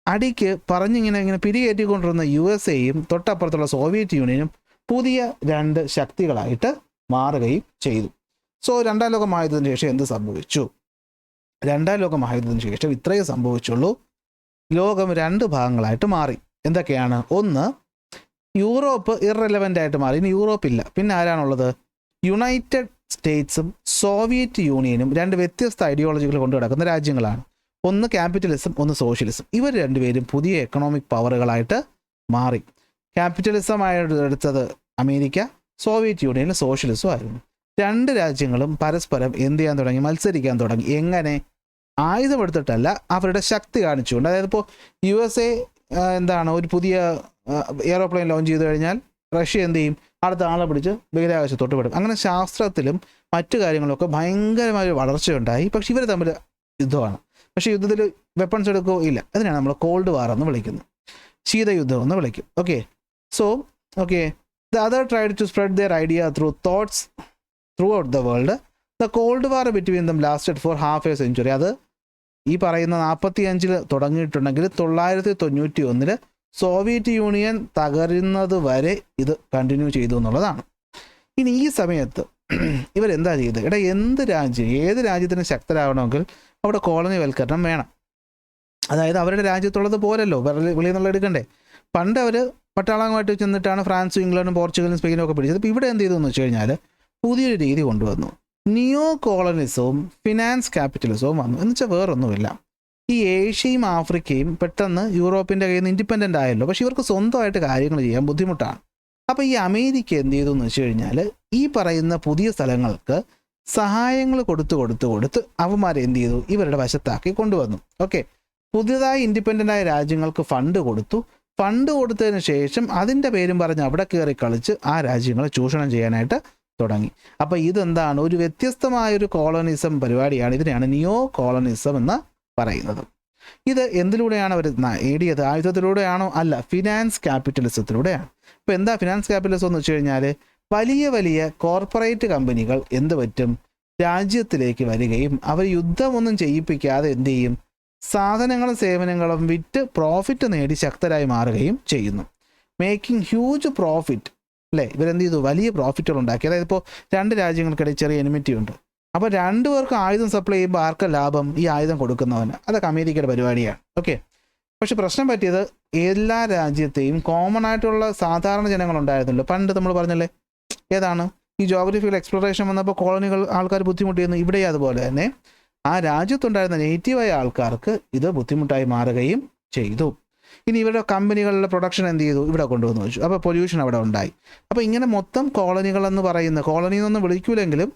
അടിക്ക് പറഞ്ഞിങ്ങനെ പിരികേറ്റിക്കൊണ്ടിരുന്ന USA-യും തൊട്ടപ്പുറത്തുള്ള സോവിയറ്റ് യൂണിയനും പുതിയ രണ്ട് ശക്തികളായിട്ട് മാറുകയും ചെയ്തു. സോ രണ്ടാം ലോക മഹായുദ്ധത്തിന് ശേഷം എന്ത് സംഭവിച്ചു, രണ്ടാം ലോക മഹായുദ്ധത്തിന് ശേഷം ഇത്രയേ സംഭവിച്ചുള്ളൂ. ലോകം രണ്ട് ഭാഗങ്ങളായിട്ട് മാറി. എന്തൊക്കെയാണ്, ഒന്ന്, യൂറോപ്പ് ഇറെലവൻ്റ് ആയിട്ട് മാറി. ഇനി യൂറോപ്പില്ല. പിന്നെ ആരാണുള്ളത്, യുണൈറ്റഡ് സ്റ്റേറ്റ്സും സോവിയറ്റ് യൂണിയനും രണ്ട് വ്യത്യസ്ത ഐഡിയോളജികൾ കൊണ്ടു കിടക്കുന്ന രാജ്യങ്ങളാണ്. ഒന്ന് ക്യാപിറ്റലിസം, ഒന്ന് സോഷ്യലിസം. ഇവർ രണ്ടുപേരും പുതിയ എക്കണോമിക് പവറുകളായിട്ട് മാറി. ക്യാപിറ്റലിസം എടുത്തത് അമേരിക്ക, സോവിയറ്റ് യൂണിയനിൽ സോഷ്യലിസം ആയിരുന്നു. രണ്ട് രാജ്യങ്ങളും പരസ്പരം എന്ത് ചെയ്യാൻ തുടങ്ങി, മത്സരിക്കാൻ തുടങ്ങി. എങ്ങനെ, ആയുധമെടുത്തിട്ടല്ല, അവരുടെ ശക്തി കാണിച്ചുകൊണ്ട്. അതായത് ഇപ്പോൾ USA എന്താണ് ഒരു പുതിയ എയറോപ്ലെയിൻ ലോഞ്ച് ചെയ്ത് കഴിഞ്ഞാൽ റഷ്യ എന്ത് ചെയ്യും, അടുത്ത ആളെ പിടിച്ച് ബഹിരാകാശത്തോട്ട് വിടും. അങ്ങനെ ശാസ്ത്രത്തിലും മറ്റു കാര്യങ്ങളൊക്കെ ഭയങ്കരമായ വളർച്ചയുണ്ടായി. പക്ഷെ ഇവർ തമ്മിൽ യുദ്ധമാണ്. പക്ഷേ യുദ്ധത്തിൽ വെപ്പൺസ് എടുക്കുകയോ ഇല്ല. അതിനാണ് നമ്മൾ കോൾഡ് വാർ എന്ന് വിളിക്കുന്നത്, ശീതയുദ്ധം എന്ന് വിളിക്കും. Okay, so the other tried to spread their idea through thoughts throughout the world. The cold war between them lasted for half a century. അത് ഈ പറയുന്ന 45 തുടങ്ങിയിട്ടുണ്ടെങ്കിൽ 1991 സോവിയറ്റ് യൂണിയൻ തകരുന്നത് വരെ ഇത് കണ്ടിന്യൂ ചെയ്തു എന്നുള്ളതാണ്. ഇനി ഈ സമയത്ത് ഇവരെന്താ ചെയ്തത്, എന്ത് രാജ്യം, ഏത് രാജ്യത്തിന് ശക്തരാകണമെങ്കിൽ അവിടെ കോളനിവൽക്കരണം വേണം. അതായത് അവരുടെ രാജ്യത്തുള്ളത് പോരല്ലോ, വെളിയിൽ നിന്നുള്ള എടുക്കണ്ടേ. പണ്ട് അവർ പട്ടാളമായിട്ട് ചെന്നിട്ടാണ് ഫ്രാൻസും ഇംഗ്ലണ്ടും പോർച്ചുഗലും സ്പെയിനും ഒക്കെ പിടിച്ചത്. ഇപ്പോൾ ഇവിടെ എന്ത് ചെയ്തു എന്ന് വെച്ച് കഴിഞ്ഞാൽ പുതിയൊരു രീതി കൊണ്ടുവന്നു. നിയോ കോളനിസവും ഫിനാൻസ് ക്യാപിറ്റലിസവും വന്നു. എന്ന് വെച്ചാൽ വേറൊന്നുമില്ല, ഈ ഏഷ്യയും ആഫ്രിക്കയും പെട്ടെന്ന് യൂറോപ്പിൻ്റെ കയ്യിൽ നിന്ന് ഇൻഡിപെൻഡൻ്റ് ആയല്ലോ. പക്ഷേ ഇവർക്ക് സ്വന്തമായിട്ട് കാര്യങ്ങൾ ചെയ്യാൻ ബുദ്ധിമുട്ടാണ്. അപ്പോൾ ഈ അമേരിക്ക എന്ത് ചെയ്തു എന്ന് വെച്ച് കഴിഞ്ഞാൽ ഈ പറയുന്ന പുതിയ സ്ഥലങ്ങൾക്ക് സഹായങ്ങൾ കൊടുത്ത് അവന്മാരെ എന്ത് ചെയ്തു, ഇവരുടെ വശത്താക്കി കൊണ്ടുവന്നു. ഓക്കെ, പുതിയതായി ഇൻഡിപെൻഡൻ്റ് ആയ രാജ്യങ്ങൾക്ക് ഫണ്ട് കൊടുത്തതിന് ശേഷം അതിൻ്റെ പേരും പറഞ്ഞ് അവിടെ കയറി കളിച്ച് ആ രാജ്യങ്ങളെ ചൂഷണം ചെയ്യാനായിട്ട് തുടങ്ങി. അപ്പോൾ ഇതെന്താണ്, ഒരു വ്യത്യസ്തമായൊരു കോളനിസം പരിപാടിയാണ്. ഇതിനെയാണ് നിയോ കോളനിസം എന്ന് പറയുന്നത്. ഇത് എന്തിലൂടെയാണ് അവർ നേടിയത്, ആയുധത്തിലൂടെയാണോ? അല്ല, ഫിനാൻസ് ക്യാപിറ്റലിസത്തിലൂടെയാണ്. ഇപ്പോൾ എന്താ ഫിനാൻസ് ക്യാപിറ്റലിസം എന്ന് വെച്ച് കഴിഞ്ഞാൽ വലിയ വലിയ കോർപ്പറേറ്റ് കമ്പനികൾ എന്ത് പറ്റും, രാജ്യത്തിലേക്ക് വരികയും അവർ യുദ്ധമൊന്നും ചെയ്യിപ്പിക്കാതെ എന്ത് ചെയ്യും, സാധനങ്ങളും സേവനങ്ങളും വിറ്റ് പ്രോഫിറ്റ് നേടി ശക്തരായി മാറുകയും ചെയ്യുന്നു. മേക്കിംഗ് ഹ്യൂജ് പ്രോഫിറ്റ്, അല്ലേ? ഇവരെന്ത് ചെയ്തു, വലിയ പ്രോഫിറ്റുകൾ ഉണ്ടാക്കി. അതായത് ഇപ്പോൾ രണ്ട് രാജ്യങ്ങൾക്കിടയിൽ ചെറിയ എനിമിറ്റി ഉണ്ട്. അപ്പോൾ രണ്ടുപേർക്കും ആയുധം സപ്ലൈ ചെയ്യുമ്പോൾ ആർക്കും ലാഭം, ഈ ആയുധം കൊടുക്കുന്നവന്. അതൊക്കെ അമേരിക്കയുടെ പരിപാടിയാണ്. ഓക്കെ, പക്ഷെ പ്രശ്നം പറ്റിയത് എല്ലാ രാജ്യത്തെയും കോമൺ ആയിട്ടുള്ള സാധാരണ ജനങ്ങളുണ്ടായിരുന്നല്ലോ. പണ്ട് നമ്മൾ പറഞ്ഞല്ലേ, ഏതാണ് ഈ ജോഗ്രഫിക്കൽ എക്സ്പ്ലോറേഷൻ വന്നപ്പോൾ കോളനികൾ ആൾക്കാർ ബുദ്ധിമുട്ടിയെന്ന് ഇവിടെ അതുപോലെ തന്നെ ആ രാജ്യത്തുണ്ടായിരുന്ന നേറ്റീവായ ആൾക്കാർക്ക് ഇത് ബുദ്ധിമുട്ടായി മാറുകയും ചെയ്തു. ഇനി ഇവരുടെ കമ്പനികളിലെ പ്രൊഡക്ഷൻ എന്ത് ചെയ്തു, ഇവിടെ കൊണ്ടുവന്ന് വെച്ചു. അപ്പോൾ പൊല്യൂഷൻ അവിടെ ഉണ്ടായി. അപ്പോൾ ഇങ്ങനെ മൊത്തം കോളനികളെന്ന് പറയുന്ന, കോളനി എന്നൊന്നും വിളിക്കൂലെങ്കിലും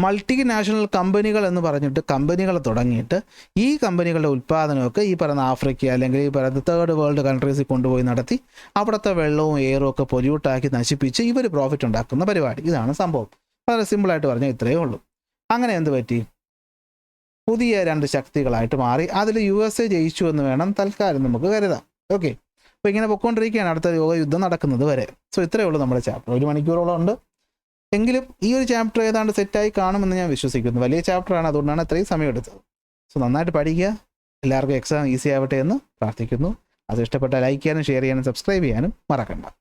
മൾട്ടി നാഷണൽ കമ്പനികൾ എന്ന് പറഞ്ഞിട്ട് കമ്പനികൾ തുടങ്ങിയിട്ട് ഈ കമ്പനികളുടെ ഉൽപ്പാദനമൊക്കെ ഈ പറയുന്ന ആഫ്രിക്ക അല്ലെങ്കിൽ ഈ പറയുന്ന തേർഡ് വേൾഡ് കൺട്രീസിൽ കൊണ്ടുപോയി നടത്തി അവിടുത്തെ വെള്ളവും എയറും ഒക്കെ പൊല്യൂട്ടാക്കി നശിപ്പിച്ച് ഇവർ പ്രോഫിറ്റ് ഉണ്ടാക്കുന്ന പരിപാടി. ഇതാണ് സംഭവം. വളരെ സിമ്പിളായിട്ട് പറഞ്ഞാൽ ഇത്രയേ ഉള്ളൂ. അങ്ങനെ എന്ത് പറ്റി, പുതിയ 2 ശക്തികളായിട്ട് മാറി. അതിൽ USA ജയിച്ചു എന്ന് വേണം തൽക്കാലം നമുക്ക് കരുതാം. ഓക്കെ, അപ്പോൾ ഇങ്ങനെ പൊയ്ക്കൊണ്ടിരിക്കുകയാണ് അടുത്ത യുദ്ധം നടക്കുന്നത് വരെ. സോ ഇത്രയേ ഉള്ളൂ നമ്മുടെ ചാപ്റ്റർ. 1 മണിക്കൂറോളം ഉണ്ട്. എങ്കിലും ഈ ഒരു ചാപ്റ്റർ ഏതാണ്ട് സെറ്റായി കാണുമെന്ന് ഞാൻ വിശ്വസിക്കുന്നു. വലിയ ചാപ്റ്ററാണ്, അതുകൊണ്ടാണ് ഇത്രയും സമയം എടുത്തത്. സോ നന്നായിട്ട് പഠിക്കുക. എല്ലാവർക്കും എക്സാം ഈസി ആവട്ടെ എന്ന് പ്രാർത്ഥിക്കുന്നു. അത് ഇഷ്ടപ്പെട്ടാൽ ലൈക്ക് ചെയ്യാനും ഷെയർ ചെയ്യാനും സബ്സ്ക്രൈബ് ചെയ്യാനും മറക്കണ്ട.